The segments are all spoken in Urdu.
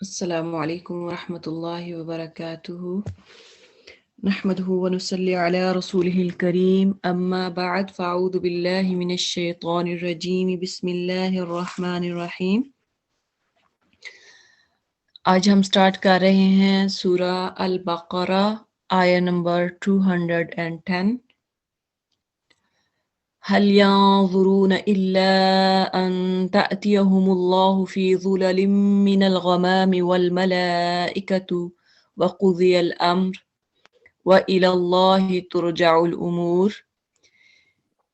السلام علیکم ورحمۃ اللہ وبرکاتہ نحمده ونصلی علی رسولہ الکریم اما بعد فاعوذ باللہ من الشیطان الرجیم بسم اللہ الرحمن الرحیم۔ آج ہم سٹارٹ کر رہے ہیں سورہ البقرہ آیہ نمبر 210۔ هل ينظرون إلا أن تأتيهم الله في ظلل من الغمام والملائكة وقضي الأمر وإلى الله ترجع الأمور۔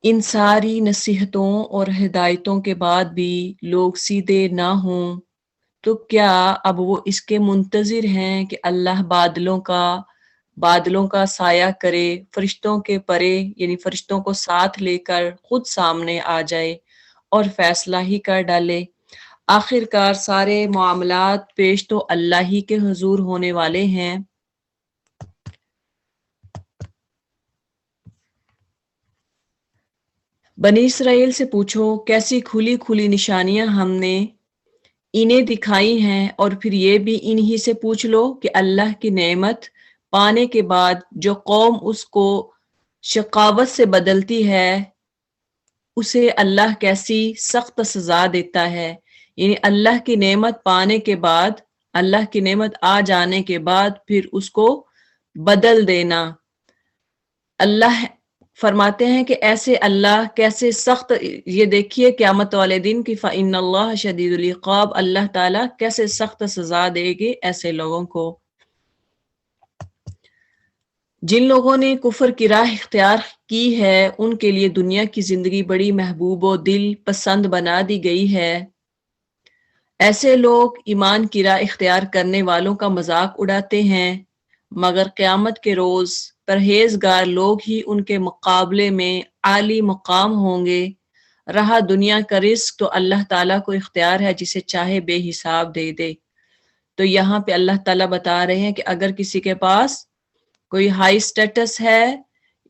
ان ساری نصیحتوں اور ہدایتوں کے بعد بھی لوگ سیدھے نہ ہوں تو کیا اب وہ اس کے منتظر ہیں کہ اللہ بادلوں کا سایہ کرے، فرشتوں کے پرے یعنی فرشتوں کو ساتھ لے کر خود سامنے آ جائے اور فیصلہ ہی کر ڈالے۔ آخرکار سارے معاملات پیش تو اللہ ہی کے حضور ہونے والے ہیں۔ بنی اسرائیل سے پوچھو کیسی کھلی کھلی نشانیاں ہم نے انہیں دکھائی ہیں، اور پھر یہ بھی انہی سے پوچھ لو کہ اللہ کی نعمت پانے کے بعد جو قوم اس کو شقاوت سے بدلتی ہے اسے اللہ کیسی سخت سزا دیتا ہے۔ یعنی اللہ کی نعمت پانے کے بعد، اللہ کی نعمت آ جانے کے بعد پھر اس کو بدل دینا۔ اللہ فرماتے ہیں کہ ایسے اللہ کیسے سخت، یہ دیکھیے قیامت والے دن کی فَإِنَّ اللَّهَ شَدِيدُ الْعِقَابِ، اللہ تعالیٰ کیسے سخت سزا دے گے ایسے لوگوں کو۔ جن لوگوں نے کفر کی راہ اختیار کی ہے ان کے لیے دنیا کی زندگی بڑی محبوب و دل پسند بنا دی گئی ہے۔ ایسے لوگ ایمان کی راہ اختیار کرنے والوں کا مذاق اڑاتے ہیں، مگر قیامت کے روز پرہیزگار لوگ ہی ان کے مقابلے میں عالی مقام ہوں گے۔ رہا دنیا کا رزق تو اللہ تعالیٰ کو اختیار ہے، جسے چاہے بے حساب دے دے۔ تو یہاں پہ اللہ تعالیٰ بتا رہے ہیں کہ اگر کسی کے پاس کوئی ہائی سٹیٹس ہے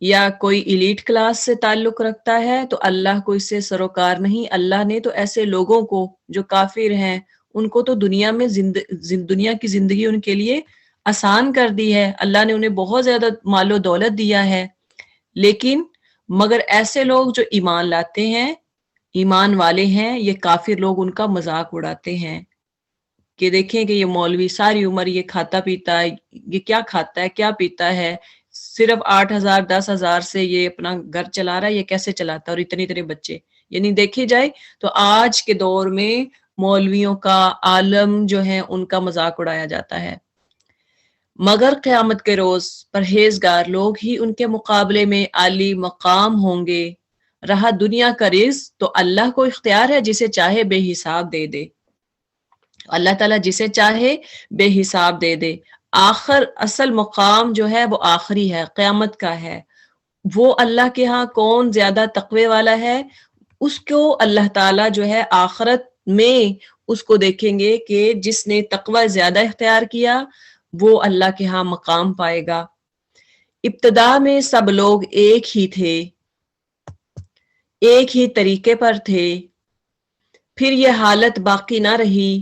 یا کوئی ایلیٹ کلاس سے تعلق رکھتا ہے تو اللہ کو اس سے سروکار نہیں۔ اللہ نے تو ایسے لوگوں کو جو کافر ہیں ان کو تو دنیا میں دنیا کی زندگی ان کے لیے آسان کر دی ہے، اللہ نے انہیں بہت زیادہ مال و دولت دیا ہے، لیکن مگر ایسے لوگ جو ایمان لاتے ہیں، ایمان والے ہیں، یہ کافر لوگ ان کا مذاق اڑاتے ہیں کہ دیکھیں کہ یہ مولوی ساری عمر یہ کھاتا پیتا ہے، یہ کیا کھاتا ہے کیا پیتا ہے، صرف 8,000 10,000 سے یہ اپنا گھر چلا رہا ہے، یہ کیسے چلاتا ہے، اور اتنے بچے۔ یعنی دیکھی جائے تو آج کے دور میں مولویوں کا، عالم جو ہیں ان کا مذاق اڑایا جاتا ہے، مگر قیامت کے روز پرہیزگار لوگ ہی ان کے مقابلے میں عالی مقام ہوں گے۔ رہا دنیا کا رزق تو اللہ کو اختیار ہے، جسے چاہے بے حساب دے دے۔ اللہ تعالیٰ جسے چاہے بے حساب دے دے۔ اصل مقام جو ہے وہ آخری ہے، قیامت کا ہے۔ وہ اللہ کے ہاں کون زیادہ تقوی والا ہے، اس کو اللہ تعالیٰ جو ہے آخرت میں اس کو دیکھیں گے کہ جس نے تقوی زیادہ اختیار کیا وہ اللہ کے ہاں مقام پائے گا۔ ابتدا میں سب لوگ ایک ہی تھے، ایک ہی طریقے پر تھے، پھر یہ حالت باقی نہ رہی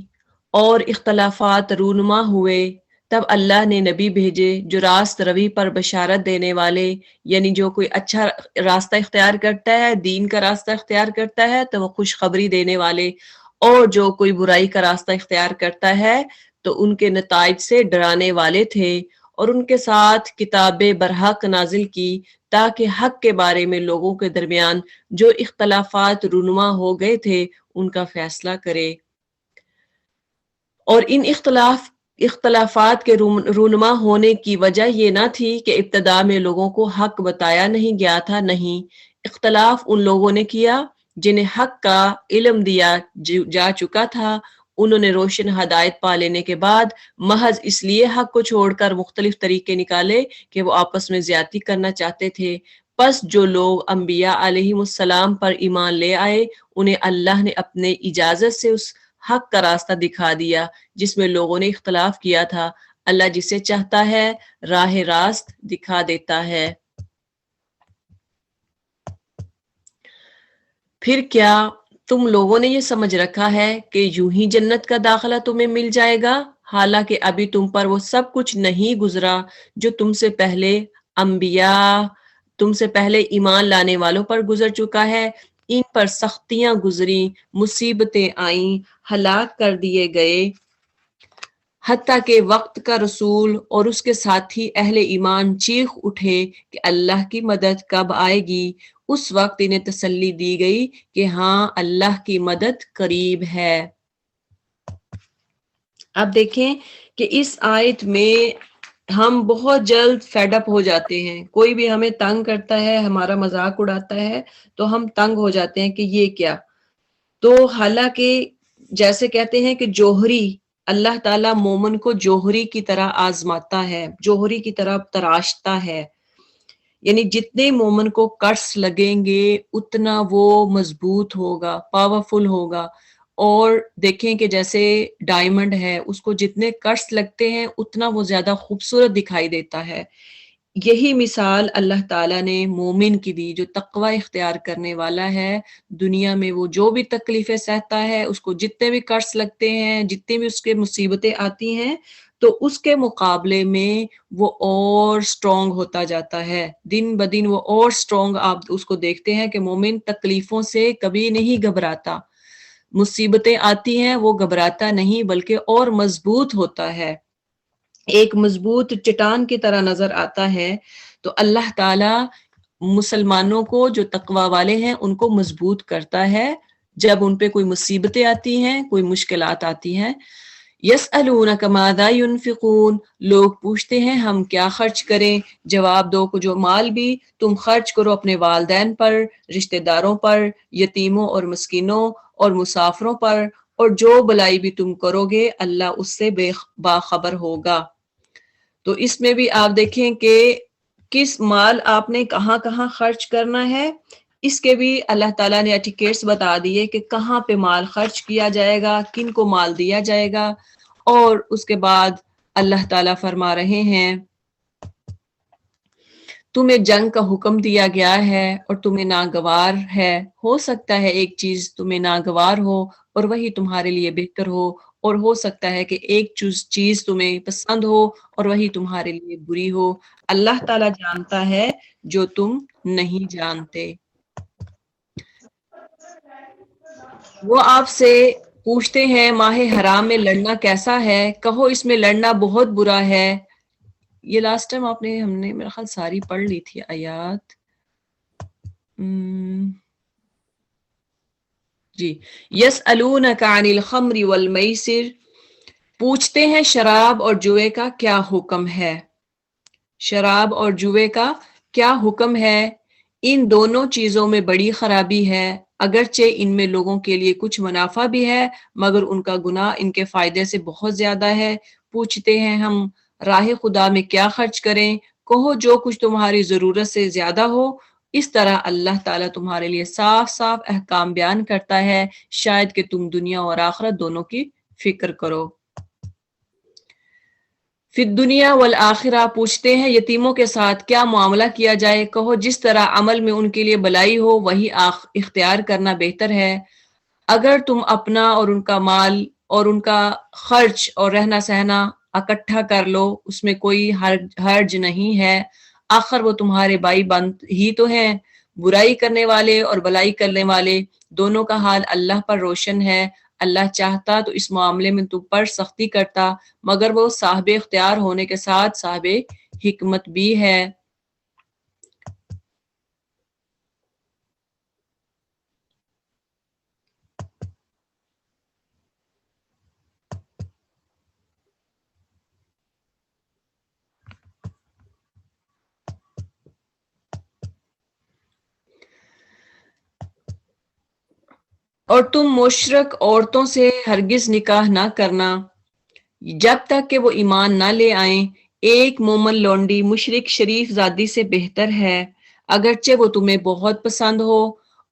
اور اختلافات رونما ہوئے، تب اللہ نے نبی بھیجے جو راست روی پر بشارت دینے والے، یعنی جو کوئی اچھا راستہ اختیار کرتا ہے، دین کا راستہ اختیار کرتا ہے تو وہ خوشخبری دینے والے، اور جو کوئی برائی کا راستہ اختیار کرتا ہے تو ان کے نتائج سے ڈرانے والے تھے، اور ان کے ساتھ کتاب برحق نازل کی تاکہ حق کے بارے میں لوگوں کے درمیان جو اختلافات رونما ہو گئے تھے ان کا فیصلہ کرے۔ اور ان اختلافات کے رونما ہونے کی وجہ یہ نہ تھی کہ ابتدا میں لوگوں کو حق بتایا نہیں گیا تھا، نہیں، اختلاف ان لوگوں نے کیا جنہیں حق کا علم دیا جا چکا تھا۔ انہوں نے روشن ہدایت پا لینے کے بعد محض اس لیے حق کو چھوڑ کر مختلف طریقے نکالے کہ وہ آپس میں زیادتی کرنا چاہتے تھے۔ پس جو لوگ انبیاء علیہم السلام پر ایمان لے آئے انہیں اللہ نے اپنے اجازت سے اس حق کا راستہ دکھا دیا جس میں لوگوں نے اختلاف کیا تھا۔ اللہ جسے چاہتا ہے راہ راست دکھا دیتا ہے۔ پھر کیا تم لوگوں نے یہ سمجھ رکھا ہے کہ یوں ہی جنت کا داخلہ تمہیں مل جائے گا؟ حالانکہ ابھی تم پر وہ سب کچھ نہیں گزرا جو تم سے پہلے انبیاء، تم سے پہلے ایمان لانے والوں پر گزر چکا ہے۔ ان پر سختیاں گزری، مصیبتیں آئیں، ہلاک کر دیے گئے، حتیٰ کہ وقت کا رسول اور اس کے ساتھی اہل ایمان چیخ اٹھے کہ اللہ کی مدد کب آئے گی۔ اس وقت انہیں تسلی دی گئی کہ ہاں اللہ کی مدد قریب ہے۔ اب دیکھیں کہ اس آیت میں ہم بہت جلد فیڈ اپ ہو جاتے ہیں، کوئی بھی ہمیں تنگ کرتا ہے، ہمارا مذاق اڑاتا ہے تو ہم تنگ ہو جاتے ہیں کہ یہ کیا۔ تو حالانکہ جیسے کہتے ہیں کہ جوہری، اللہ تعالیٰ مومن کو جوہری کی طرح آزماتا ہے، جوہری کی طرح تراشتا ہے، یعنی جتنے مومن کو کٹس لگیں گے اتنا وہ مضبوط ہوگا، پاورفل ہوگا۔ اور دیکھیں کہ جیسے ڈائمنڈ ہے، اس کو جتنے کٹس لگتے ہیں اتنا وہ زیادہ خوبصورت دکھائی دیتا ہے۔ یہی مثال اللہ تعالیٰ نے مومن کی دی، جو تقوی اختیار کرنے والا ہے۔ دنیا میں وہ جو بھی تکلیفیں سہتا ہے، اس کو جتنے بھی کٹس لگتے ہیں، جتنے بھی اس کے مصیبتیں آتی ہیں، تو اس کے مقابلے میں وہ اور سٹرونگ ہوتا جاتا ہے، دن بدن وہ اور سٹرونگ۔ آپ اس کو دیکھتے ہیں کہ مومن تکلیفوں سے کبھی نہیں گھبراتا، مصیبتیں آتی ہیں وہ گھبراتا نہیں بلکہ اور مضبوط ہوتا ہے، ایک مضبوط چٹان کی طرح نظر آتا ہے۔ تو اللہ تعالیٰ مسلمانوں کو جو تقوی والے ہیں ان کو مضبوط کرتا ہے جب ان پہ کوئی مصیبتیں آتی ہیں، کوئی مشکلات آتی ہیں۔ یسألونک ماذا ينفقون، لوگ پوچھتے ہیں ہم کیا خرچ کریں، جواب دو کہ جو مال بھی تم خرچ کرو اپنے والدین پر، رشتہ داروں پر، یتیموں اور مسکینوں اور مسافروں پر، اور جو بلائی بھی تم کرو گے اللہ اس سے باخبر ہوگا۔ تو اس میں بھی آپ دیکھیں کہ کس مال آپ نے کہاں کہاں خرچ کرنا ہے، اس کے بھی اللہ تعالیٰ نے ایٹیکیٹس بتا دیے کہ کہاں پہ مال خرچ کیا جائے گا، کن کو مال دیا جائے گا۔ اور اس کے بعد اللہ تعالیٰ فرما رہے ہیں تمہیں جنگ کا حکم دیا گیا ہے اور تمہیں ناگوار ہے، ہو سکتا ہے ایک چیز تمہیں ناگوار ہو اور وہی تمہارے لیے بہتر ہو ہو سکتا ہے کہ ایک چیز تمہیں پسند ہو اور وہی تمہارے لیے بری ہو۔ اللہ تعالیٰ جانتا ہے جو تم نہیں جانتے۔ وہ آپ سے پوچھتے ہیں ماہ حرام میں لڑنا کیسا ہے، کہو اس میں لڑنا بہت برا ہے۔ یہ لاسٹ ٹائم ہم نے میرا خیال ساری پڑھ لی تھی آیات۔ جی، یسألونک عن الخمر والمیسر، پوچھتے ہیں شراب اور جوئے کا کیا حکم ہے، شراب اور جوئے کا کیا حکم ہے۔ ان دونوں چیزوں میں بڑی خرابی ہے، اگرچہ ان میں لوگوں کے لیے کچھ منافع بھی ہے مگر ان کا گناہ ان کے فائدے سے بہت زیادہ ہے۔ پوچھتے ہیں ہم راہ خدا میں کیا خرچ کریں، کہو جو کچھ تمہاری ضرورت سے زیادہ ہو۔ اس طرح اللہ تعالیٰ تمہارے لیے صاف صاف احکام بیان کرتا ہے، شاید کہ تم دنیا اور آخرت دونوں کی فکر کرو۔ فی الدنیا والآخرہ، پوچھتے ہیں یتیموں کے ساتھ کیا معاملہ کیا جائے، کہو جس طرح عمل میں ان کے لیے بلائی ہو وہی اختیار کرنا بہتر ہے۔ اگر تم اپنا اور ان کا مال اور ان کا خرچ اور رہنا سہنا اکٹھا کر لو اس میں کوئی حرج نہیں ہے، آخر وہ تمہارے بھائی بند ہی تو ہیں۔ برائی کرنے والے اور بلائی کرنے والے دونوں کا حال اللہ پر روشن ہے۔ اللہ چاہتا تو اس معاملے میں تم پر سختی کرتا مگر وہ صاحب اختیار ہونے کے ساتھ صاحب حکمت بھی ہے۔ اور تم مشرک عورتوں سے ہرگز نکاح نہ کرنا جب تک کہ وہ ایمان نہ لے آئیں۔ ایک مومن لونڈی مشرک شریف زادی سے بہتر ہے اگرچہ وہ تمہیں بہت پسند ہو،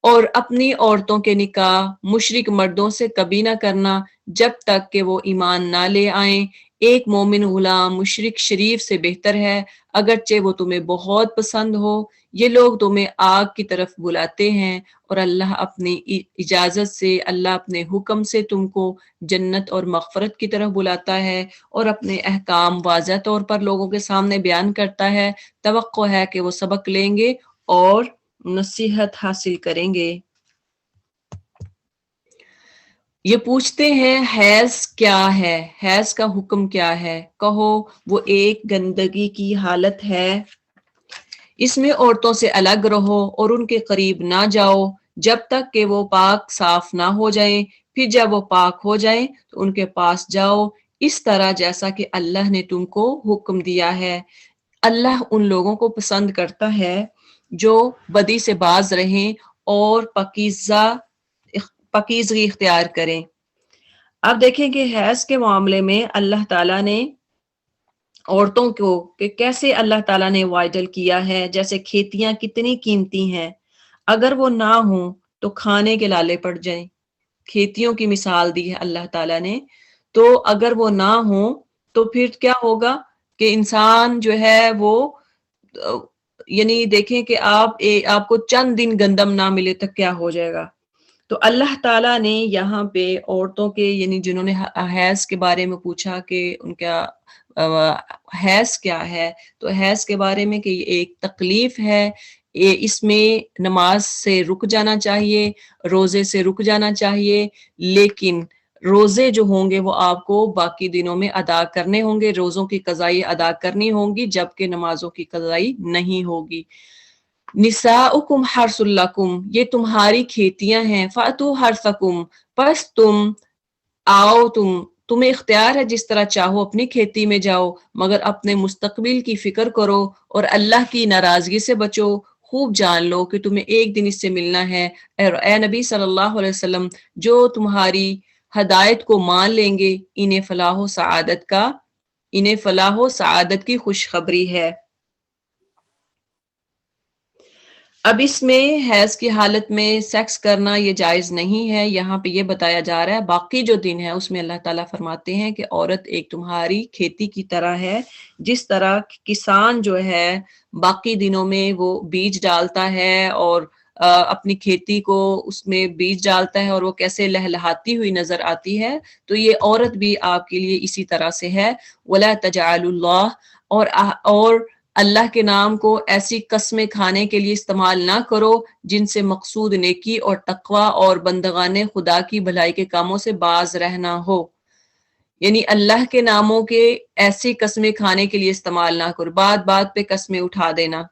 اور اپنی عورتوں کے نکاح مشرک مردوں سے کبھی نہ کرنا جب تک کہ وہ ایمان نہ لے آئیں۔ ایک مومن غلام مشرک شریف سے بہتر ہے، اگرچہ وہ تمہیں بہت پسند ہو۔ یہ لوگ تمہیں آگ کی طرف بلاتے ہیں اور اللہ اپنی اجازت سے، اللہ اپنے حکم سے تم کو جنت اور مغفرت کی طرف بلاتا ہے اور اپنے احکام واضح طور پر لوگوں کے سامنے بیان کرتا ہے۔ توقع ہے کہ وہ سبق لیں گے اور نصیحت حاصل کریں گے۔ یہ پوچھتے ہیں حیض کیا ہے، حیض کا حکم کیا ہے؟ کہو وہ ایک گندگی کی حالت ہے، اس میں عورتوں سے الگ رہو اور ان کے قریب نہ جاؤ جب تک کہ وہ پاک صاف نہ ہو جائیں، پھر جب وہ پاک ہو جائیں تو ان کے پاس جاؤ، اس طرح جیسا کہ اللہ نے تم کو حکم دیا ہے۔ اللہ ان لوگوں کو پسند کرتا ہے جو بدی سے باز رہیں اور پاکیزگی اختیار کریں۔ اب دیکھیں کہ حیض کے معاملے میں اللہ تعالیٰ نے عورتوں کو کہ کیسے اللہ تعالیٰ نے وائٹل کیا ہے، جیسے کھیتیاں کتنی قیمتی ہیں، اگر وہ نہ ہوں تو کھانے کے لالے پڑ جائیں۔ کھیتیوں کی مثال دی ہے اللہ تعالیٰ نے، تو اگر وہ نہ ہوں تو پھر کیا ہوگا کہ انسان جو ہے وہ یعنی دیکھیں کہ آپ کو چند دن گندم نہ ملے تک کیا ہو جائے گا۔ تو اللہ تعالیٰ نے یہاں پہ عورتوں کے یعنی جنہوں نے حیض کے بارے میں پوچھا کہ ان کا حیض کیا ہے، تو حیض کے بارے میں کہ یہ ایک تکلیف ہے، اس میں نماز سے رک جانا چاہیے، روزے سے رک جانا چاہیے، لیکن روزے جو ہوں گے وہ آپ کو باقی دنوں میں ادا کرنے ہوں گے، روزوں کی قضائی ادا کرنی ہوں گی جبکہ نمازوں کی قضائی نہیں ہوگی۔ نساؤکم حرث لکم، یہ تمہاری کھیتیاں ہیں، فاتو حرثکم، پس آؤ تمہیں اختیار ہے جس طرح چاہو اپنی کھیتی میں جاؤ، مگر اپنے مستقبل کی فکر کرو اور اللہ کی ناراضگی سے بچو۔ خوب جان لو کہ تمہیں ایک دن اس سے ملنا ہے، اے نبی صلی اللہ علیہ وسلم جو تمہاری ہدایت کو مان لیں گے انہیں فلاح و سعادت کی خوشخبری ہے۔ اب اس میں حیض کی حالت میں سیکس کرنا یہ جائز نہیں ہے، یہاں پہ یہ بتایا جا رہا ہے۔ باقی جو دن ہے اس میں اللہ تعالیٰ فرماتے ہیں کہ عورت ایک تمہاری کھیتی کی طرح ہے، جس طرح کسان جو ہے باقی دنوں میں وہ بیج ڈالتا ہے اور اپنی کھیتی کو اس میں بیج ڈالتا ہے اور وہ کیسے لہلہاتی ہوئی نظر آتی ہے، تو یہ عورت بھی آپ کے لیے اسی طرح سے ہے۔ وَلَا تَجْعَلُوا اللَّهَ، اور اللہ کے نام کو ایسی قسمیں کھانے کے لیے استعمال نہ کرو جن سے مقصود نیکی اور تقوی اور بندگان خدا کی بھلائی کے کاموں سے باز رہنا ہو، یعنی اللہ کے ناموں کے ایسی قسمیں کھانے کے لیے استعمال نہ کرو، بات بات پہ قسمیں اٹھا دینا۔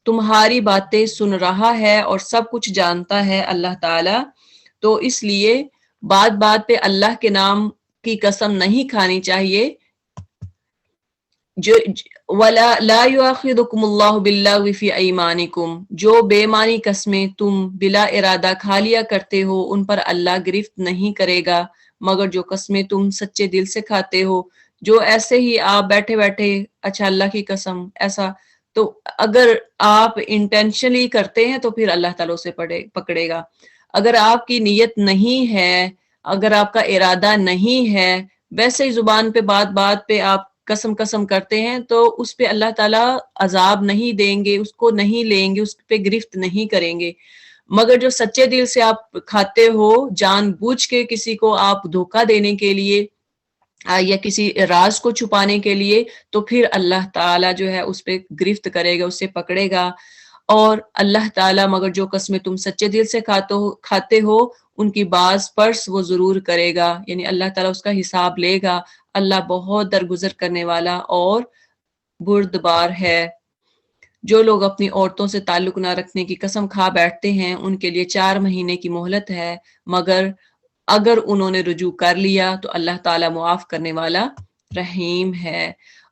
تمہاری باتیں سن رہا ہے اور سب کچھ جانتا ہے اللہ تعالی، تو اس لیے بات بات پہ اللہ کے نام کی قسم نہیں کھانی چاہیے۔ وَلَا لَا يُؤَاخِذُكُمُ اللَّهُ بِاللَّغْوِ فِي أَيْمَانِكُمْ، جو بے معنی قسمیں تم بلا ارادہ کھا لیا کرتے ہو ان پر اللہ گرفت نہیں کرے گا، مگر جو قسمیں تم سچے دل سے کھاتے ہو، جو ایسے ہی آپ بیٹھے بیٹھے اچھا اللہ کی قسم ایسا، تو اگر آپ انٹینشنلی کرتے ہیں تو پھر اللہ تعالیٰ اسے پکڑے گا۔ اگر آپ کی نیت نہیں ہے، اگر آپ کا ارادہ نہیں ہے، ویسے ہی زبان پہ بات بات پہ آپ قسم کرتے ہیں تو اس پہ اللہ تعالیٰ عذاب نہیں دیں گے، اس کو نہیں لیں گے، اس پہ گرفت نہیں کریں گے۔ مگر جو سچے دل سے آپ کھاتے ہو، جان بوجھ کے کسی کو آپ دھوکہ دینے کے لیے یا کسی راز کو چھپانے کے لیے، تو پھر اللہ تعالیٰ جو ہے اس پہ گرفت کرے گا، اسے پکڑے گا۔ اور اللہ تعالیٰ مگر جو قسمیں تم سچے دل سے کھاتے ہو ان کی بعض پرس وہ ضرور کرے گا، یعنی اللہ تعالیٰ اس کا حساب لے گا۔ اللہ بہت درگزر کرنے والا اور بردبار ہے۔ جو لوگ اپنی عورتوں سے تعلق نہ رکھنے کی قسم کھا بیٹھتے ہیں ان کے لیے 4 مہینے کی مہلت ہے، مگر اگر انہوں نے رجوع کر لیا تو اللہ تعالیٰ معاف کرنے والا رحیم ہے۔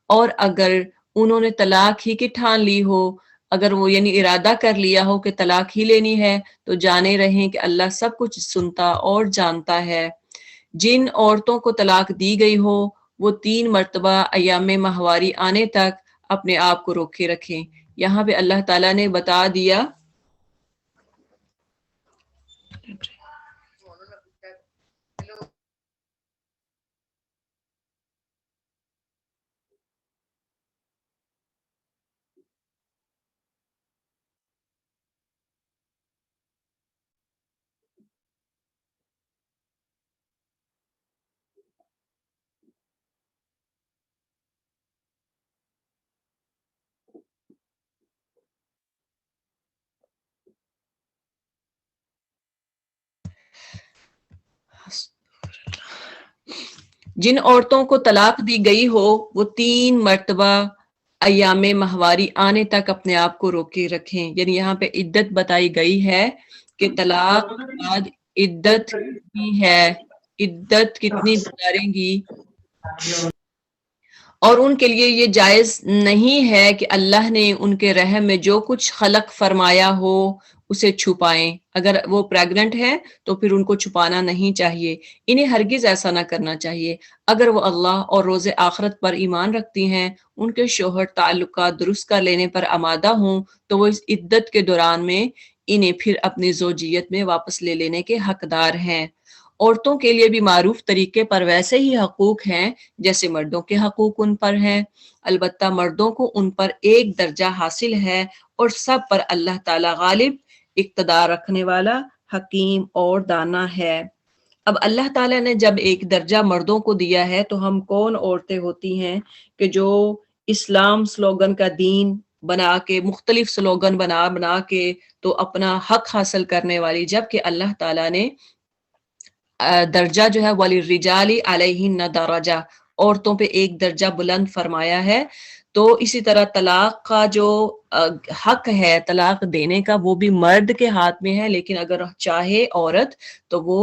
اور اگر انہوں نے طلاق ہی کی ٹھان لی ہو، اگر وہ یعنی ارادہ کر لیا ہو کہ طلاق ہی لینی ہے، تو جانے رہیں کہ اللہ سب کچھ سنتا اور جانتا ہے۔ جن عورتوں کو طلاق دی گئی ہو وہ 3 مرتبہ ایام ماہواری آنے تک اپنے آپ کو روکے رکھیں۔ یہاں پہ اللہ تعالیٰ نے بتا دیا جن عورتوں کو طلاق دی گئی ہو وہ 3 مرتبہ ایام ماہواری آنے تک اپنے آپ کو روکے رکھیں. یعنی یہاں پہ عدت بتائی گئی ہے کہ طلاق کے بعد عدت کتنی ہے، عدت کتنی گزاریں گی. اور ان کے لیے یہ جائز نہیں ہے کہ اللہ نے ان کے رحم میں جو کچھ خلق فرمایا ہو اسے چھپائیں. اگر وہ پریگننٹ ہے تو پھر ان کو چھپانا نہیں چاہیے، انہیں ہرگز ایسا نہ کرنا چاہیے. اگر وہ اللہ اور روز آخرت پر ایمان رکھتی ہیں، ان کے شوہر تعلقات درست کر لینے پر آمادہ ہوں تو وہ اس عدت کے دوران میں انہیں پھر اپنی زوجیت میں واپس لے لینے کے حقدار ہیں. عورتوں کے لیے بھی معروف طریقے پر ویسے ہی حقوق ہیں جیسے مردوں کے حقوق ان پر ہیں. البتہ مردوں کو ان پر ایک درجہ حاصل ہے اور سب پر اللہ تعالی غالب، اقتدار رکھنے والا، حکیم اور دانا ہے. اب اللہ تعالیٰ نے جب ایک درجہ مردوں کو دیا ہے تو ہم کون عورتیں ہوتی ہیں کہ جو اسلام سلوگن کا دین بنا کے، مختلف سلوگن بنا کے تو اپنا حق حاصل کرنے والی، جبکہ اللہ تعالیٰ نے درجہ جو ہے وَلِلرِّجَالِ عَلَيْهِنَّ دَرَجَہ، عورتوں پہ ایک درجہ بلند فرمایا ہے. تو اسی طرح طلاق کا جو حق ہے طلاق دینے کا وہ بھی مرد کے ہاتھ میں ہے، لیکن اگر چاہے عورت تو وہ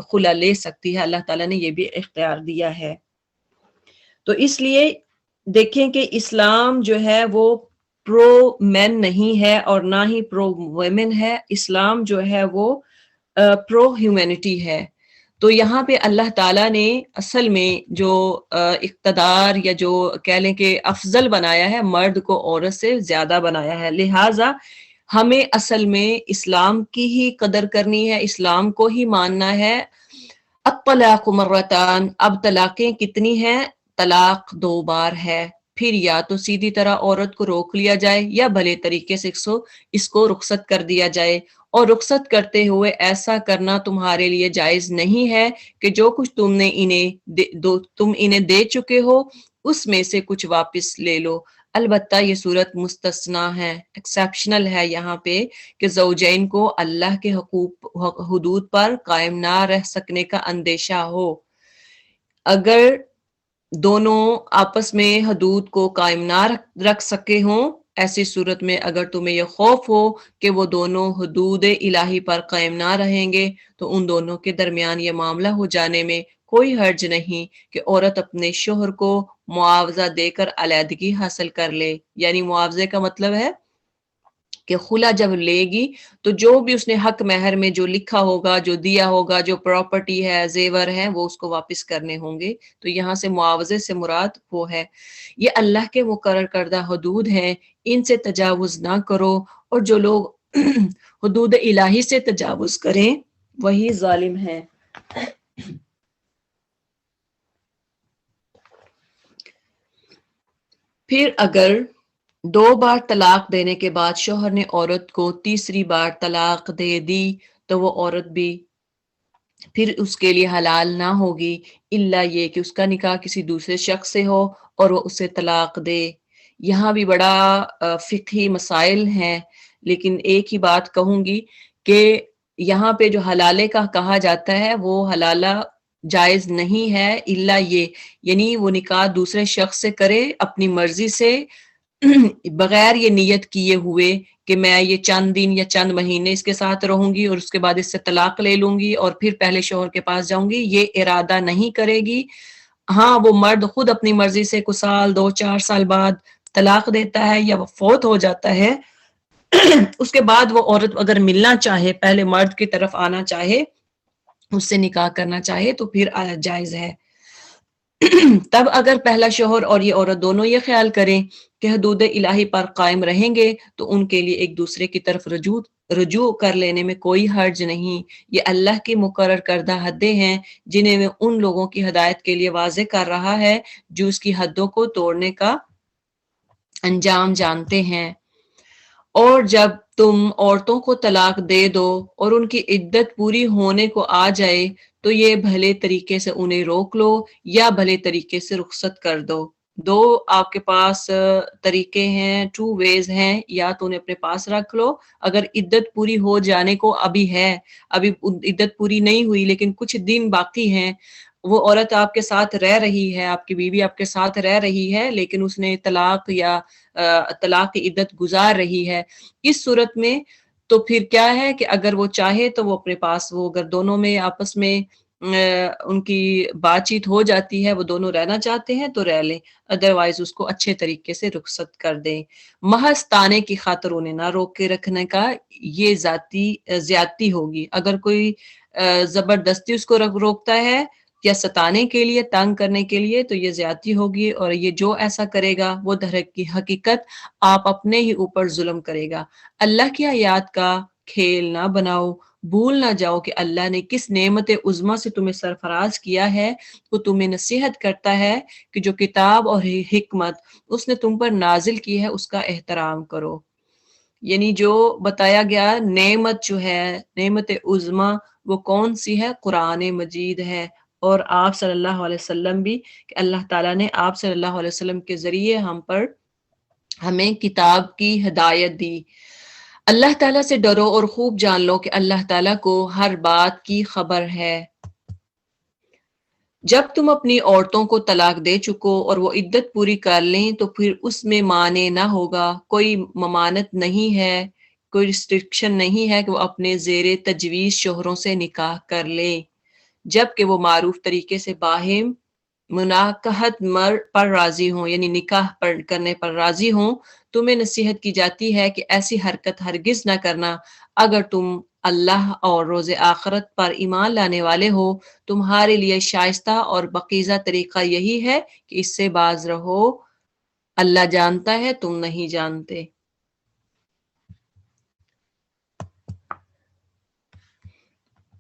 خلا لے سکتی ہے. اللہ تعالیٰ نے یہ بھی اختیار دیا ہے. تو اس لیے دیکھیں کہ اسلام جو ہے وہ پرو مین نہیں ہے اور نہ ہی پرو ویمن ہے. اسلام جو ہے وہ پرو ہیومینٹی ہے. تو یہاں پہ اللہ تعالیٰ نے اصل میں جو اقتدار یا جو کہہ لیں کہ افضل بنایا ہے، مرد کو عورت سے زیادہ بنایا ہے. لہٰذا ہمیں اصل میں اسلام کی ہی قدر کرنی ہے، اسلام کو ہی ماننا ہے. الطلاق مرتان، اب طلاقیں کتنی ہیں؟ طلاق 2 بار ہے. پھر یا تو سیدھی طرح عورت کو روک لیا جائے یا بھلے طریقے سے اس کو رخصت کر دیا جائے. اور رخصت کرتے ہوئے ایسا کرنا تمہارے لیے جائز نہیں ہے کہ جو کچھ تم انہیں دے چکے ہو اس میں سے کچھ واپس لے لو. البتہ یہ صورت مستثنا ہے، ایکسیپشنل ہے یہاں پہ کہ زوجین کو اللہ کے حدود پر قائم نہ رہ سکنے کا اندیشہ ہو. اگر دونوں آپس میں حدود کو قائم نہ رکھ سکے ہوں، ایسی صورت میں اگر تمہیں یہ خوف ہو کہ وہ دونوں حدود الہی پر قائم نہ رہیں گے تو ان دونوں کے درمیان یہ معاملہ ہو جانے میں کوئی حرج نہیں کہ عورت اپنے شوہر کو معاوضہ دے کر علیحدگی حاصل کر لے. یعنی معاوضے کا مطلب ہے کہ خلا جب لے گی تو جو بھی اس نے حق مہر میں جو لکھا ہوگا، جو دیا ہوگا، جو پراپرٹی ہے، زیور ہے، وہ اس کو واپس کرنے ہوں گے. تو یہاں سے معاوضے سے مراد وہ ہے. یہ اللہ کے مقرر کردہ حدود ہیں، ان سے تجاوز نہ کرو، اور جو لوگ حدود الہی سے تجاوز کریں وہی ظالم ہیں. پھر اگر 2 بار طلاق دینے کے بعد شوہر نے عورت کو تیسری بار طلاق دے دی تو وہ عورت بھی پھر اس کے لیے حلال نہ ہوگی الا یہ کہ اس کا نکاح کسی دوسرے شخص سے ہو اور وہ اسے طلاق دے. یہاں بھی بڑا فقہی مسائل ہیں، لیکن ایک ہی بات کہوں گی کہ یہاں پہ جو حلالے کا کہا جاتا ہے وہ حلالہ جائز نہیں ہے الا یہ، یعنی وہ نکاح دوسرے شخص سے کرے اپنی مرضی سے بغیر یہ نیت کیے ہوئے کہ میں یہ چند دن یا چند مہینے اس کے ساتھ رہوں گی اور اس کے بعد اس سے طلاق لے لوں گی اور پھر پہلے شوہر کے پاس جاؤں گی، یہ ارادہ نہیں کرے گی. ہاں وہ مرد خود اپنی مرضی سے کچھ سال 2-4 سال بعد طلاق دیتا ہے یا وہ فوت ہو جاتا ہے، اس کے بعد وہ عورت اگر ملنا چاہے، پہلے مرد کی طرف آنا چاہے، اس سے نکاح کرنا چاہے تو پھر جائز ہے. تب اگر پہلا شوہر اور یہ عورت دونوں یہ خیال کریں کہ حدود الہی پر قائم رہیں گے تو ان کے لیے ایک دوسرے کی طرف رجوع کر لینے میں کوئی حرج نہیں. یہ اللہ کی مقرر کردہ حدیں ہیں جنہیں وہ ان لوگوں کی ہدایت کے لیے واضح کر رہا ہے جو اس کی حدوں کو توڑنے کا انجام جانتے ہیں. اور جب تم عورتوں کو طلاق دے دو اور ان کی عدت پوری ہونے کو آ جائے تو یہ بھلے طریقے سے انہیں روک لو یا بھلے طریقے سے رخصت کر دو. 2 آپ کے پاس طریقے ہیں، 2 ways ہیں، یا تو انہیں اپنے پاس رکھ لو اگر عدت پوری ہو جانے کو ابھی ہے، ابھی عدت پوری نہیں ہوئی لیکن کچھ دن باقی ہیں، وہ عورت آپ کے ساتھ رہ رہی ہے، آپ کی بیوی آپ کے ساتھ رہ رہی ہے، لیکن اس نے طلاق یا طلاق کی عدت گزار رہی ہے، اس صورت میں تو پھر کیا ہے کہ اگر وہ چاہے تو وہ اپنے پاس، وہ اگر دونوں میں آپس میں ان کی بات چیت ہو جاتی ہے، وہ دونوں رہنا چاہتے ہیں تو رہ لیں، ادروائز اس کو اچھے طریقے سے رخصت کر دیں۔ محض تانے کی خاطر انہیں نہ روک کے رکھنے کا یہ ذاتی زیادتی ہوگی۔ اگر کوئی زبردستی اس کو روکتا ہے یا ستانے کے لیے، تنگ کرنے کے لیے، تو یہ زیادتی ہوگی، اور یہ جو ایسا کرے گا وہ در حقیقت آپ اپنے ہی اوپر ظلم کرے گا۔ اللہ کی آیات کا کھیل نہ بناؤ، بھول نہ جاؤ کہ اللہ نے کس نعمت عظمیٰ سے تمہیں سرفراز کیا ہے۔ وہ تمہیں نصیحت کرتا ہے کہ جو کتاب اور حکمت اس نے تم پر نازل کی ہے اس کا احترام کرو۔ یعنی جو بتایا گیا نعمت جو ہے، نعمت عظمیٰ، وہ کون سی ہے؟ قرآن مجید ہے، اور آپ صلی اللہ علیہ وسلم بھی، کہ اللہ تعالیٰ نے آپ صلی اللہ علیہ وسلم کے ذریعے ہمیں کتاب کی ہدایت دی۔ اللہ تعالیٰ سے ڈرو اور خوب جان لو کہ اللہ تعالیٰ کو ہر بات کی خبر ہے۔ جب تم اپنی عورتوں کو طلاق دے چکو اور وہ عدت پوری کر لیں تو پھر اس میں مانع نہ ہوگا، کوئی ممانت نہیں ہے، کوئی ریسٹرکشن نہیں ہے کہ وہ اپنے زیر تجویز شوہروں سے نکاح کر لیں، جبکہ وہ معروف طریقے سے باہم مناکحت پر راضی ہوں، یعنی نکاح کرنے پر راضی ہوں۔ تمہیں نصیحت کی جاتی ہے کہ ایسی حرکت ہرگز نہ کرنا اگر تم اللہ اور روز آخرت پر ایمان لانے والے ہو۔ تمہارے لیے شائستہ اور پاکیزہ طریقہ یہی ہے کہ اس سے باز رہو، اللہ جانتا ہے تم نہیں جانتے۔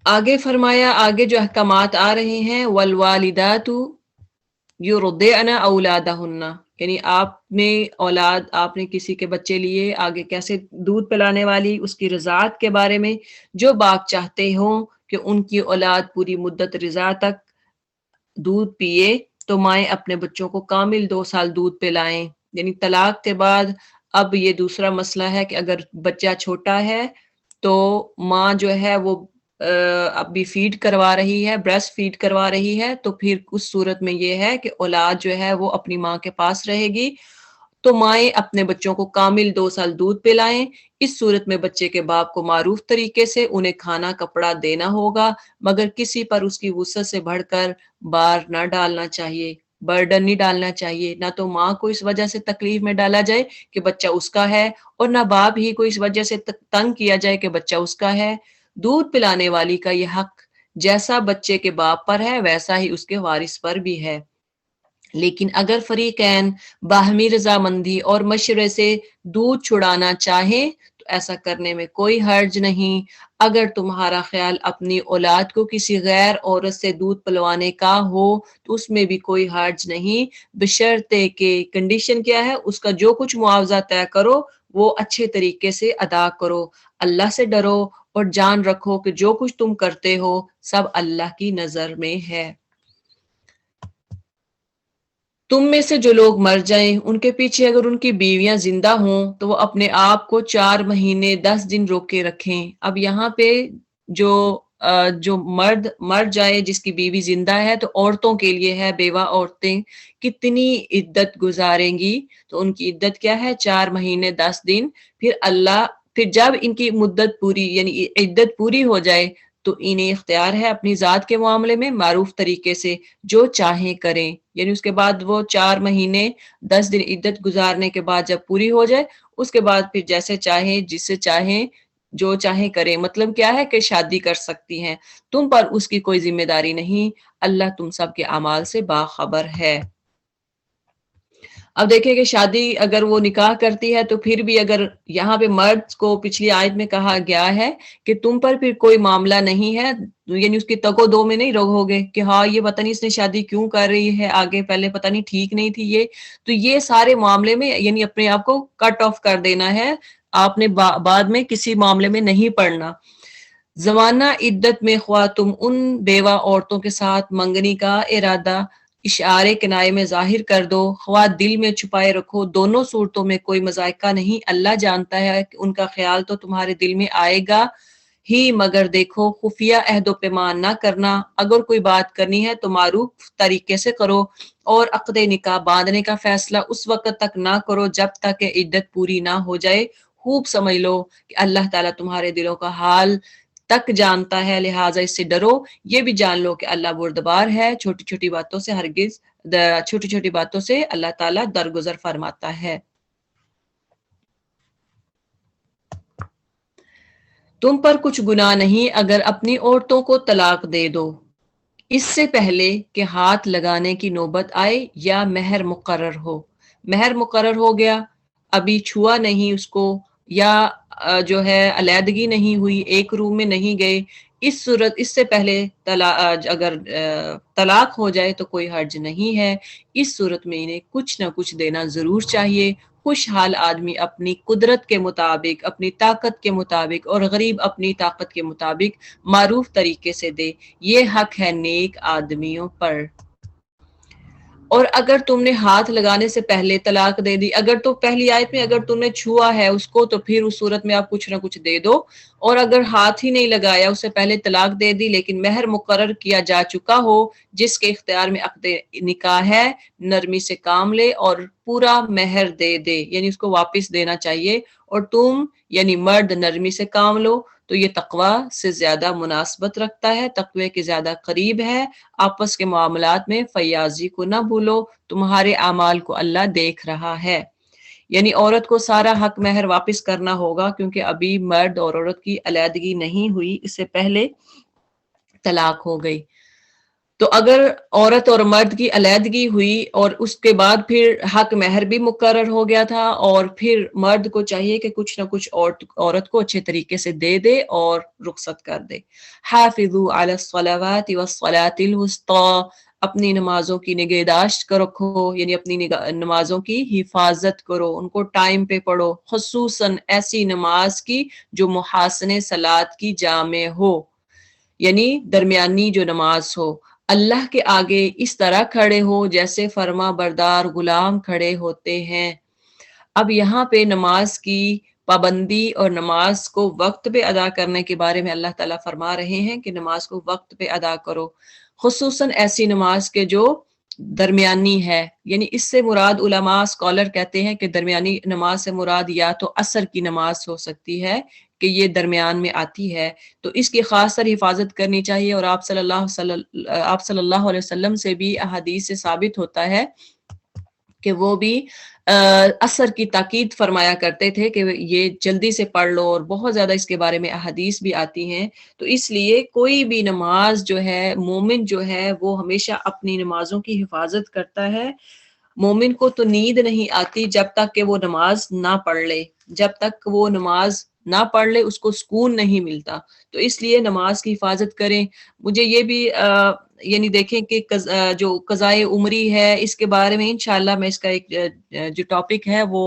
آگے فرمایا، آگے جو احکامات آ رہے ہیں، والوالدات یرضعن اولادہن، یعنی آپ نے کسی کے بچے لیے، آگے کیسے دودھ پلانے والی اس کی رضاعت کے بارے میں، جو باپ چاہتے ہوں کہ ان کی اولاد پوری مدت رضاع تک دودھ پیے تو مائیں اپنے بچوں کو کامل 2 سال دودھ پلائیں۔ یعنی طلاق کے بعد اب یہ دوسرا مسئلہ ہے کہ اگر بچہ چھوٹا ہے تو ماں جو ہے وہ اب بھی فیڈ کروا رہی ہے، بریسٹ فیڈ کروا رہی ہے، تو پھر اس صورت میں یہ ہے کہ اولاد جو ہے وہ اپنی ماں کے پاس رہے گی، تو مائیں اپنے بچوں کو کامل 2 سال دودھ پلائیں۔ اس صورت میں بچے کے باپ کو معروف طریقے سے انہیں کھانا کپڑا دینا ہوگا، مگر کسی پر اس کی وسعت سے بڑھ کر بار نہ ڈالنا چاہیے، برڈن نہیں ڈالنا چاہیے۔ نہ تو ماں کو اس وجہ سے تکلیف میں ڈالا جائے کہ بچہ اس کا ہے، اور نہ باپ ہی کو اس وجہ سے تنگ کیا جائے کہ بچہ اس کا ہے۔ دودھ پلانے والی کا یہ حق جیسا بچے کے باپ پر ہے ویسا ہی اس کے وارث پر بھی ہے، لیکن اگر فریقین باہمی رضامندی اور مشورے سے دودھ چھڑانا چاہیں تو ایسا کرنے میں کوئی حرج نہیں۔ اگر تمہارا خیال اپنی اولاد کو کسی غیر عورت سے دودھ پلوانے کا ہو تو اس میں بھی کوئی حرج نہیں، بشرطے کہ کنڈیشن کیا ہے، اس کا جو کچھ معاوضہ طے کرو وہ اچھے طریقے سے ادا کرو۔ اللہ سے ڈرو اور جان رکھو کہ جو کچھ تم کرتے ہو سب اللہ کی نظر میں ہے۔ تم میں سے جو لوگ مر جائیں ان کے پیچھے اگر ان کی بیویاں زندہ ہوں تو وہ اپنے آپ کو 4 مہینے 10 دن روک کے رکھیں۔ اب یہاں پہ جو مرد مر جائے جس کی بیوی زندہ ہے تو عورتوں کے لیے ہے، بیوہ عورتیں کتنی عدت گزاریں گی، تو ان کی عدت کیا ہے؟ 4 مہینے 10 دن۔ پھر جب ان کی مدت پوری یعنی عدت پوری ہو جائے تو انہیں اختیار ہے اپنی ذات کے معاملے میں معروف طریقے سے جو چاہیں کریں، یعنی اس کے بعد وہ 4 مہینے 10 دن عدت گزارنے کے بعد جب پوری ہو جائے اس کے بعد پھر جیسے چاہیں، جس سے چاہیں، جو چاہیں کریں۔ مطلب کیا ہے کہ شادی کر سکتی ہیں، تم پر اس کی کوئی ذمہ داری نہیں، اللہ تم سب کے اعمال سے باخبر ہے۔ اب دیکھیں کہ شادی اگر وہ نکاح کرتی ہے تو پھر بھی اگر یہاں پہ مرد کو پچھلی آیت میں کہا گیا ہے کہ تم پر پھر کوئی معاملہ نہیں ہے، یعنی اس کی تگ و دو میں نہیں رہو گے کہ ہاں یہ پتہ نہیں اس نے شادی کیوں کر رہی ہے، آگے پہلے پتہ نہیں ٹھیک نہیں تھی یہ، تو یہ سارے معاملے میں یعنی اپنے آپ کو کٹ آف کر دینا ہے، آپ نے بعد میں کسی معاملے میں نہیں پڑنا۔ زمانہ عدت میں خواہ تم ان بیوہ عورتوں کے ساتھ منگنی کا ارادہ اشارے کنائے میں ظاہر کر دو، خواہ دل میں چھپائے رکھو، دونوں صورتوں میں کوئی مذائقہ نہیں، اللہ جانتا ہے کہ ان کا خیال تو تمہارے دل میں آئے گا ہی مگر دیکھو خفیہ عہد و پیمان نہ کرنا، اگر کوئی بات کرنی ہے تو معروف طریقے سے کرو، اور عقد نکاح باندھنے کا فیصلہ اس وقت تک نہ کرو جب تک کہ عدت پوری نہ ہو جائے۔ خوب سمجھ لو کہ اللہ تعالیٰ تمہارے دلوں کا حال تک جانتا ہے، لہٰذا اس سے ڈرو۔ یہ بھی جان لو کہ اللہ بردبار ہے، چھوٹی چھوٹی باتوں سے چھوٹی چھوٹی باتوں سے اللہ تعالیٰ درگزر فرماتا ہے۔ تم پر کچھ گناہ نہیں اگر اپنی عورتوں کو طلاق دے دو، اس سے پہلے کہ ہاتھ لگانے کی نوبت آئے یا مہر مقرر ہو۔ مہر مقرر ہو گیا، ابھی چھوا نہیں اس کو، یا جو ہے علیحدگی نہیں ہوئی، ایک روم میں نہیں گئے، اس صورت اس سے پہلے اگر طلاق ہو جائے تو کوئی حرج نہیں ہے۔ اس صورت میں انہیں کچھ نہ کچھ دینا ضرور چاہیے۔ خوشحال آدمی اپنی قدرت کے مطابق، اپنی طاقت کے مطابق، اور غریب اپنی طاقت کے مطابق معروف طریقے سے دے، یہ حق ہے نیک آدمیوں پر۔ اور اگر تم نے ہاتھ لگانے سے پہلے طلاق دے دی، اگر تو پہلی آیت میں اگر تم نے چھوا ہے اس کو تو پھر اس صورت میں آپ کچھ نہ کچھ دے دو، اور اگر ہاتھ ہی نہیں لگایا اس سے پہلے طلاق دے دی لیکن مہر مقرر کیا جا چکا ہو، جس کے اختیار میں عقد نکاح ہے، نرمی سے کام لے اور پورا مہر دے دے، یعنی اس کو واپس دینا چاہیے، اور تم یعنی مرد نرمی سے کام لو تو یہ تقوی سے زیادہ مناسبت رکھتا ہے، تقوی کے زیادہ قریب ہے۔ آپس کے معاملات میں فیاضی کو نہ بھولو، تمہارے اعمال کو اللہ دیکھ رہا ہے۔ یعنی عورت کو سارا حق مہر واپس کرنا ہوگا، کیونکہ ابھی مرد اور عورت کی علیحدگی نہیں ہوئی، اس سے پہلے طلاق ہو گئی۔ تو اگر عورت اور مرد کی علیحدگی ہوئی اور اس کے بعد پھر حق مہر بھی مقرر ہو گیا تھا، اور پھر مرد کو چاہیے کہ کچھ نہ کچھ عورت کو اچھے طریقے سے دے دے اور رخصت کر دے۔ حافظوا علی الصلوات والصلاة الوسطی، اپنی نمازوں کی نگہداشت کو رکھو، یعنی اپنی نمازوں کی حفاظت کرو، ان کو ٹائم پہ پڑھو، خصوصاً ایسی نماز کی جو محاسن صلاۃ کی جامع ہو، یعنی درمیانی جو نماز ہو۔ اللہ کے آگے اس طرح کھڑے ہو جیسے فرما بردار غلام کھڑے ہوتے ہیں۔ اب یہاں پہ نماز کی پابندی اور نماز کو وقت پہ ادا کرنے کے بارے میں اللہ تعالیٰ فرما رہے ہیں کہ نماز کو وقت پہ ادا کرو، خصوصاً ایسی نماز کے جو درمیانی ہے، یعنی اس سے مراد علماء اسکالر کہتے ہیں کہ درمیانی نماز سے مراد یا تو عصر کی نماز ہو سکتی ہے کہ یہ درمیان میں آتی ہے، تو اس کی خاص طرح حفاظت کرنی چاہیے، اور آپ صلی اللہ علیہ وسلم سے بھی احادیث سے ثابت ہوتا ہے کہ وہ بھی عصر کی تاکید فرمایا کرتے تھے کہ یہ جلدی سے پڑھ لو، اور بہت زیادہ اس کے بارے میں احادیث بھی آتی ہیں۔ تو اس لیے کوئی بھی نماز جو ہے، مومن جو ہے وہ ہمیشہ اپنی نمازوں کی حفاظت کرتا ہے۔ مومن کو تو نیند نہیں آتی جب تک کہ وہ نماز نہ پڑھ لے، جب تک وہ نماز نہ پڑھ لے اس کو سکون نہیں ملتا، تو اس لیے نماز کی حفاظت کریں۔ مجھے یہ بھی یعنی دیکھیں کہ جو قضائے عمری ہے اس کے بارے میں انشاءاللہ میں اس کا ایک جو ٹاپک ہے وہ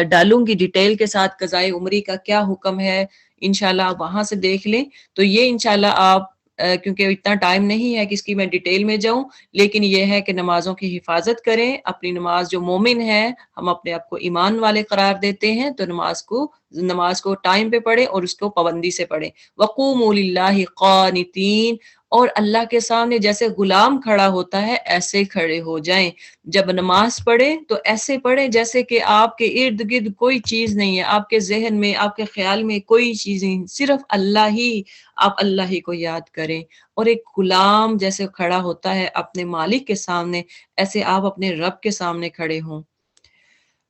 ڈالوں گی ڈیٹیل کے ساتھ، قضائے عمری کا کیا حکم ہے، انشاءاللہ آپ وہاں سے دیکھ لیں۔ تو یہ انشاءاللہ آپ کیونکہ اتنا ٹائم نہیں ہے کہ اس کی میں ڈیٹیل میں جاؤں، لیکن یہ ہے کہ نمازوں کی حفاظت کریں، اپنی نماز جو مومن ہے، ہم اپنے آپ کو ایمان والے قرار دیتے ہیں، تو نماز کو ٹائم پہ پڑھیں اور اس کو پابندی سے پڑھیں۔ وَقُومُوا لِلَّهِ قَانِتِينَ، اور اللہ کے سامنے جیسے غلام کھڑا ہوتا ہے ایسے کھڑے ہو جائیں۔ جب نماز پڑھیں تو ایسے پڑھیں جیسے کہ آپ کے ارد گرد کوئی چیز نہیں ہے، آپ کے ذہن میں، آپ کے خیال میں کوئی چیز نہیں، صرف اللہ ہی، آپ اللہ ہی کو یاد کریں، اور ایک غلام جیسے کھڑا ہوتا ہے اپنے مالک کے سامنے، ایسے آپ اپنے رب کے سامنے کھڑے ہوں۔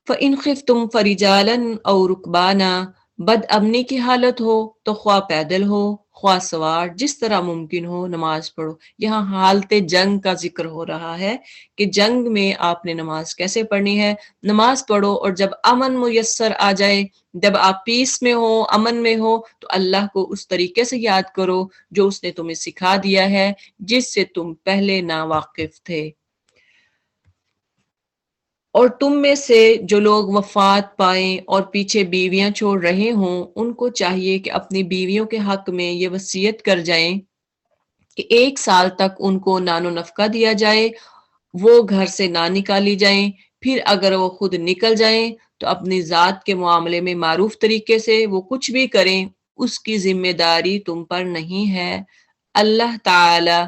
فَإِنْ خِفْتُمْ فَرِجَالًا أَوْ رُكْبَانًا، بد امنی کی حالت ہو تو خواہ پیدل ہو خواہ سوار، جس طرح ممکن ہو نماز پڑھو۔ یہاں حالت جنگ کا ذکر ہو رہا ہے کہ جنگ میں آپ نے نماز کیسے پڑھنی ہے۔ نماز پڑھو اور جب امن میسر آ جائے، جب آپ پیس میں ہو، امن میں ہو، تو اللہ کو اس طریقے سے یاد کرو جو اس نے تمہیں سکھا دیا ہے، جس سے تم پہلے ناواقف تھے۔ اور تم میں سے جو لوگ وفات پائیں اور پیچھے بیویاں چھوڑ رہے ہوں، ان کو چاہیے کہ اپنی بیویوں کے حق میں یہ وصیت کر جائیں کہ 1 سال تک ان کو نان و نفقہ دیا جائے، وہ گھر سے نہ نکالی جائیں، پھر اگر وہ خود نکل جائیں تو اپنی ذات کے معاملے میں معروف طریقے سے وہ کچھ بھی کریں، اس کی ذمہ داری تم پر نہیں ہے۔ اللہ تعالی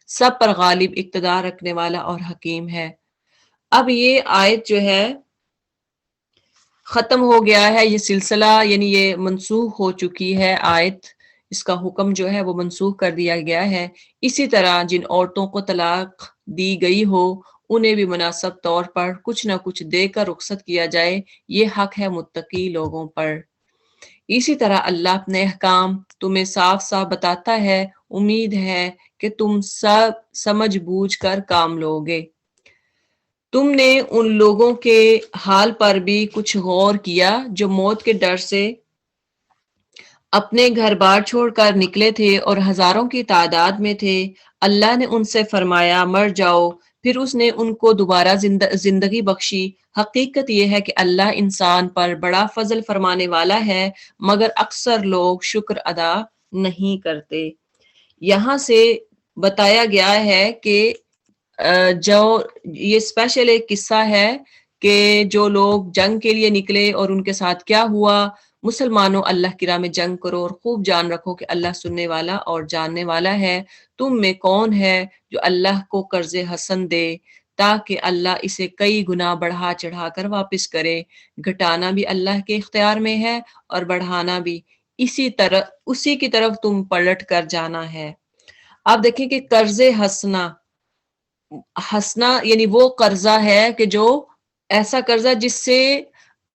سب پر غالب، اقتدار رکھنے والا اور حکیم ہے۔ اب یہ آیت جو ہے ختم ہو گیا ہے، یہ سلسلہ یعنی یہ منسوخ ہو چکی ہے آیت، اس کا حکم جو ہے وہ منسوخ کر دیا گیا ہے۔ اسی طرح جن عورتوں کو طلاق دی گئی ہو انہیں بھی مناسب طور پر کچھ نہ کچھ دے کر رخصت کیا جائے، یہ حق ہے متقی لوگوں پر۔ اسی طرح اللہ اپنے احکام تمہیں صاف صاف بتاتا ہے، امید ہے کہ تم سب سمجھ بوجھ کر کام لوگے۔ تم نے ان لوگوں کے حال پر بھی کچھ غور کیا جو موت کے ڈر سے اپنے گھر بار چھوڑ کر نکلے تھے اور ہزاروں کی تعداد میں تھے۔ اللہ نے ان سے فرمایا مر جاؤ، پھر اس نے ان کو دوبارہ زندگی بخشی۔ حقیقت یہ ہے کہ اللہ انسان پر بڑا فضل فرمانے والا ہے، مگر اکثر لوگ شکر ادا نہیں کرتے۔ یہاں سے بتایا گیا ہے کہ جو یہ اسپیشل ایک قصہ ہے کہ جو لوگ جنگ کے لیے نکلے اور ان کے ساتھ کیا ہوا۔ مسلمانوں اللہ کی راہ میں جنگ کرو اور خوب جان رکھو کہ اللہ سننے والا اور جاننے والا ہے۔ تم میں کون ہے جو اللہ کو قرض حسن دے تاکہ اللہ اسے کئی گنا بڑھا چڑھا کر واپس کرے؟ گھٹانا بھی اللہ کے اختیار میں ہے اور بڑھانا بھی، اسی کی طرف تم پلٹ کر جانا ہے۔ آپ دیکھیں کہ قرض ہنسنا یعنی وہ قرضہ ہے کہ جو ایسا قرضہ جس سے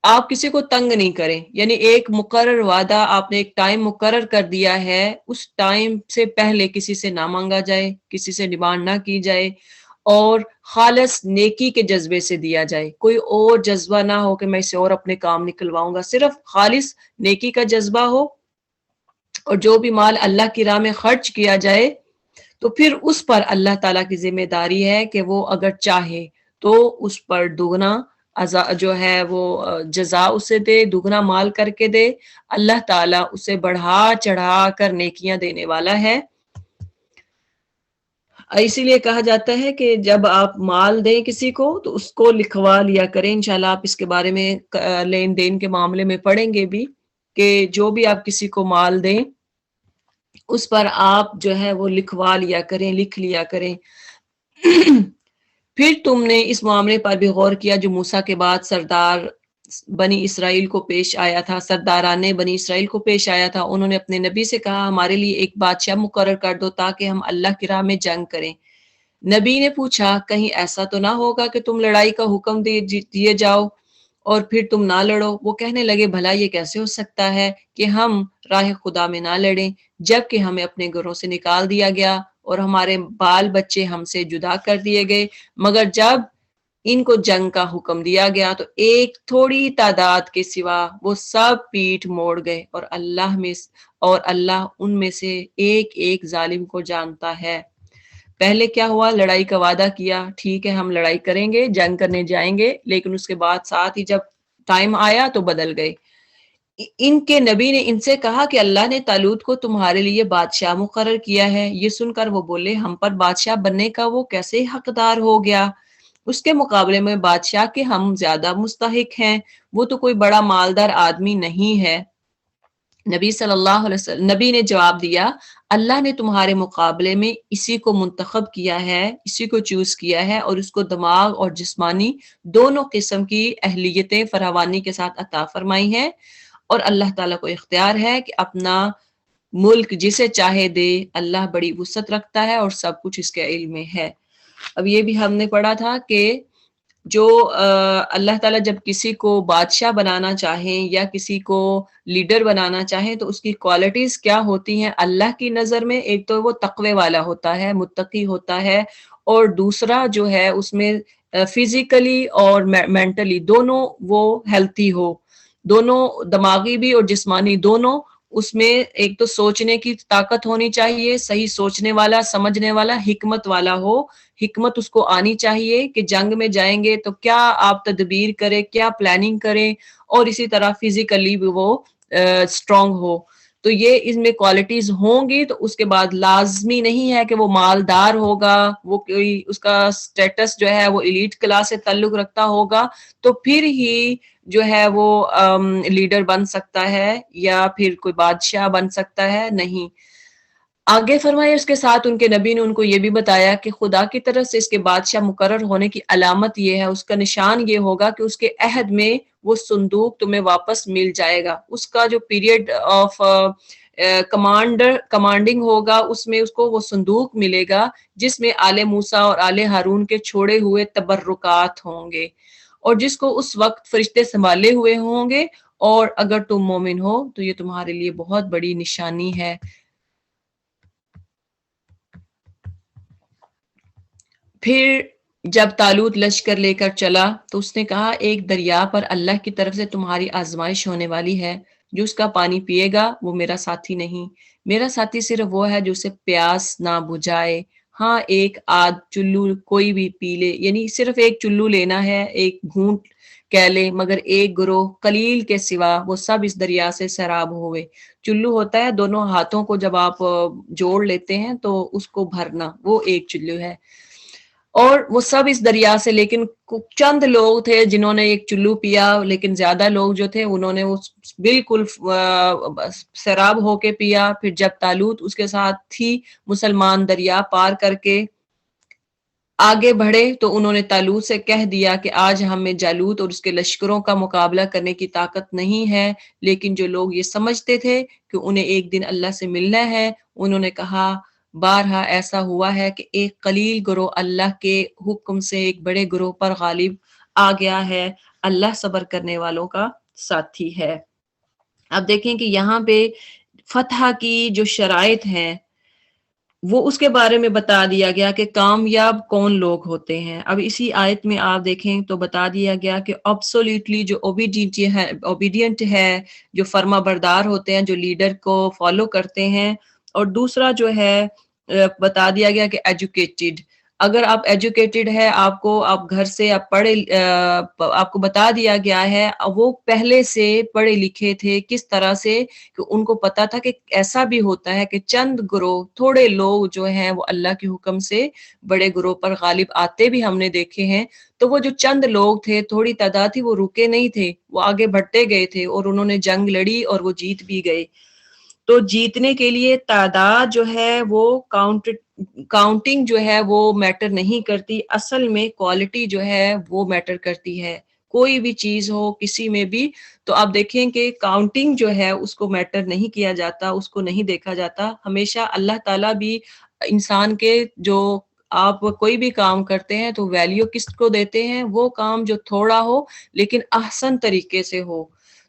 آپ کسی کو تنگ نہیں کریں، یعنی ایک مقرر وعدہ آپ نے ایک ٹائم مقرر کر دیا ہے، اس ٹائم سے پہلے کسی سے نہ مانگا جائے، کسی سے ڈیمانڈ نہ کی جائے اور خالص نیکی کے جذبے سے دیا جائے۔ کوئی اور جذبہ نہ ہو کہ میں اسے اور اپنے کام نکلواؤں گا، صرف خالص نیکی کا جذبہ ہو۔ اور جو بھی مال اللہ کی راہ میں خرچ کیا جائے تو پھر اس پر اللہ تعالیٰ کی ذمہ داری ہے کہ وہ اگر چاہے تو اس پر دگنا جو ہے وہ جزا اسے دے، دگنا مال کر کے دے۔ اللہ تعالیٰ اسے بڑھا چڑھا کر نیکیاں دینے والا ہے۔ اسی لیے کہا جاتا ہے کہ جب آپ مال دیں کسی کو تو اس کو لکھوا لیا کریں۔ انشاءاللہ آپ اس کے بارے میں لین دین کے معاملے میں پڑھیں گے بھی کہ جو بھی آپ کسی کو مال دیں اس پر آپ جو ہے وہ لکھوا لیا کریں، لکھ لیا کریں۔ پھر تم نے اس معاملے پر بھی غور کیا جو موسیٰ کے بعد سردار بنی اسرائیل کو پیش آیا تھا، سرداران بنی اسرائیل کو پیش آیا تھا۔ انہوں نے اپنے نبی سے کہا ہمارے لیے ایک بادشاہ مقرر کر دو تاکہ ہم اللہ کی راہ میں جنگ کریں۔ نبی نے پوچھا کہیں ایسا تو نہ ہوگا کہ تم لڑائی کا حکم دیے جاؤ اور پھر تم نہ لڑو؟ وہ کہنے لگے بھلا یہ کیسے ہو سکتا ہے کہ ہم راہ خدا میں نہ لڑیں جب کہ ہمیں اپنے گھروں سے نکال دیا گیا اور ہمارے بال بچے ہم سے جدا کر دیے گئے؟ مگر جب ان کو جنگ کا حکم دیا گیا تو ایک تھوڑی تعداد کے سوا وہ سب پیٹھ موڑ گئے، اور اللہ ان میں سے ایک ایک ظالم کو جانتا ہے۔ پہلے کیا ہوا؟ لڑائی کا وعدہ کیا، ٹھیک ہے ہم لڑائی کریں گے، جنگ کرنے جائیں گے، لیکن اس کے بعد ساتھ ہی جب ٹائم آیا تو بدل گئے۔ ان کے نبی نے ان سے کہا کہ اللہ نے طالوت کو تمہارے لیے بادشاہ مقرر کیا ہے۔ یہ سن کر وہ بولے ہم پر بادشاہ بننے کا وہ کیسے حقدار ہو گیا؟ اس کے مقابلے میں بادشاہ کے ہم زیادہ مستحق ہیں، وہ تو کوئی بڑا مالدار آدمی نہیں ہے۔ نبی صلی اللہ علیہ وسلم نبی نے جواب دیا اللہ نے تمہارے مقابلے میں اسی کو منتخب کیا ہے، اسی کو چوز کیا ہے اور اس کو دماغ اور جسمانی دونوں قسم کی اہلیتیں فراوانی کے ساتھ عطا فرمائی ہیں، اور اللہ تعالیٰ کو اختیار ہے کہ اپنا ملک جسے چاہے دے۔ اللہ بڑی وسعت رکھتا ہے اور سب کچھ اس کے علم میں ہے۔ اب یہ بھی ہم نے پڑھا تھا کہ جو اللہ تعالیٰ جب کسی کو بادشاہ بنانا چاہیں یا کسی کو لیڈر بنانا چاہیں تو اس کی کوالٹیز کیا ہوتی ہیں اللہ کی نظر میں؟ ایک تو وہ تقوی والا ہوتا ہے، متقی ہوتا ہے، اور دوسرا جو ہے اس میں فزیکلی اور مینٹلی دونوں وہ ہیلتھی ہو، دونوں دماغی بھی اور جسمانی دونوں۔ اس میں ایک تو سوچنے کی طاقت ہونی چاہیے، صحیح سوچنے والا، سمجھنے والا، حکمت والا ہو، حکمت اس کو آنی چاہیے کہ جنگ میں جائیں گے تو کیا آپ تدبیر کریں، کیا پلاننگ کریں، اور اسی طرح فزیکلی بھی وہ اسٹرانگ ہو۔ تو یہ اس میں کوالٹیز ہوں گی، تو اس کے بعد لازمی نہیں ہے کہ وہ مالدار ہوگا، وہ کوئی اس کا سٹیٹس جو ہے وہ ایلیٹ کلاس سے تعلق رکھتا ہوگا تو پھر ہی جو ہے وہ لیڈر بن سکتا ہے یا پھر کوئی بادشاہ بن سکتا ہے، نہیں۔ آگے فرمایا اس کے ساتھ ان کے نبی نے ان کو یہ بھی بتایا کہ خدا کی طرف سے اس کے بادشاہ مقرر ہونے کی علامت یہ ہے، اس کا نشان یہ ہوگا کہ اس کے عہد میں وہ صندوق تمہیں واپس مل جائے گا۔ اس کا جو پیریڈ آف کمانڈنگ ہوگا اس میں اس کو وہ صندوق ملے گا جس میں آل موسیٰ اور آل ہارون کے چھوڑے ہوئے تبرکات ہوں گے، اور جس کو اس وقت فرشتے سنبھالے ہوئے ہوں گے، اور اگر تم مومن ہو تو یہ تمہارے لیے بہت بڑی نشانی ہے۔ پھر جب طالوت لشکر لے کر چلا تو اس نے کہا ایک دریا پر اللہ کی طرف سے تمہاری آزمائش ہونے والی ہے، جو اس کا پانی پیے گا وہ میرا ساتھی نہیں، میرا ساتھی صرف وہ ہے جو اسے پیاس نہ بجھائے۔ ہاں ایک آدھ چلو کوئی بھی پی لے، یعنی صرف ایک چلو لینا ہے، ایک گھونٹ کہہ لے، مگر ایک گروہ قلیل کے سوا وہ سب اس دریا سے سیراب ہوئے۔ چلو ہوتا ہے دونوں ہاتھوں کو جب آپ جوڑ لیتے ہیں تو اس کو بھرنا، وہ ایک چلو ہے، اور وہ سب اس دریا سے، لیکن چند لوگ تھے جنہوں نے ایک چلو پیا، لیکن زیادہ لوگ جو تھے انہوں نے وہ بالکل سیراب ہو کے پیا۔ پھر جب طالوت اس کے ساتھ تھی مسلمان دریا پار کر کے آگے بڑھے تو انہوں نے طالوت سے کہہ دیا کہ آج ہم میں جالوت اور اس کے لشکروں کا مقابلہ کرنے کی طاقت نہیں ہے، لیکن جو لوگ یہ سمجھتے تھے کہ انہیں ایک دن اللہ سے ملنا ہے، انہوں نے کہا بارہا ایسا ہوا ہے کہ ایک قلیل گروہ اللہ کے حکم سے ایک بڑے گروہ پر غالب آ گیا ہے، اللہ صبر کرنے والوں کا ساتھی ہے۔ اب دیکھیں کہ یہاں پہ فتح کی جو شرائط ہیں وہ اس کے بارے میں بتا دیا گیا کہ کامیاب کون لوگ ہوتے ہیں۔ اب اسی آیت میں آپ دیکھیں تو بتا دیا گیا کہ absolutely جو اوبیڈینٹ ہے، جو فرما بردار ہوتے ہیں، جو لیڈر کو فالو کرتے ہیں، اور دوسرا جو ہے بتا دیا گیا کہ ایجوکیٹڈ، اگر آپ ایجوکیٹڈ ہے، آپ گھر سے آپ پڑھے، آپ کو بتا دیا گیا ہے وہ پہلے سے پڑھے لکھے تھے کس طرح سے کہ ان کو پتا تھا کہ ایسا بھی ہوتا ہے کہ چند گروہ تھوڑے لوگ جو ہیں وہ اللہ کے حکم سے بڑے گروہ پر غالب آتے بھی ہم نے دیکھے ہیں۔ تو وہ جو چند لوگ تھے، تھوڑی تعداد تھی، وہ رکے نہیں تھے، وہ آگے بڑھتے گئے تھے اور انہوں نے جنگ لڑی اور وہ جیت بھی گئے۔ تو جیتنے کے لیے تعداد جو ہے وہ کاؤنٹنگ جو ہے وہ میٹر نہیں کرتی، اصل میں کوالٹی جو ہے وہ میٹر کرتی ہے۔ کوئی بھی چیز ہو کسی میں بھی، تو آپ دیکھیں کہ کاؤنٹنگ جو ہے اس کو میٹر نہیں کیا جاتا، اس کو نہیں دیکھا جاتا۔ ہمیشہ اللہ تعالیٰ بھی انسان کے جو آپ کوئی بھی کام کرتے ہیں تو ویلیو کس کو دیتے ہیں؟ وہ کام جو تھوڑا ہو لیکن احسن طریقے سے ہو۔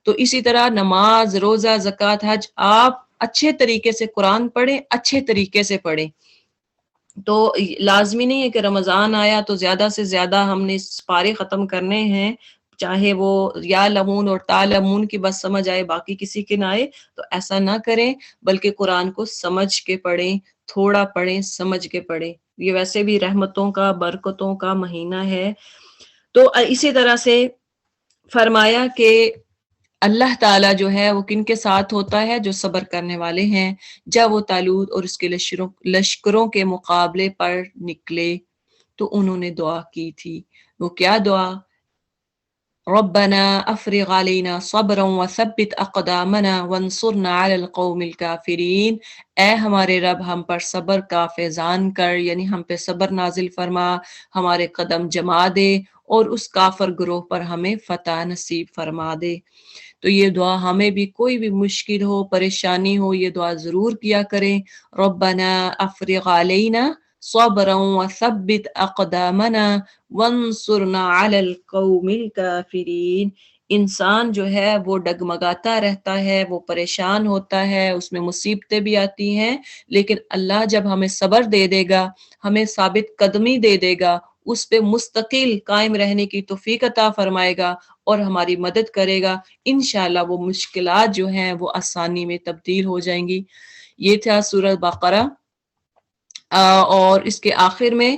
تو اسی طرح نماز، روزہ، زکوٰۃ، حج، آپ اچھے طریقے سے قرآن پڑھیں، اچھے طریقے سے پڑھیں۔ تو لازمی نہیں ہے کہ رمضان آیا تو زیادہ سے زیادہ ہم نے پارے ختم کرنے ہیں، چاہے وہ یا لمون اور تالمون کی بس سمجھ آئے باقی کسی کے نہ آئے، تو ایسا نہ کریں، بلکہ قرآن کو سمجھ کے پڑھیں، تھوڑا پڑھیں، سمجھ کے پڑھیں۔ یہ ویسے بھی رحمتوں کا، برکتوں کا مہینہ ہے۔ تو اسی طرح سے فرمایا کہ اللہ تعالیٰ جو ہے وہ کن کے ساتھ ہوتا ہے؟ جو صبر کرنے والے ہیں۔ جب وہ طالوت اور اس کے لشکروں کے مقابلے پر نکلے تو انہوں نے دعا کی تھی۔ وہ کیا دعا؟ ربنا افرغ علینا صبرا وثبت اقدامنا وانصرنا علی القوم الکافرین، اے ہمارے رب ہم پر صبر کا فیضان کر، یعنی ہم پہ صبر نازل فرما، ہمارے قدم جما دے اور اس کافر گروہ پر ہمیں فتح نصیب فرما دے۔ تو یہ دعا ہمیں بھی کوئی بھی مشکل ہو، پریشانی ہو، یہ دعا ضرور کیا کریں۔ ربنا افرغ علینا صبرا وثبت اقدامنا وانصرنا علی القوم الکافرین۔ انسان جو ہے وہ ڈگمگاتا رہتا ہے، وہ پریشان ہوتا ہے، اس میں مصیبتیں بھی آتی ہیں، لیکن اللہ جب ہمیں صبر دے دے گا، ہمیں ثابت قدمی دے دے گا، اس پہ مستقل قائم رہنے کی توفیق عطا فرمائے گا اور ہماری مدد کرے گا، انشاءاللہ وہ مشکلات جو ہیں وہ آسانی میں تبدیل ہو جائیں گی۔ یہ تھا سورہ بقرہ، اور اس کے آخر میں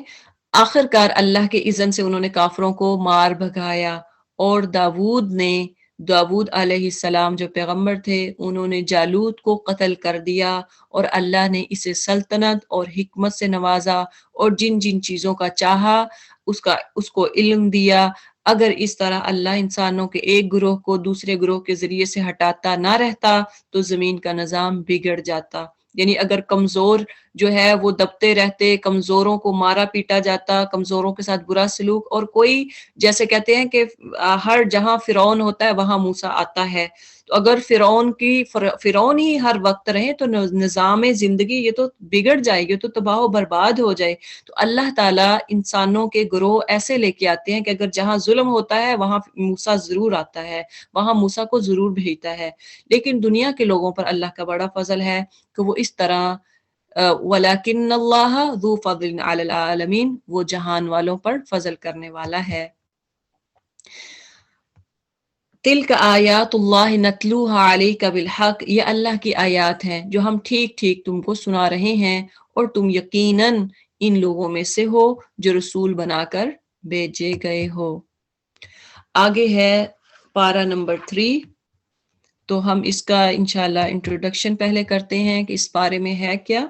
آخر کار اللہ کے اذن سے انہوں نے کافروں کو مار بھگایا، اور داود نے داود علیہ السلام جو پیغمبر تھے انہوں نے جالوت کو قتل کر دیا، اور اللہ نے اسے سلطنت اور حکمت سے نوازا، اور جن جن چیزوں کا چاہا اس کو علم دیا۔ اگر اس طرح اللہ انسانوں کے ایک گروہ کو دوسرے گروہ کے ذریعے سے ہٹاتا نہ رہتا تو زمین کا نظام بگڑ جاتا۔ یعنی اگر کمزور جو ہے وہ دبتے رہتے، کمزوروں کو مارا پیٹا جاتا، کمزوروں کے ساتھ برا سلوک، اور کوئی جیسے کہتے ہیں کہ ہر جہاں فرعون ہوتا ہے وہاں موسیٰ آتا ہے، تو اگر فرعون ہی ہر وقت رہے تو نظام زندگی یہ تو بگڑ جائے گی، تو تباہ و برباد ہو جائے۔ تو اللہ تعالیٰ انسانوں کے گروہ ایسے لے کے آتے ہیں کہ اگر جہاں ظلم ہوتا ہے وہاں موسیٰ ضرور آتا ہے، وہاں موسیٰ کو ضرور بھیجتا ہے۔ لیکن دنیا کے لوگوں پر اللہ کا بڑا فضل ہے کہ وہ اس طرح وَلَكِنَّ اللَّهَ ذُو فَضْلٍ عَلَى الْعَالَمِينَ، وہ جہان والوں پر فضل کرنے والا ہے۔ تِلْكَ آیات اللہ نتلوها علیک بالحق، یہ اللہ کی آیات ہیں جو ہم ٹھیک ٹھیک تم کو سنا رہے ہیں، اور تم یقیناً ان لوگوں میں سے ہو جو رسول بنا کر بھیجے گئے ہو۔ آگے ہے پارہ نمبر 3، تو ہم اس کا انشاءاللہ انٹروڈکشن پہلے کرتے ہیں کہ اس پارے میں ہے کیا۔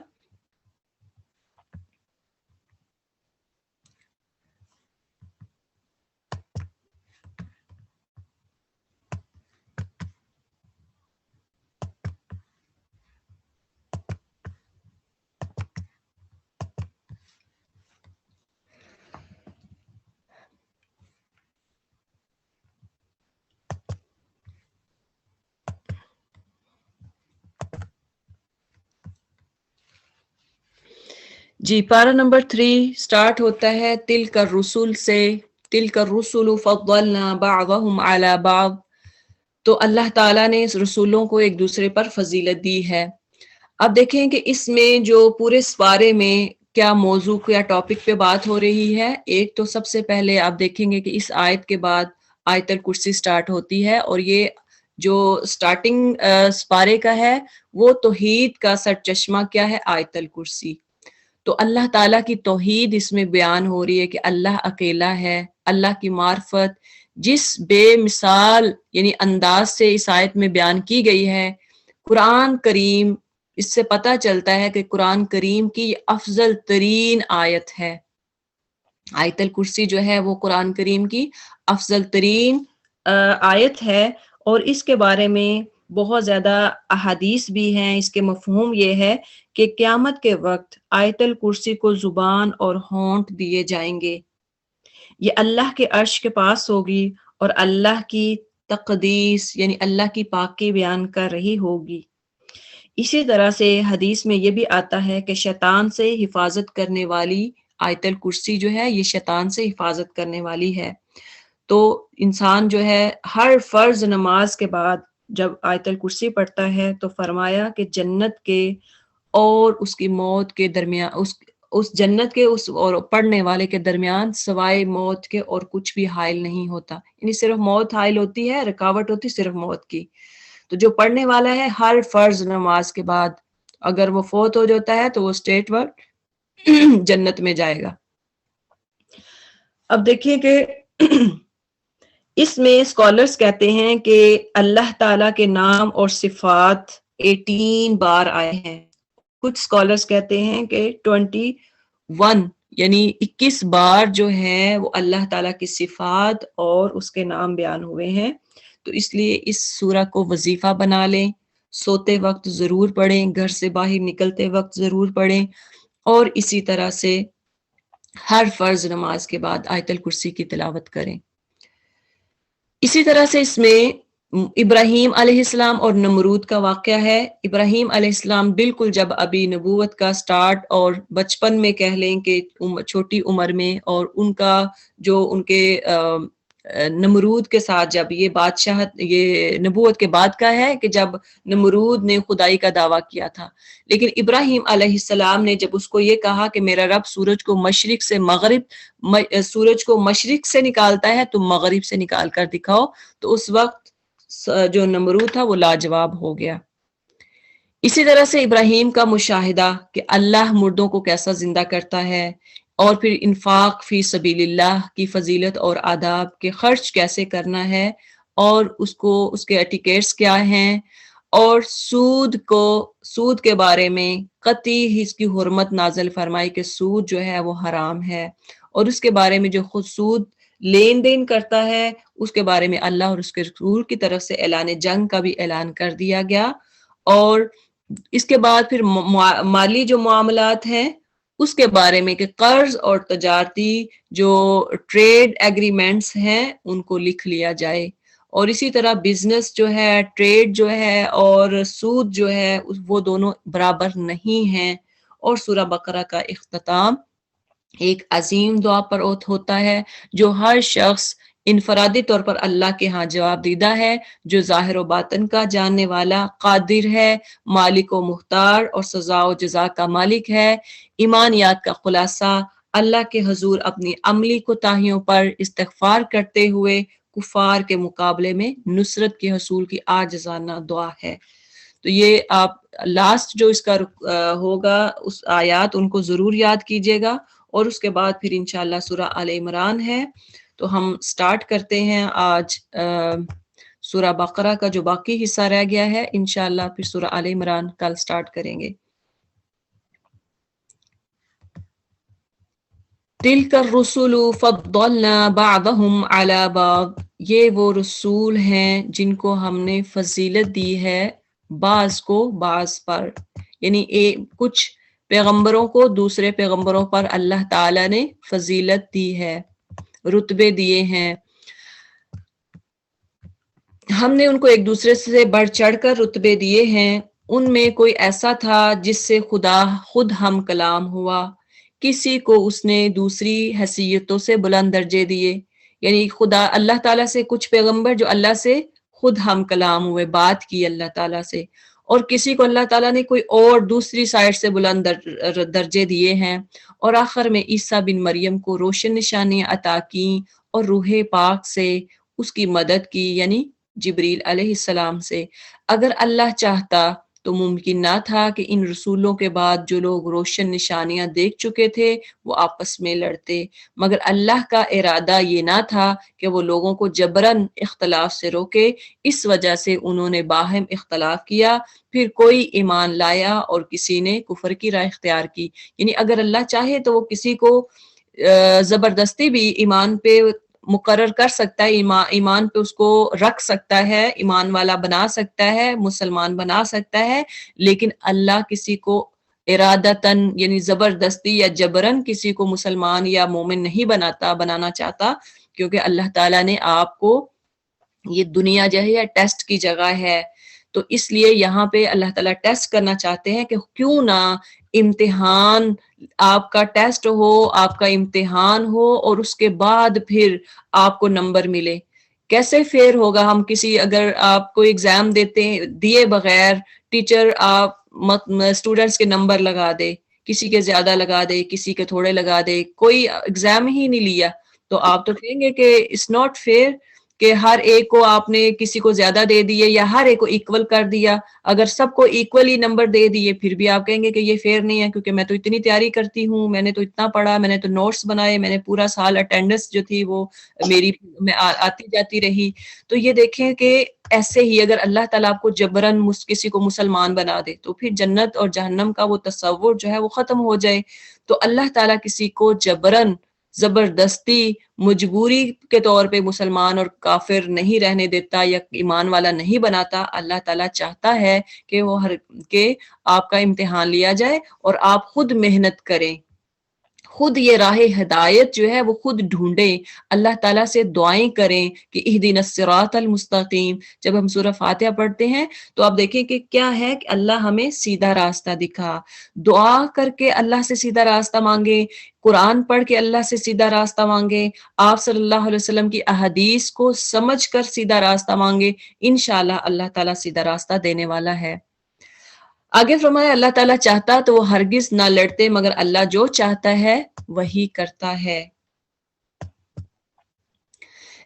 جی، پارہ نمبر 3 سٹارٹ ہوتا ہے تلک الرسل سے، تلک الرسل فضلنا بعضهم على بعض، تو اللہ تعالیٰ نے اس رسولوں کو ایک دوسرے پر فضیلت دی ہے۔ اب دیکھیں کہ اس میں جو پورے سپارے میں کیا موضوع یا ٹاپک پہ بات ہو رہی ہے۔ ایک تو سب سے پہلے آپ دیکھیں گے کہ اس آیت کے بعد آیت الکرسی سٹارٹ ہوتی ہے، اور یہ جو سٹارٹنگ سپارے کا ہے وہ توحید کا سرچشمہ کیا ہے، آیت الکرسی۔ تو اللہ تعالیٰ کی توحید اس میں بیان ہو رہی ہے کہ اللہ اکیلا ہے، اللہ کی معرفت جس بے مثال یعنی انداز سے اس آیت میں بیان کی گئی ہے۔ قرآن کریم، اس سے پتہ چلتا ہے کہ قرآن کریم کی یہ افضل ترین آیت ہے۔ آیت الکرسی جو ہے وہ قرآن کریم کی افضل ترین آیت ہے، اور اس کے بارے میں بہت زیادہ احادیث بھی ہیں۔ اس کے مفہوم یہ ہے کہ قیامت کے وقت آیت الکرسی کو زبان اور ہونٹ دیے جائیں گے، یہ اللہ کے عرش کے پاس ہوگی، اور اللہ کی تقدیس یعنی اللہ کی پاکی بیان کر رہی ہوگی۔ اسی طرح سے حدیث میں یہ بھی آتا ہے کہ شیطان سے حفاظت کرنے والی آیت الکرسی جو ہے یہ شیطان سے حفاظت کرنے والی ہے۔ تو انسان جو ہے ہر فرض نماز کے بعد جب آیت الکرسی پڑھتا ہے تو فرمایا کہ جنت کے اور اس کی موت کے درمیان، اس جنت کے اس اور پڑھنے والے کے درمیان سوائے موت کے اور کچھ بھی حائل نہیں ہوتا، یعنی صرف موت حائل ہوتی ہے، رکاوٹ ہوتی صرف موت کی۔ تو جو پڑھنے والا ہے ہر فرض نماز کے بعد اگر وہ فوت ہو جاتا ہے تو وہ اسٹیٹ ورڈ جنت میں جائے گا۔ اب دیکھیں کہ اس میں اسکالرز کہتے ہیں کہ اللہ تعالیٰ کے نام اور صفات 18 بار آئے ہیں، کچھ اسکالرز کہتے ہیں کہ 21 یعنی 21 بار جو ہے وہ اللہ تعالیٰ کی صفات اور اس کے نام بیان ہوئے ہیں۔ تو اس لیے اس سورہ کو وظیفہ بنا لیں، سوتے وقت ضرور پڑھیں، گھر سے باہر نکلتے وقت ضرور پڑھیں، اور اسی طرح سے ہر فرض نماز کے بعد آیت الکرسی کی تلاوت کریں۔ اسی طرح سے اس میں ابراہیم علیہ السلام اور نمرود کا واقعہ ہے۔ ابراہیم علیہ السلام بالکل جب ابھی نبوت کا سٹارٹ اور بچپن میں کہہ لیں کہ چھوٹی عمر میں، اور ان کا جو ان کے نمرود کے ساتھ جب یہ بادشاہت، یہ نبوت کے بعد کا ہے کہ جب نمرود نے خدائی کا دعویٰ کیا تھا، لیکن ابراہیم علیہ السلام نے جب اس کو یہ کہا کہ میرا رب سورج کو مشرق سے سورج کو مشرق سے نکالتا ہے تو مغرب سے نکال کر دکھاؤ، تو اس وقت جو نمرود تھا وہ لاجواب ہو گیا۔ اسی طرح سے ابراہیم کا مشاہدہ کہ اللہ مردوں کو کیسا زندہ کرتا ہے، اور پھر انفاق فی سبیل اللہ کی فضیلت اور آداب کے خرچ کیسے کرنا ہے، اور اس کے ایٹیکیٹس کیا ہیں، اور سود کے بارے میں قطعی ہی اس کی حرمت نازل فرمائی کہ سود جو ہے وہ حرام ہے، اور اس کے بارے میں جو خود سود لین دین کرتا ہے اس کے بارے میں اللہ اور اس کے رسول کی طرف سے اعلان جنگ کا بھی اعلان کر دیا گیا۔ اور اس کے بعد پھر مالی جو معاملات ہیں اس کے بارے میں کہ قرض اور تجارتی جو ٹریڈ ایگریمنٹس ہیں ان کو لکھ لیا جائے، اور اسی طرح بزنس جو ہے، ٹریڈ جو ہے اور سود جو ہے وہ دونوں برابر نہیں ہیں۔ اور سورہ بقرہ کا اختتام ایک عظیم دعا پر ہوتا ہے جو ہر شخص انفرادی طور پر اللہ کے ہاں جواب دیدہ ہے، جو ظاہر و باطن کا جاننے والا، قادر ہے، مالک و مختار اور سزا و جزا کا مالک ہے۔ ایمانیات کا خلاصہ اللہ کے حضور اپنی عملی کوتاہیوں پر استغفار کرتے ہوئے کفار کے مقابلے میں نصرت کے حصول کی عاجزانہ دعا ہے۔ تو یہ آپ لاسٹ جو اس کا ہوگا اس آیات ان کو ضرور یاد کیجئے گا، اور اس کے بعد پھر انشاءاللہ سورہ آل عمران ہے۔ تو ہم سٹارٹ کرتے ہیں آج سورہ بقرہ کا جو باقی حصہ رہ گیا ہے، انشاءاللہ پھر سورہ آل عمران کل سٹارٹ کریں گے۔ تِلْكَ الرُّسُلُ فَضَّلْنَا بَعْضَهُمْ عَلَى بَعْضٍ، یہ وہ رسول ہیں جن کو ہم نے فضیلت دی ہے بعض کو بعض پر، یعنی کچھ پیغمبروں کو دوسرے پیغمبروں پر اللہ تعالیٰ نے فضیلت دی ہے، رتبے دیے ہیں۔ ہم نے ان کو ایک دوسرے سے بڑھ چڑھ کر رتبے دیے ہیں۔ ان میں کوئی ایسا تھا جس سے خدا خود ہم کلام ہوا، کسی کو اس نے دوسری حیثیتوں سے بلند درجے دیے، یعنی خدا اللہ تعالیٰ سے کچھ پیغمبر جو اللہ سے خود ہم کلام ہوئے، بات کی اللہ تعالیٰ سے، اور کسی کو اللہ تعالیٰ نے کوئی اور دوسری سائڈ سے بلند درجے دیے ہیں۔ اور آخر میں عیسیٰ بن مریم کو روشن نشانیاں عطا کیں اور روح پاک سے اس کی مدد کی، یعنی جبریل علیہ السلام سے۔ اگر اللہ چاہتا تو ممکن نہ تھا کہ ان رسولوں کے بعد جو لوگ روشن نشانیاں دیکھ چکے تھے وہ آپس میں لڑتے، مگر اللہ کا ارادہ یہ نہ تھا کہ وہ لوگوں کو جبراً اختلاف سے روکے، اس وجہ سے انہوں نے باہم اختلاف کیا، پھر کوئی ایمان لایا اور کسی نے کفر کی راہ اختیار کی۔ یعنی اگر اللہ چاہے تو وہ کسی کو زبردستی بھی ایمان پہ مقرر کر سکتا ہے، ایمان پہ اس کو رکھ سکتا ہے، ایمان والا بنا سکتا ہے، مسلمان بنا سکتا ہے، لیکن اللہ کسی کو ارادتاً یعنی زبردستی یا جبراً کسی کو مسلمان یا مومن نہیں بنانا چاہتا، کیونکہ اللہ تعالیٰ نے آپ کو، یہ دنیا جو ہے ٹیسٹ کی جگہ ہے، تو اس لیے یہاں پہ اللہ تعالیٰ ٹیسٹ کرنا چاہتے ہیں کہ کیوں نہ امتحان، آپ کا ٹیسٹ ہو، آپ کا امتحان ہو، اور اس کے بعد پھر آپ کو نمبر ملے۔ کیسے فیئر ہوگا؟ ہم اگر آپ کو ایگزام دیے بغیر ٹیچر آپ اسٹوڈنٹس کے نمبر لگا دے، کسی کے زیادہ لگا دے، کسی کے تھوڑے لگا دے، کوئی ایگزام ہی نہیں لیا، تو آپ تو کہیں گے کہ اٹس ناٹ فیئر کہ ہر ایک کو آپ نے کسی کو زیادہ دے دیے یا ہر ایک کو ایکول کر دیا۔ اگر سب کو ایکولی نمبر دے دیے پھر بھی آپ کہیں گے کہ یہ فیئر نہیں ہے، کیونکہ میں تو اتنی تیاری کرتی ہوں، میں نے تو اتنا پڑھا، میں نے تو نوٹس بنائے، میں نے پورا سال اٹینڈنس جو تھی وہ میری میں آتی جاتی رہی۔ تو یہ دیکھیں کہ ایسے ہی اگر اللہ تعالیٰ آپ کو جبراً کسی کو مسلمان بنا دے تو پھر جنت اور جہنم کا وہ تصور جو ہے وہ ختم ہو جائے۔ تو اللہ تعالیٰ کسی کو جبراً زبردستی مجبوری کے طور پہ مسلمان اور کافر نہیں رہنے دیتا یا ایمان والا نہیں بناتا۔ اللہ تعالیٰ چاہتا ہے کہ آپ کا امتحان لیا جائے اور آپ خود محنت کریں، خود یہ راہ ہدایت جو ہے وہ خود ڈھونڈیں، اللہ تعالیٰ سے دعائیں کریں کہ اہدنا الصراط المستقیم۔ جب ہم سورہ فاتحہ پڑھتے ہیں تو آپ دیکھیں کہ کیا ہے کہ اللہ ہمیں سیدھا راستہ دکھا، دعا کر کے اللہ سے سیدھا راستہ مانگے، قرآن پڑھ کے اللہ سے سیدھا راستہ مانگے، آپ صلی اللہ علیہ وسلم کی احادیث کو سمجھ کر سیدھا راستہ مانگے، انشاءاللہ اللہ تعالیٰ سیدھا راستہ دینے والا ہے۔ آگے فرمایا اللہ تعالیٰ چاہتا تو وہ ہرگز نہ لڑتے، مگر اللہ جو چاہتا ہے وہی کرتا ہے۔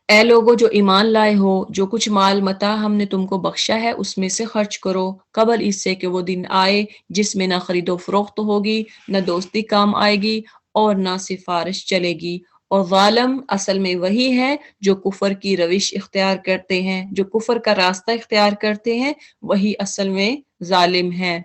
اے لوگو جو ایمان لائے ہو، جو کچھ مال متاع ہم نے تم کو بخشا ہے اس میں سے خرچ کرو، قبل اس سے کہ وہ دن آئے جس میں نہ خرید و فروخت ہوگی، نہ دوستی کام آئے گی اور نہ سفارش چلے گی، اور ظالم اصل میں وہی ہے جو کفر کی روش اختیار کرتے ہیں، جو کفر کا راستہ اختیار کرتے ہیں، وہی اصل میں ظالم ہے۔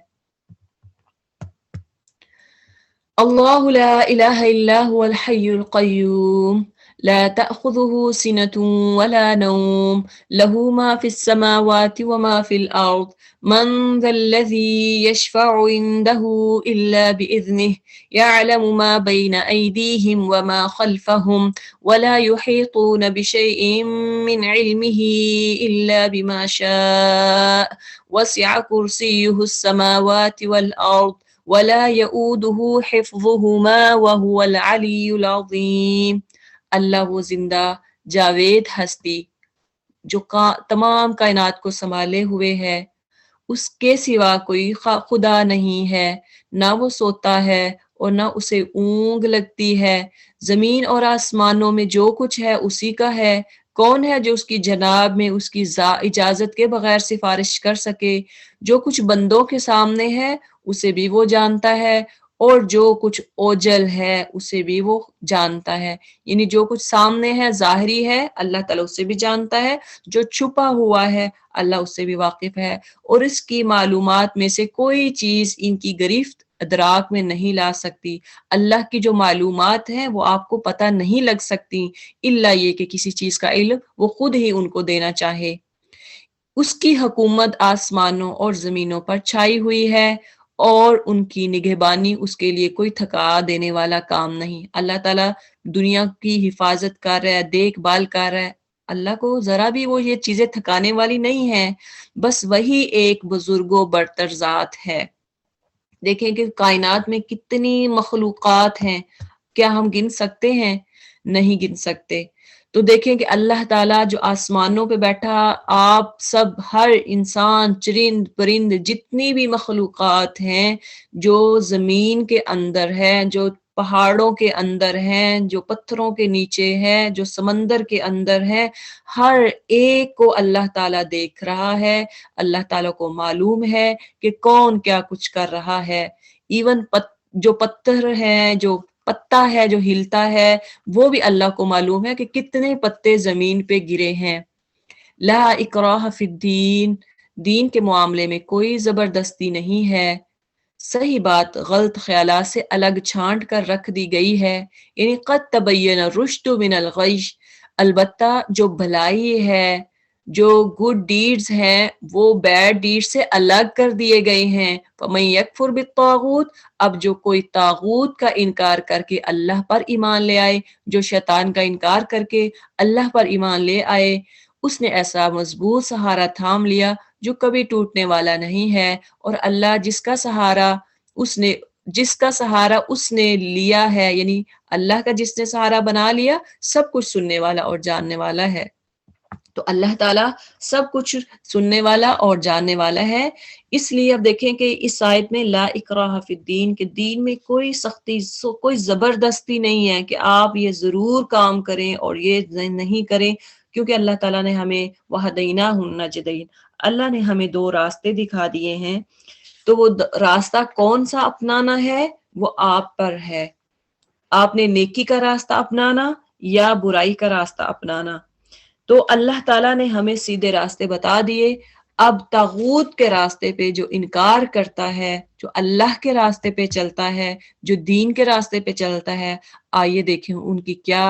اللہ لا الہ الا هو الحی القیوم لا تأخذه سنة ولا نوم له ما في السماوات وما في الأرض من ذا الذي يشفع عنده إلا بإذنه يعلم ما بين أيديهم وما خلفهم ولا يحيطون بشيء من علمه إلا بما شاء وسع كرسيه السماوات والأرض ولا يؤوده حفظهما وهو العلی العظیم۔ اللہ وہ زندہ جاوید ہستی جو تمام کائنات کو سنبھالے ہوئے ہے، اس کے سوا کوئی خدا نہیں ہے، نہ وہ سوتا ہے اور نہ اسے اونگ لگتی ہے، زمین اور آسمانوں میں جو کچھ ہے اسی کا ہے۔ کون ہے جو اس کی جناب میں اس کی اجازت کے بغیر سفارش کر سکے؟ جو کچھ بندوں کے سامنے ہے اسے بھی وہ جانتا ہے، اور جو کچھ اوجل ہے اسے بھی وہ جانتا ہے، یعنی جو کچھ سامنے ہے ظاہری ہے اللہ تعالیٰ اسے بھی جانتا ہے، جو چھپا ہوا ہے اللہ اس سے بھی واقف ہے، اور اس کی معلومات میں سے کوئی چیز ان کی گرفت ادراک میں نہیں لا سکتی۔ اللہ کی جو معلومات ہیں وہ آپ کو پتہ نہیں لگ سکتی الا یہ کہ کسی چیز کا علم وہ خود ہی ان کو دینا چاہے۔ اس کی حکومت آسمانوں اور زمینوں پر چھائی ہوئی ہے، اور ان کی نگہبانی اس کے لیے کوئی تھکا دینے والا کام نہیں۔ اللہ تعالیٰ دنیا کی حفاظت کر رہا ہے، دیکھ بھال کر رہا ہے، اللہ کو ذرا بھی وہ یہ چیزیں تھکانے والی نہیں ہیں، بس وہی ایک بزرگ و برتر ذات ہے۔ دیکھیں کہ کائنات میں کتنی مخلوقات ہیں، کیا ہم گن سکتے ہیں؟ نہیں گن سکتے۔ تو دیکھیں کہ اللہ تعالیٰ جو آسمانوں پہ بیٹھا، آپ سب ہر انسان، چرند پرند، جتنی بھی مخلوقات ہیں، جو زمین کے اندر ہے، جو پہاڑوں کے اندر ہیں، جو پتھروں کے نیچے ہے، جو سمندر کے اندر ہے، ہر ایک کو اللہ تعالیٰ دیکھ رہا ہے۔ اللہ تعالیٰ کو معلوم ہے کہ کون کیا کچھ کر رہا ہے۔ ایون جو پتھر ہیں، جو پتا ہے جو ہلتا ہے، وہ بھی اللہ کو معلوم ہے کہ کتنے پتے زمین پہ گرے ہیں۔ لا اکراہ فی الدین، دین کے معاملے میں کوئی زبردستی نہیں ہے۔ صحیح بات غلط خیالات سے الگ چھانٹ کر رکھ دی گئی ہے، یعنی قد تبین الرشد من الغی، البتہ جو بھلائی ہے، جو گڈ ڈیڈز ہیں وہ بیڈ ڈیڈ سے الگ کر دیے گئے ہیں۔ فَمَن یکفر بالطاغوت، اب جو کوئی طاغوت کا انکار کر کے اللہ پر ایمان لے آئے، جو شیطان کا انکار کر کے اللہ پر ایمان لے آئے، اس نے ایسا مضبوط سہارا تھام لیا جو کبھی ٹوٹنے والا نہیں ہے، اور اللہ جس کا سہارا اس نے لیا ہے، یعنی اللہ کا جس نے سہارا بنا لیا، سب کچھ سننے والا اور جاننے والا ہے۔ تو اللہ تعالیٰ سب کچھ سننے والا اور جاننے والا ہے۔ اس لیے اب دیکھیں کہ اس آیت میں لا اکراہ فی الدین، کہ دین میں کوئی سختی، کوئی زبردستی نہیں ہے کہ آپ یہ ضرور کام کریں اور یہ نہیں کریں، کیونکہ اللہ تعالیٰ نے ہمیں وَہَدَیْنَاهُ النَّجْدَیْن، اللہ نے ہمیں دو راستے دکھا دیے ہیں، تو وہ راستہ کون سا اپنانا ہے وہ آپ پر ہے۔ آپ نے نیکی کا راستہ اپنانا یا برائی کا راستہ اپنانا۔ تو اللہ تعالیٰ نے ہمیں سیدھے راستے بتا دیے۔ اب طاغوت کے راستے پہ جو انکار کرتا ہے، جو اللہ کے راستے پہ چلتا ہے، جو دین کے راستے پہ چلتا ہے، آئیے دیکھیں ان کی کیا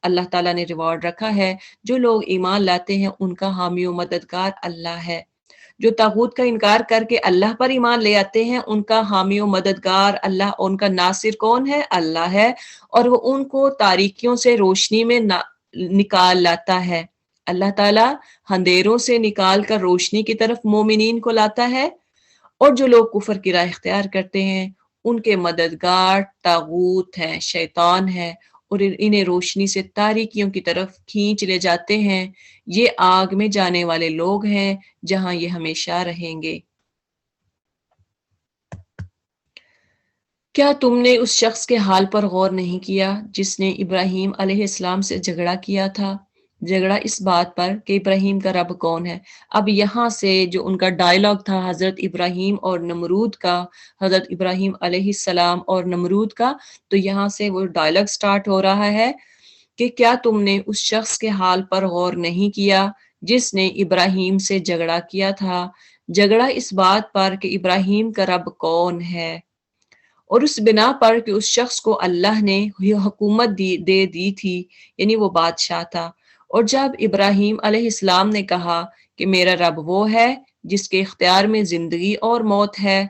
اللہ تعالیٰ نے ریوارڈ رکھا ہے۔ جو لوگ ایمان لاتے ہیں ان کا حامی و مددگار اللہ ہے۔ جو طاغوت کا انکار کر کے اللہ پر ایمان لے آتے ہیں ان کا حامی و مددگار اللہ، ان کا ناصر کون ہے؟ اللہ ہے، اور وہ ان کو تاریکیوں سے روشنی میں نکال لاتا ہے۔ اللہ تعالیٰ اندھیروں سے نکال کر روشنی کی طرف مومنین کو لاتا ہے، اور جو لوگ کفر کی راہ اختیار کرتے ہیں ان کے مددگار طاغوت ہیں، شیطان ہے، اور انہیں روشنی سے تاریکیوں کی طرف کھینچ لے جاتے ہیں۔ یہ آگ میں جانے والے لوگ ہیں جہاں یہ ہمیشہ رہیں گے۔ کیا تم نے اس شخص کے حال پر غور نہیں کیا جس نے ابراہیم علیہ السلام سے جھگڑا کیا تھا؟ جھگڑا اس بات پر کہ ابراہیم کا رب کون ہے۔ اب یہاں سے جو ان کا ڈائلاگ تھا حضرت ابراہیم اور نمرود کا، حضرت ابراہیم علیہ السلام اور نمرود کا، تو یہاں سے وہ ڈائلاگ سٹارٹ ہو رہا ہے کہ کیا تم نے اس شخص کے حال پر غور نہیں کیا جس نے ابراہیم سے جھگڑا کیا تھا، جھگڑا اس بات پر کہ ابراہیم کا رب کون ہے، اور اس بنا پر کہ اس شخص کو اللہ نے یہ حکومت دے دی تھی، یعنی وہ بادشاہ تھا۔ اور جب ابراہیم علیہ السلام نے کہا کہ میرا رب وہ ہے جس کے اختیار میں زندگی اور موت ہے،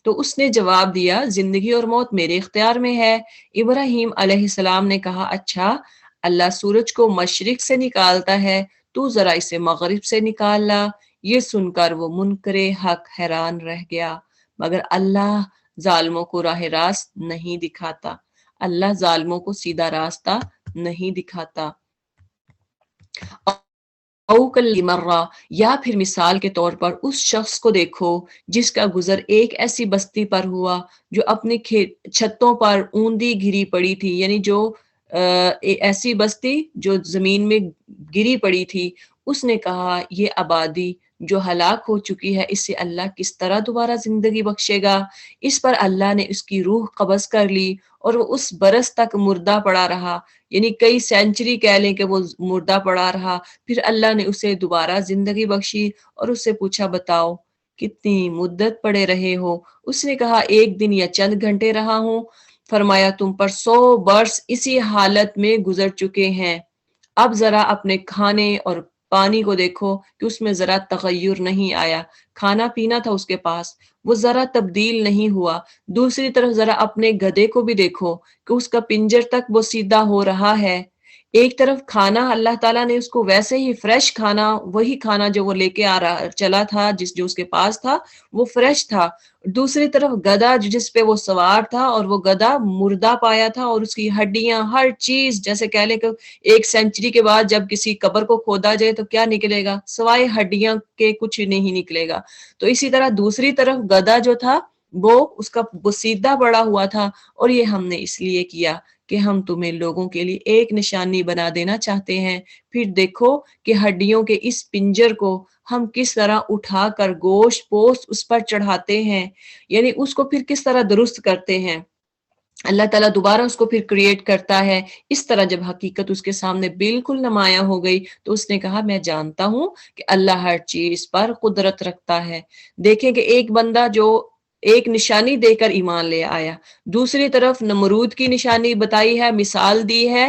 تو اس نے جواب دیا زندگی اور موت میرے اختیار میں ہے۔ ابراہیم علیہ السلام نے کہا اچھا، اللہ سورج کو مشرق سے نکالتا ہے، تو ذرا اسے مغرب سے نکال لا۔ یہ سن کر وہ منکر حق حیران رہ گیا، مگر اللہ ظالموں کو راہ راست نہیں دکھاتا، اللہ ظالموں کو سیدھا راستہ نہیں دکھاتا۔ او کل مرہ، یا پھر مثال کے طور پر اس شخص کو دیکھو جس کا گزر ایک ایسی بستی پر ہوا جو اپنی چھتوں پر اوندی گری پڑی تھی، یعنی جو ایسی بستی جو زمین میں گری پڑی تھی۔ اس نے کہا یہ آبادی جو ہلاک ہو چکی ہے، اس سے اللہ کس طرح دوبارہ زندگی بخشے گا؟ اس پر اللہ نے اس کی روح قبض کر لی اور وہ اس برس تک مردہ پڑا رہا، یعنی کئی سینچری کہہ لیں کہ وہ مردہ پڑا رہا۔ پھر اللہ نے اسے دوبارہ زندگی بخشی اور اس سے پوچھا بتاؤ کتنی مدت پڑے رہے ہو؟ اس نے کہا ایک دن یا چند گھنٹے رہا ہوں۔ فرمایا تم پر 100 برس اسی حالت میں گزر چکے ہیں، اب ذرا اپنے کھانے اور پانی کو دیکھو کہ اس میں ذرا تغیر نہیں آیا، کھانا پینا تھا اس کے پاس، وہ ذرا تبدیل نہیں ہوا۔ دوسری طرف ذرا اپنے گدھے کو بھی دیکھو کہ اس کا پنجر تک وہ سیدھا ہو رہا ہے۔ ایک طرف کھانا اللہ تعالیٰ نے اس کو ویسے ہی فریش کھانا، وہی کھانا جو وہ لے کے آ رہا چلا تھا، جو اس کے پاس تھا وہ فریش تھا۔ دوسری طرف گدھا جس پہ وہ سوار تھا، اور وہ گدھا مردہ پایا تھا، اور اس کی ہڈیاں ہر چیز، جیسے کہہ لیں کہ ایک سینچری کے بعد جب کسی قبر کو کھودا جائے تو کیا نکلے گا؟ سوائے ہڈیاں کے کچھ نہیں نکلے گا۔ تو اسی طرح دوسری طرف گدھا جو تھا وہ اس کا سیدھا بڑا ہوا تھا، اور یہ ہم نے اس لیے کیا کہ ہم تمہیں لوگوں کے لیے ایک نشانی بنا دینا چاہتے ہیں۔ پھر دیکھو کہ ہڈیوں کے اس پنجر کو ہم کس طرح اٹھا کر گوشت پوست اس پر چڑھاتے ہیں، یعنی اس کو پھر کس طرح درست کرتے ہیں۔ اللہ تعالیٰ دوبارہ اس کو پھر کریٹ کرتا ہے۔ اس طرح جب حقیقت اس کے سامنے بالکل نمایاں ہو گئی تو اس نے کہا میں جانتا ہوں کہ اللہ ہر چیز پر قدرت رکھتا ہے۔ دیکھیں کہ ایک بندہ جو ایک نشانی دے کر ایمان لے آیا، دوسری طرف نمرود کی نشانی بتائی ہے، مثال دی ہے،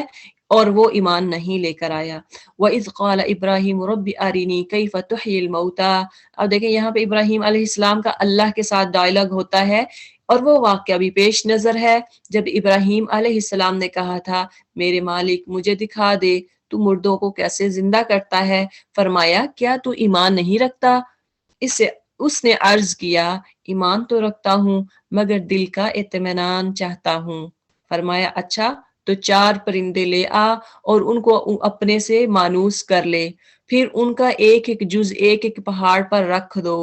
اور وہ ایمان نہیں لے کر آیا۔ وَإِذْ قَالَ إِبْرَاهِيمُ رَبِّ أَرِنِي كَيْفَ تُحْيِي الْمَوْتَى۔ اب دیکھیں یہاں پہ ابراہیم علیہ السلام کا اللہ کے ساتھ ڈائلاگ ہوتا ہے، اور وہ واقعہ بھی پیش نظر ہے جب ابراہیم علیہ السلام نے کہا تھا میرے مالک مجھے دکھا دے تو مردوں کو کیسے زندہ کرتا ہے۔ فرمایا کیا تو ایمان نہیں رکھتا؟ اس نے عرض کیا ایمان تو رکھتا ہوں مگر دل کا اطمینان چاہتا ہوں۔ فرمایا اچھا تو 4 پرندے لے آ اور ان کو اپنے سے مانوس کر لے، پھر ان کا ایک ایک جز ایک ایک پہاڑ پر رکھ دو،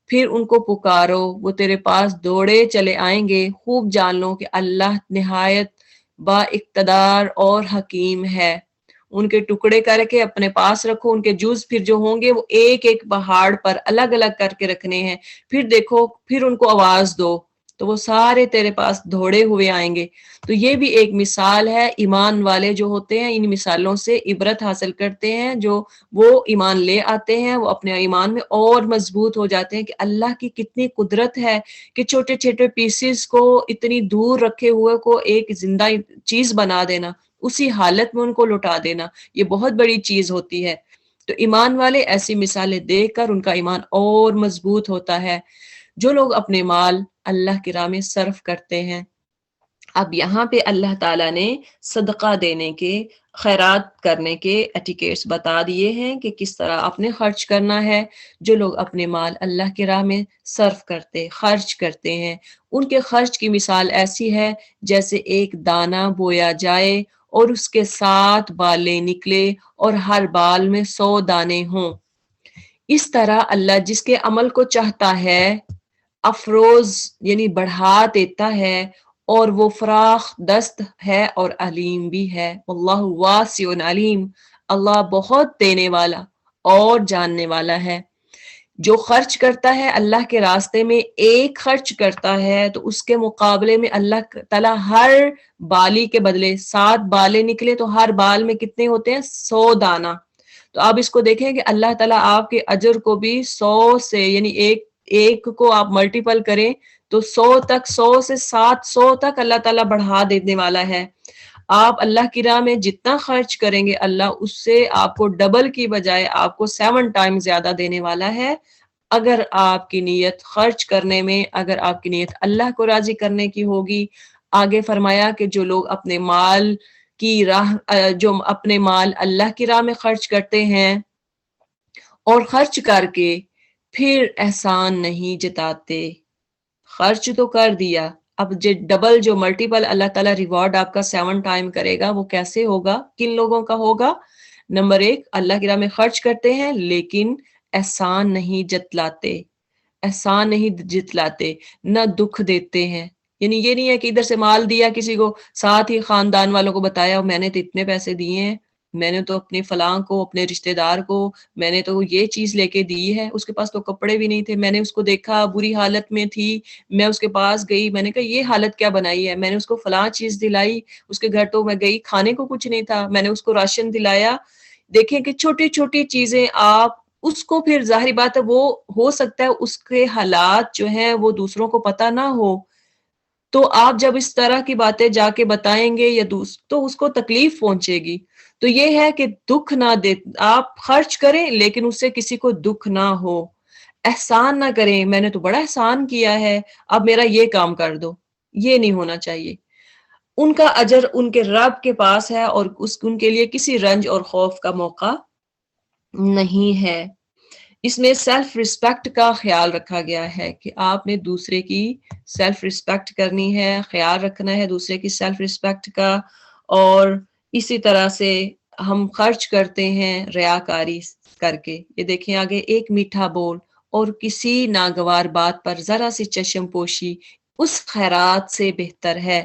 پھر ان کو پکارو وہ تیرے پاس دوڑے چلے آئیں گے۔ خوب جان لو کہ اللہ نہایت با اقتدار اور حکیم ہے۔ ان کے ٹکڑے کر کے اپنے پاس رکھو، ان کے جز پھر جو ہوں گے وہ ایک ایک پہاڑ پر الگ الگ کر کے رکھنے ہیں، پھر دیکھو پھر ان کو آواز دو تو وہ سارے تیرے پاس دوڑے ہوئے آئیں گے۔ تو یہ بھی ایک مثال ہے، ایمان والے جو ہوتے ہیں ان مثالوں سے عبرت حاصل کرتے ہیں، جو وہ ایمان لے آتے ہیں وہ اپنے ایمان میں اور مضبوط ہو جاتے ہیں کہ اللہ کی کتنی قدرت ہے کہ چھوٹے چھوٹے پیسز کو اتنی دور رکھے ہوئے کو ایک زندہ چیز بنا دینا، اسی حالت میں ان کو لوٹا دینا، یہ بہت بڑی چیز ہوتی ہے۔ تو ایمان والے ایسی مثالیں دیکھ کر ان کا ایمان اور مضبوط ہوتا ہے۔ جو لوگ اپنے مال اللہ کی راہ میں صرف کرتے ہیں، اب یہاں پہ اللہ تعالیٰ نے صدقہ دینے کے، خیرات کرنے کے ایٹیکیٹس بتا دیے ہیں کہ کس طرح اپنے خرچ کرنا ہے۔ جو لوگ اپنے مال اللہ کی راہ میں صرف کرتے، خرچ کرتے ہیں، ان کے خرچ کی مثال ایسی ہے جیسے ایک دانہ بویا جائے اور اس کے 7 بالیں نکلے اور ہر بال میں 100 دانے ہوں۔ اس طرح اللہ جس کے عمل کو چاہتا ہے افروز یعنی بڑھا دیتا ہے، اور وہ فراخ دست ہے اور علیم بھی ہے۔ واللہ واسع علیم، اللہ بہت دینے والا اور جاننے والا ہے۔ جو خرچ کرتا ہے اللہ کے راستے میں، ایک خرچ کرتا ہے تو اس کے مقابلے میں اللہ تعالیٰ ہر بالی کے بدلے 7 بالیں نکلے تو ہر بال میں کتنے ہوتے ہیں؟ 100 دانہ. تو آپ اس کو دیکھیں کہ اللہ تعالیٰ آپ کے اجر کو بھی 100 سے، یعنی ایک کو آپ ملٹیپل کریں تو 100 تک، 100 سے 700 تک اللہ تعالیٰ بڑھا دینے والا ہے. آپ اللہ کی راہ میں جتنا خرچ کریں گے اللہ اس سے آپ کو ڈبل کی بجائے آپ کو 7 ٹائم زیادہ دینے والا ہے، اگر آپ کی نیت خرچ کرنے میں، اگر آپ کی نیت اللہ کو راضی کرنے کی ہوگی. آگے فرمایا کہ جو لوگ اپنے مال کی راہ، جو اپنے مال اللہ کی راہ میں خرچ کرتے ہیں اور خرچ کر کے پھر احسان نہیں جتاتے. خرچ تو کر دیا، اب ڈبل جو ملٹیپل اللہ تعالیٰ ریوارڈ آپ کا 7 ٹائم کرے گا، وہ کیسے ہوگا؟ کن لوگوں کا ہوگا؟ نمبر 1، اللہ کی راہ میں خرچ کرتے ہیں لیکن احسان نہیں جتلاتے، احسان نہیں جتلاتے، نہ دکھ دیتے ہیں. یعنی یہ نہیں ہے کہ ادھر سے مال دیا کسی کو، ساتھ ہی خاندان والوں کو بتایا میں نے تو اتنے پیسے دیے ہیں، میں نے تو اپنے فلاں کو، اپنے رشتہ دار کو میں نے تو یہ چیز لے کے دی ہے، اس کے پاس تو کپڑے بھی نہیں تھے، میں نے اس کو دیکھا بری حالت میں تھی، میں اس کے پاس گئی، میں نے کہا یہ حالت کیا بنائی ہے، میں نے اس کو فلاں چیز دلائی، اس کے گھر تو میں گئی کھانے کو کچھ نہیں تھا، میں نے اس کو راشن دلایا. دیکھیں کہ چھوٹی چھوٹی چیزیں آپ اس کو، پھر ظاہری بات ہے وہ ہو سکتا ہے اس کے حالات جو ہیں وہ دوسروں کو پتہ نہ ہو، تو آپ جب اس طرح کی باتیں جا کے بتائیں گے یا تو اس کو تکلیف پہنچے گی. تو یہ ہے کہ دکھ نہ دے، آپ خرچ کریں لیکن اس سے کسی کو دکھ نہ ہو. احسان نہ کریں، میں نے تو بڑا احسان کیا ہے اب میرا یہ کام کر دو، یہ نہیں ہونا چاہیے. ان کا اجر ان کے رب کے پاس ہے اور ان کے لیے کسی رنج اور خوف کا موقع نہیں ہے. اس میں سیلف ریسپیکٹ کا خیال رکھا گیا ہے کہ آپ نے دوسرے کی سیلف ریسپیکٹ کرنی ہے، خیال رکھنا ہے دوسرے کی سیلف ریسپیکٹ کا. اور اسی طرح سے ہم خرچ کرتے ہیں ریاکاری کر کے. یہ دیکھیں آگے، ایک میٹھا بول اور کسی ناگوار بات پر ذرا سی چشم پوشی اس خیرات سے بہتر ہے.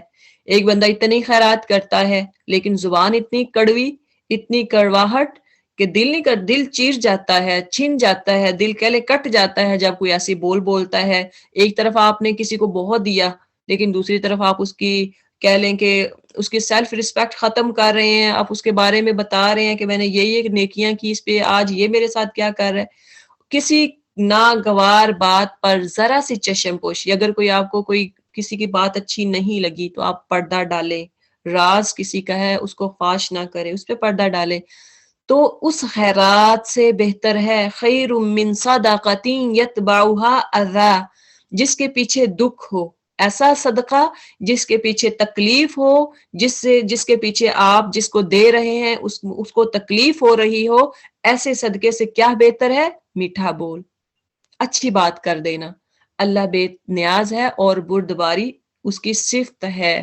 ایک بندہ اتنی خیرات کرتا ہے لیکن زبان اتنی کڑوی، اتنی کڑواہٹ کہ دل چیر جاتا ہے، چھن جاتا ہے، دل کہلے کٹ جاتا ہے جب کوئی ایسی بولتا ہے. ایک طرف آپ نے کسی کو بہت دیا لیکن دوسری طرف آپ اس کی کہہ لیں کہ اس کی سیلف ریسپیکٹ ختم کر رہے ہیں، آپ اس کے بارے میں بتا رہے ہیں کہ میں نے یہ نیکیاں کی، اس پہ آج یہ میرے ساتھ کیا کر رہا ہے. کسی ناگوار بات پر ذرا سی چشم پوشی، اگر کوئی آپ کو کوئی کسی کی بات اچھی نہیں لگی تو آپ پردہ ڈالیں، راز کسی کا ہے اس کو فاش نہ کرے، اس پہ پردہ ڈالیں. تو اس خیرات سے بہتر ہے خیر من صدقۃ یتبعها اذی، جس کے پیچھے دکھ ہو، ایسا صدقہ جس کے پیچھے تکلیف ہو، جس کے پیچھے آپ جس کو دے رہے ہیں اس کو تکلیف ہو رہی ہو. ایسے صدقے سے کیا بہتر ہے؟ میٹھا بول، اچھی بات کر دینا. اللہ بے نیاز ہے اور بردباری اس کی صفت ہے.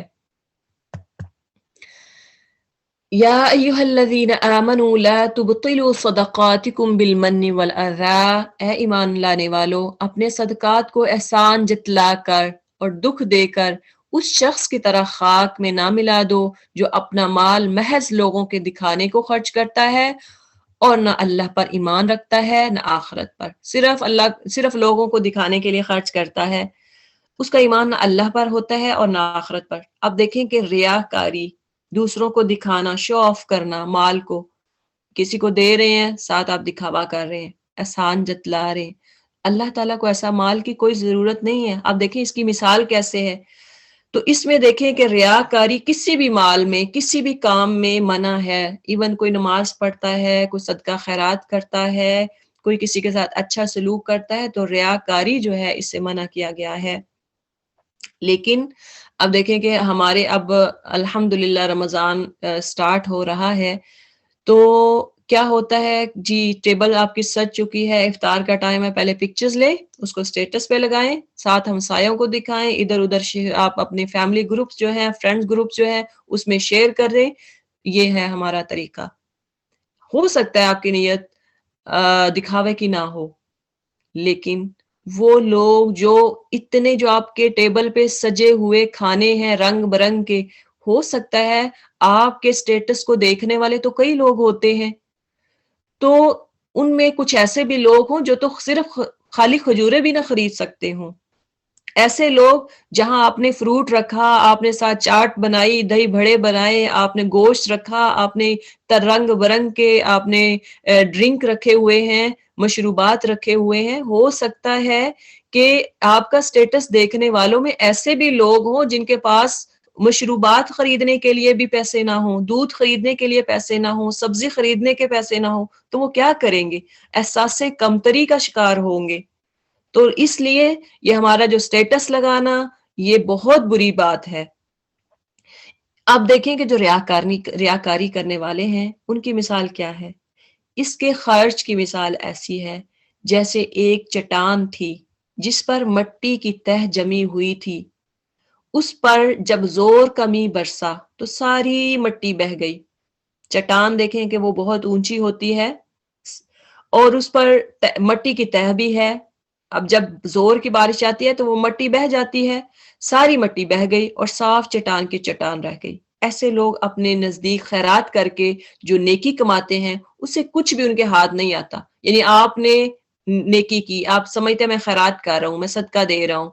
یا ایھا الذین آمنوا لا تبطلوا صدقاتکم بالمن والاذی، اے ایمان لانے والو اپنے صدقات کو احسان جتلا کر اور دکھ دے کر اس شخص کی طرح خاک میں نہ ملا دو جو اپنا مال محض لوگوں کے دکھانے کو خرچ کرتا ہے اور نہ اللہ پر ایمان رکھتا ہے نہ آخرت پر. صرف لوگوں کو دکھانے کے لیے خرچ کرتا ہے، اس کا ایمان نہ اللہ پر ہوتا ہے اور نہ آخرت پر. اب دیکھیں کہ ریاکاری، دوسروں کو دکھانا، شو آف کرنا، مال کو کسی کو دے رہے ہیں ساتھ آپ دکھاوا کر رہے ہیں، احسان جتلا رہے ہیں. اللہ تعالیٰ کو ایسا مال کی کوئی ضرورت نہیں ہے. اب دیکھیں اس کی مثال کیسے ہے. تو اس میں دیکھیں کہ ریاکاری کسی بھی مال میں، کسی بھی کام میں منع ہے. ایون کوئی نماز پڑھتا ہے، کوئی صدقہ خیرات کرتا ہے، کوئی کسی کے ساتھ اچھا سلوک کرتا ہے تو ریاکاری جو ہے اس سے منع کیا گیا ہے. لیکن اب دیکھیں کہ ہمارے اب الحمدللہ رمضان سٹارٹ ہو رہا ہے تو کیا ہوتا ہے جی، ٹیبل آپ کی سج چکی ہے، افطار کا ٹائم ہے، پہلے پکچرز لیں، اس کو سٹیٹس پہ لگائیں، ساتھ ہمسایوں کو دکھائیں، ادھر ادھر آپ اپنے فیملی گروپس جو ہیں، فرینڈز گروپس جو ہیں اس میں شیئر کر دیں. یہ ہے ہمارا طریقہ. ہو سکتا ہے آپ کی نیت دکھاوے کی نہ ہو، لیکن وہ لوگ جو اتنے جو آپ کے ٹیبل پہ سجے ہوئے کھانے ہیں رنگ برنگ کے، ہو سکتا ہے آپ کے سٹیٹس کو دیکھنے والے تو کئی لوگ ہوتے ہیں، تو ان میں کچھ ایسے بھی لوگ ہوں جو تو صرف خالی کھجوریں بھی نہ خرید سکتے ہوں. ایسے لوگ جہاں آپ نے فروٹ رکھا، آپ نے ساتھ چاٹ بنائی، دہی بڑے بنائے، آپ نے گوشت رکھا، آپ نے رنگ برنگ کے آپ نے ڈرنک رکھے ہوئے ہیں، مشروبات رکھے ہوئے ہیں، ہو سکتا ہے کہ آپ کا سٹیٹس دیکھنے والوں میں ایسے بھی لوگ ہوں جن کے پاس مشروبات خریدنے کے لیے بھی پیسے نہ ہوں، دودھ خریدنے کے لیے پیسے نہ ہوں، سبزی خریدنے کے پیسے نہ ہوں، تو وہ کیا کریں گے؟ احساس کمتری کا شکار ہوں گے. تو اس لیے یہ ہمارا جو سٹیٹس لگانا یہ بہت بری بات ہے. آپ دیکھیں کہ جو ریاکاری کرنے والے ہیں ان کی مثال کیا ہے. اس کے خرچ کی مثال ایسی ہے جیسے ایک چٹان تھی جس پر مٹی کی تہ جمی ہوئی تھی. اس پر جب زور کمی برسا تو ساری مٹی بہہ گئی. چٹان دیکھیں کہ وہ بہت اونچی ہوتی ہے اور اس پر مٹی کی تہ بھی ہے. اب جب زور کی بارش آتی ہے تو وہ مٹی بہہ جاتی ہے. ساری مٹی بہہ گئی اور صاف چٹان کی چٹان رہ گئی. ایسے لوگ اپنے نزدیک خیرات کر کے جو نیکی کماتے ہیں اس سے کچھ بھی ان کے ہاتھ نہیں آتا. یعنی آپ نے نیکی کی، آپ سمجھتے ہیں میں خیرات کر رہا ہوں، میں صدقہ دے رہا ہوں.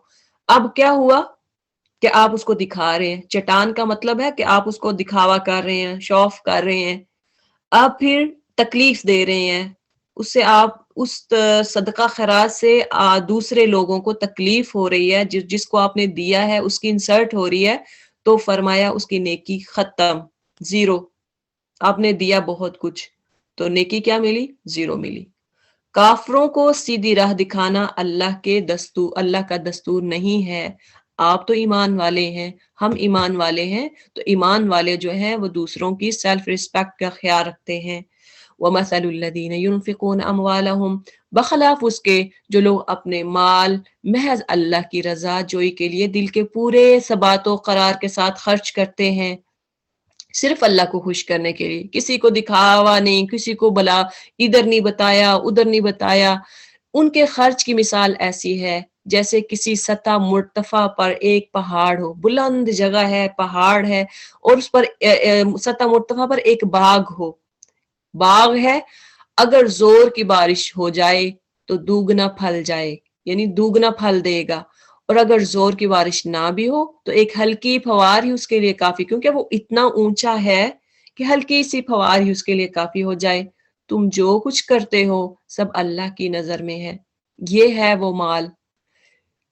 اب کیا ہوا کہ آپ اس کو دکھا رہے ہیں. چٹان کا مطلب ہے کہ آپ اس کو دکھاوا کر رہے ہیں، شو آف کر رہے ہیں. آپ پھر تکلیف دے رہے ہیں، اس سے آپ اس صدقہ خیرات سے دوسرے لوگوں کو تکلیف ہو رہی ہے. جس کو آپ نے دیا ہے اس کی انسلٹ ہو رہی ہے. تو فرمایا اس کی نیکی ختم، زیرو. آپ نے دیا بہت کچھ تو نیکی کیا ملی؟ زیرو ملی. کافروں کو سیدھی راہ دکھانا اللہ کا دستور نہیں ہے. آپ تو ایمان والے ہیں، ہم ایمان والے ہیں، تو ایمان والے جو ہیں وہ دوسروں کی سیلف ریسپیکٹ کا خیال رکھتے ہیں. وَمَثَلُ الَّذِينَ يُنْفِقُونَ أَمْوَالَهُمْ، بخلاف اس کے جو لوگ اپنے مال محض اللہ کی رضا جوئی کے لیے دل کے پورے ثبات و قرار کے ساتھ خرچ کرتے ہیں، صرف اللہ کو خوش کرنے کے لیے، کسی کو دکھاوا نہیں، کسی کو بلا ادھر نہیں بتایا ادھر نہیں بتایا. ان کے خرچ کی مثال ایسی ہے جیسے کسی سطح مرتفع پر ایک پہاڑ ہو، بلند جگہ ہے، پہاڑ ہے، اور اس پر سطح مرتفع پر ایک باغ ہو. باغ ہے، اگر زور کی بارش ہو جائے تو دوگنا پھل جائے، یعنی دوگنا پھل دے گا. اور اگر زور کی بارش نہ بھی ہو تو ایک ہلکی پھوار ہی اس کے لیے کافی، کیونکہ وہ اتنا اونچا ہے کہ ہلکی سی پھوار ہی اس کے لیے کافی ہو جائے. تم جو کچھ کرتے ہو سب اللہ کی نظر میں ہے. یہ ہے وہ مال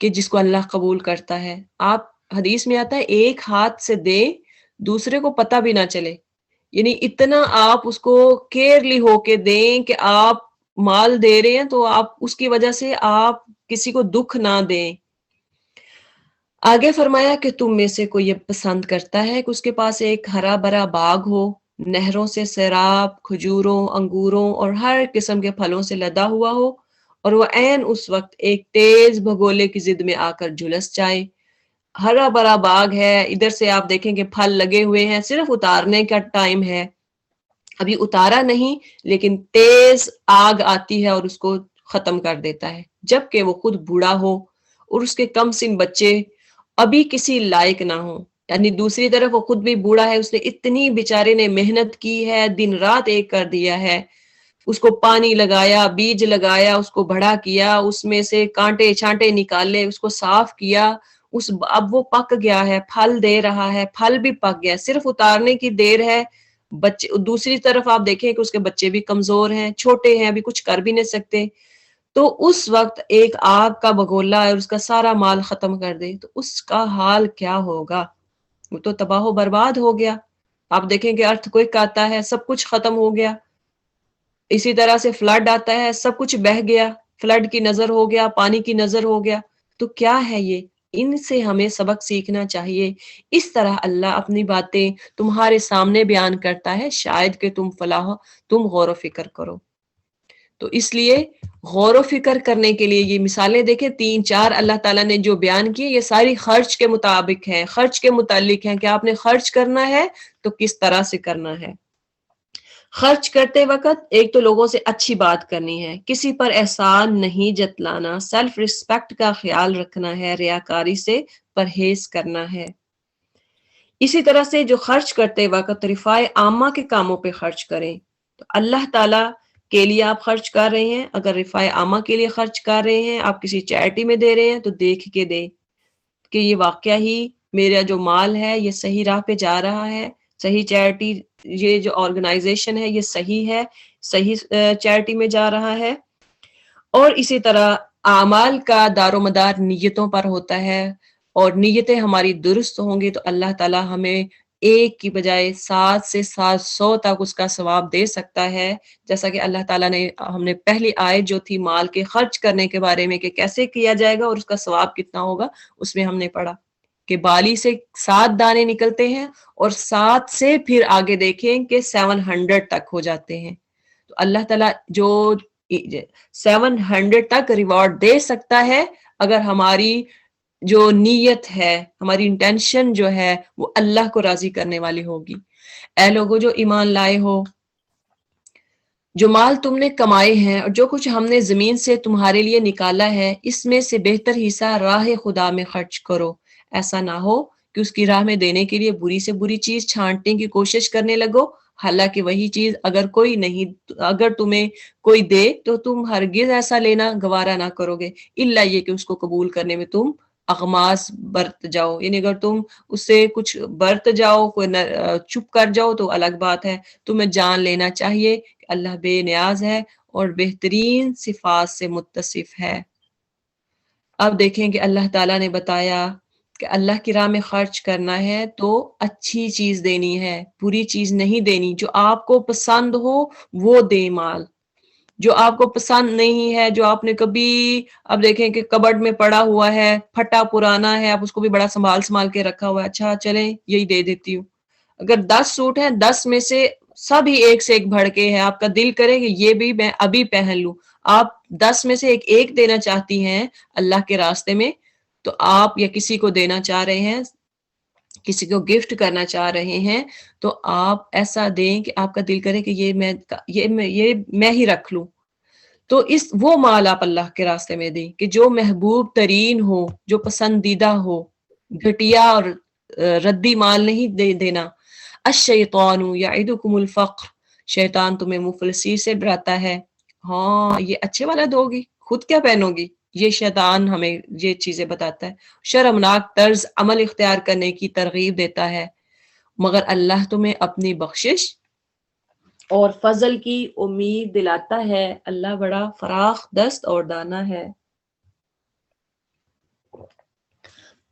کہ جس کو اللہ قبول کرتا ہے. آپ حدیث میں آتا ہے ایک ہاتھ سے دیں دوسرے کو پتہ بھی نہ چلے، یعنی اتنا آپ اس کو کیئرلی ہو کے دیں کہ آپ مال دے رہے ہیں تو آپ اس کی وجہ سے آپ کسی کو دکھ نہ دیں. آگے فرمایا کہ تم میں سے کوئی یہ پسند کرتا ہے کہ اس کے پاس ایک ہرا بھرا باغ ہو، نہروں سے سیراب، کھجوروں، انگوروں اور ہر قسم کے پھلوں سے لدا ہوا ہو، اور وہ عین اس وقت ایک تیز بھگولے کی ضد میں آ کر جھلس جائے. ہرا بھرا باغ ہے، ادھر سے آپ دیکھیں کہ پھل لگے ہوئے ہیں، صرف اتارنے کا ٹائم ہے، ابھی اتارا نہیں لیکن تیز آگ آتی ہے اور اس کو ختم کر دیتا ہے، جبکہ وہ خود بوڑھا ہو اور اس کے کم سن بچے ابھی کسی لائق نہ ہو. یعنی دوسری طرف وہ خود بھی بوڑھا ہے، اس نے اتنی بیچارے نے محنت کی ہے، دن رات ایک کر دیا ہے، اس کو پانی لگایا، بیج لگایا، اس کو بڑا کیا، اس میں سے کانٹے چھانٹے نکالے، اس کو صاف کیا، اب وہ پک گیا ہے، پھل دے رہا ہے، پھل بھی پک گیا، صرف اتارنے کی دیر ہے. بچے دوسری طرف آپ دیکھیں کہ اس کے بچے بھی کمزور ہیں، چھوٹے ہیں، ابھی کچھ کر بھی نہیں سکتے. تو اس وقت ایک آگ کا بگولا ہے اور اس کا سارا مال ختم کر دے تو اس کا حال کیا ہوگا؟ وہ تو تباہ و برباد ہو گیا. آپ دیکھیں کہ ارتھ کوئک آتا ہے، سب کچھ ختم ہو گیا. اسی طرح سے فلڈ آتا ہے، سب کچھ بہہ گیا، فلڈ کی نظر ہو گیا، پانی کی نظر ہو گیا. تو کیا ہے یہ؟ ان سے ہمیں سبق سیکھنا چاہیے. اس طرح اللہ اپنی باتیں تمہارے سامنے بیان کرتا ہے، شاید کہ تم غور و فکر کرو. تو اس لیے غور و فکر کرنے کے لیے یہ مثالیں دیکھیں، 3-4 اللہ تعالیٰ نے جو بیان کی یہ ساری خرچ کے مطابق ہیں، خرچ کے متعلق ہیں کہ آپ نے خرچ کرنا ہے تو کس طرح سے کرنا ہے. خرچ کرتے وقت ایک تو لوگوں سے اچھی بات کرنی ہے، کسی پر احسان نہیں جتلانا، سیلف ریسپیکٹ کا خیال رکھنا ہے، ریاکاری سے پرہیز کرنا ہے. اسی طرح سے جو خرچ کرتے وقت رفاع عامہ کے کاموں پہ خرچ کریں تو اللہ تعالیٰ کے لیے آپ خرچ کر رہے ہیں، اگر رفاع عامہ کے لیے خرچ کر رہے ہیں، آپ کسی چیریٹی میں دے رہے ہیں، تو دیکھ کے دیں کہ یہ واقعہ ہی میرا جو مال ہے یہ صحیح راہ پہ جا رہا ہے، صحیح چیریٹی، یہ جو آرگنائزیشن ہے یہ صحیح ہے، صحیح چیریٹی میں جا رہا ہے۔ اور اسی طرح اعمال کا دار و مدار نیتوں پر ہوتا ہے، اور نیتیں ہماری درست ہوں گی تو اللہ تعالی ہمیں ایک کی بجائے 7 سے 700 تک اس کا ثواب دے سکتا ہے، جیسا کہ اللہ تعالیٰ نے، ہم نے پہلی آیت جو تھی مال کے خرچ کرنے کے بارے میں کہ کیسے کیا جائے گا اور اس کا ثواب کتنا ہوگا، اس میں ہم نے پڑھا کہ بالی سے 7 دانے نکلتے ہیں اور 7 سے پھر آگے دیکھیں کہ 700 تک ہو جاتے ہیں۔ تو اللہ تعالیٰ جو 700 تک ریوارڈ دے سکتا ہے اگر ہماری جو نیت ہے، ہماری انٹینشن جو ہے وہ اللہ کو راضی کرنے والی ہوگی۔ اے لوگو جو ایمان لائے ہو، جو مال تم نے کمائے ہیں اور جو کچھ ہم نے زمین سے تمہارے لیے نکالا ہے، اس میں سے بہتر حصہ راہ خدا میں خرچ کرو، ایسا نہ ہو کہ اس کی راہ میں دینے کے لیے بری سے بری چیز چھانٹنے کی کوشش کرنے لگو، حالانکہ وہی چیز اگر تمہیں کوئی دے تو تم ہرگز ایسا لینا گوارا نہ کرو گے، الا یہ کہ اس کو قبول کرنے میں تم اغماس برت جاؤ، یعنی اگر تم اس سے کچھ برت جاؤ، کوئی چپ کر جاؤ تو الگ بات ہے، تمہیں جان لینا چاہیے کہ اللہ بے نیاز ہے اور بہترین صفات سے متصف ہے۔ اب دیکھیں کہ اللہ تعالیٰ نے بتایا کہ اللہ کی راہ میں خرچ کرنا ہے تو اچھی چیز دینی ہے، بری چیز نہیں دینی، جو آپ کو پسند ہو وہ دیں مال، جو آپ کو پسند نہیں ہے، جو آپ نے کبھی، اب دیکھیں کہ کبڈ میں پڑا ہوا ہے، پھٹا پرانا ہے، آپ اس کو بھی بڑا سنبھال کے رکھا ہوا ہے، اچھا چلیں یہی دے دیتی ہوں۔ اگر 10 سوٹ ہیں، 10 میں سے سب ہی ایک سے ایک بھڑکے ہیں، آپ کا دل کرے کہ یہ بھی میں ابھی پہن لوں، آپ 10 میں سے ایک دینا چاہتی ہیں اللہ کے راستے میں، تو آپ یا کسی کو دینا چاہ رہے ہیں، کسی کو گفٹ کرنا چاہ رہے ہیں، تو آپ ایسا دیں کہ آپ کا دل کرے کہ یہ میں ہی رکھ لوں۔ تو وہ مال آپ اللہ کے راستے میں دیں کہ جو محبوب ترین ہو، جو پسندیدہ ہو، گھٹیا اور ردی مال نہیں دینا۔ الشیطان یعدکم الفقر، شیطان تمہیں مفلسی سے ڈراتا ہے۔ ہاں یہ اچھے والا دو گی، خود کیا پہنو گی؟ یہ شیطان ہمیں یہ چیزیں بتاتا ہے، شرمناک طرز عمل اختیار کرنے کی ترغیب دیتا ہے، مگر اللہ تمہیں اپنی بخشش اور فضل کی امید دلاتا ہے، اللہ بڑا فراخ دست اور دانا ہے۔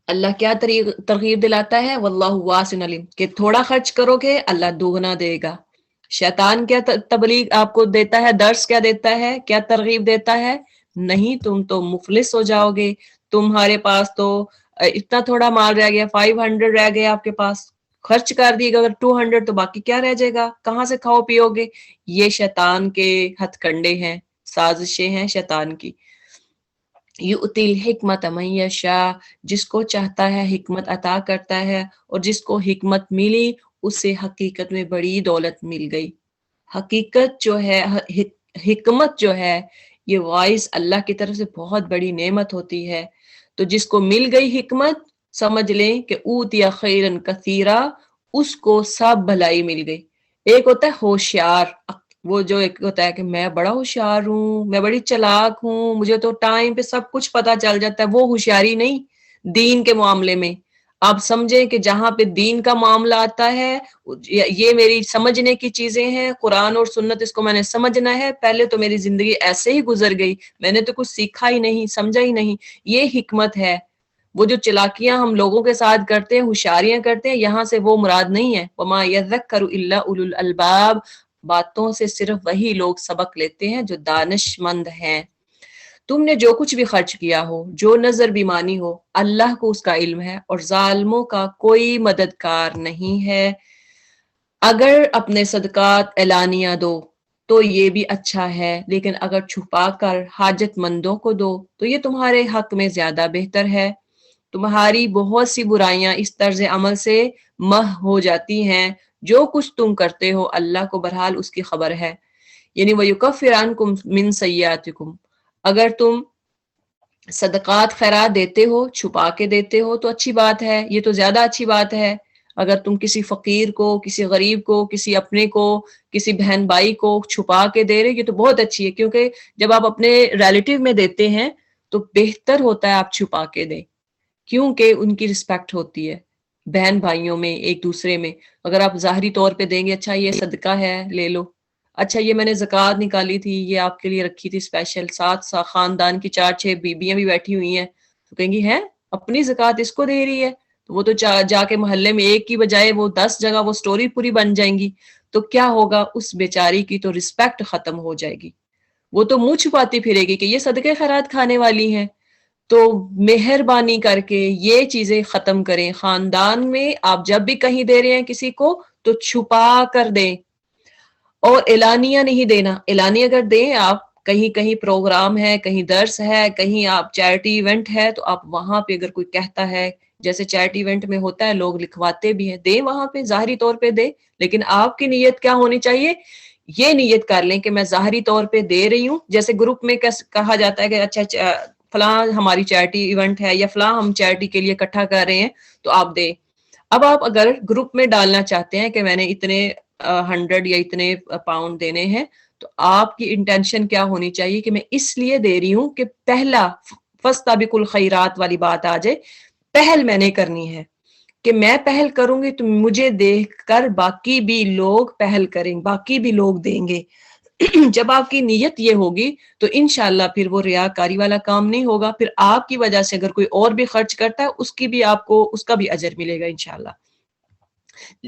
اللہ کیا ترغیب دلاتا ہے؟ واللہ واسع علیم، کہ تھوڑا خرچ کرو گے اللہ دوگنا دے گا۔ شیطان کیا تبلیغ آپ کو دیتا ہے، درس کیا دیتا ہے، کیا ترغیب دیتا ہے؟ نہیں تم تو مفلس ہو جاؤ گے، تمہارے پاس تو اتنا تھوڑا مال رہ گیا، 500 رہ گیا آپ کے پاس، خرچ کر دیے گا اگر 200 تو باقی کیا رہ جائے گا، کہاں سے کھاؤ پیو گے؟ یہ شیطان کے ہتھ کنڈے ہیں، سازشیں ہیں شیطان کی۔ یؤتی الحکمت من یشاء، جس کو چاہتا ہے حکمت عطا کرتا ہے، اور جس کو حکمت ملی اسے حقیقت میں بڑی دولت مل گئی۔ حقیقت جو ہے، حکمت جو ہے، یہ وائس اللہ کی طرف سے بہت بڑی نعمت ہوتی ہے۔ تو جس کو مل گئی حکمت، سمجھ لیں کہ اوتیا خیرن کثیرا، اس کو سب بھلائی مل گئی۔ ایک ہوتا ہے ہوشیار، وہ جو ایک ہوتا ہے کہ میں بڑا ہوشیار ہوں، میں بڑی چلاک ہوں، مجھے تو ٹائم پہ سب کچھ پتا چل جاتا ہے، وہ ہوشیاری نہیں۔ دین کے معاملے میں آپ سمجھیں کہ جہاں پہ دین کا معاملہ آتا ہے، یہ میری سمجھنے کی چیزیں ہیں، قرآن اور سنت، اس کو میں نے سمجھنا ہے، پہلے تو میری زندگی ایسے ہی گزر گئی، میں نے تو کچھ سیکھا ہی نہیں، سمجھا ہی نہیں، یہ حکمت ہے۔ وہ جو چلاکیاں ہم لوگوں کے ساتھ کرتے ہیں، ہوشیاریاں کرتے ہیں، یہاں سے وہ مراد نہیں ہے۔ وما یذکر الا اولو الالباب، باتوں سے صرف وہی لوگ سبق لیتے ہیں جو دانش مند ہیں۔ تم نے جو کچھ بھی خرچ کیا ہو، جو نظر بھی مانی ہو، اللہ کو اس کا علم ہے اور ظالموں کا کوئی مددگار نہیں ہے۔ اگر اپنے صدقات اعلانیہ دو تو یہ بھی اچھا ہے، لیکن اگر چھپا کر حاجت مندوں کو دو تو یہ تمہارے حق میں زیادہ بہتر ہے۔ تمہاری بہت سی برائیاں اس طرز عمل سے محو ہو جاتی ہیں، جو کچھ تم کرتے ہو اللہ کو بہرحال اس کی خبر ہے۔ یعنی وَيُكَفِّرْ عَنْكُمْ مِنْ سَيِّئَاتِكُمْ، اگر تم صدقات خیرات دیتے ہو، چھپا کے دیتے ہو تو اچھی بات ہے، یہ تو زیادہ اچھی بات ہے۔ اگر تم کسی فقیر کو، کسی غریب کو، کسی اپنے کو، کسی بہن بھائی کو چھپا کے دے رہے، یہ تو بہت اچھی ہے، کیونکہ جب آپ اپنے ریلیٹیو میں دیتے ہیں تو بہتر ہوتا ہے آپ چھپا کے دیں، کیونکہ ان کی رسپیکٹ ہوتی ہے بہن بھائیوں میں، ایک دوسرے میں۔ اگر آپ ظاہری طور پہ دیں گے، اچھا یہ صدقہ ہے لے لو، اچھا یہ میں نے زکوٰۃ نکالی تھی، یہ آپ کے لیے رکھی تھی اسپیشل، ساتھ خاندان کی 4-6 بیویاں بھی بیٹھی ہوئی ہیں، تو کہیں گی ہے اپنی زکوٰۃ اس کو دے رہی ہے، تو وہ تو جا کے محلے میں ایک کی بجائے وہ 10 جگہ وہ سٹوری پوری بن جائیں گی، تو کیا ہوگا، اس بیچاری کی تو رسپیکٹ ختم ہو جائے گی، وہ تو منہ چھپاتی پھرے گی کہ یہ صدقے خیرات کھانے والی ہیں۔ تو مہربانی کر کے یہ چیزیں ختم کریں، خاندان میں آپ جب بھی کہیں دے رہے ہیں کسی کو تو چھپا کر دیں، اور اعلانیہ نہیں دینا۔ اعلانیہ اگر دیں آپ، کہیں کہیں پروگرام ہے، کہیں درس ہے، کہیں آپ چیریٹی ایونٹ ہے، تو آپ وہاں پہ اگر کوئی کہتا ہے، جیسے چیریٹی ایونٹ میں ہوتا ہے لوگ لکھواتے بھی ہیں، دیں وہاں پہ ظاہری طور پہ دیں، لیکن آپ کی نیت کیا ہونی چاہیے، یہ نیت کر لیں کہ میں ظاہری طور پہ دے رہی ہوں، جیسے گروپ میں کہا جاتا ہے کہ اچھا فلاں ہماری چیریٹی ایونٹ ہے، یا فلاں ہم چیریٹی کے لیے اکٹھا کر رہے ہیں تو آپ دیں۔ اب آپ اگر گروپ میں ڈالنا چاہتے ہیں کہ میں نے اتنے 100 یا اتنے پاؤنڈ دینے ہیں، تو آپ کی انٹینشن کیا ہونی چاہیے کہ میں اس لیے دے رہی ہوں کہ پہلا فاستبقوا الخیرات والی بات آ جائے، پہل میں نے کرنی ہے، کہ میں پہل کروں گی تو مجھے دیکھ کر باقی بھی لوگ پہل کریں، باقی بھی لوگ دیں گے۔ جب آپ کی نیت یہ ہوگی تو انشاءاللہ پھر وہ ریاکاری والا کام نہیں ہوگا، پھر آپ کی وجہ سے اگر کوئی اور بھی خرچ کرتا ہے اس کی بھی آپ کو اس کا بھی اجر ملے گا انشاءاللہ۔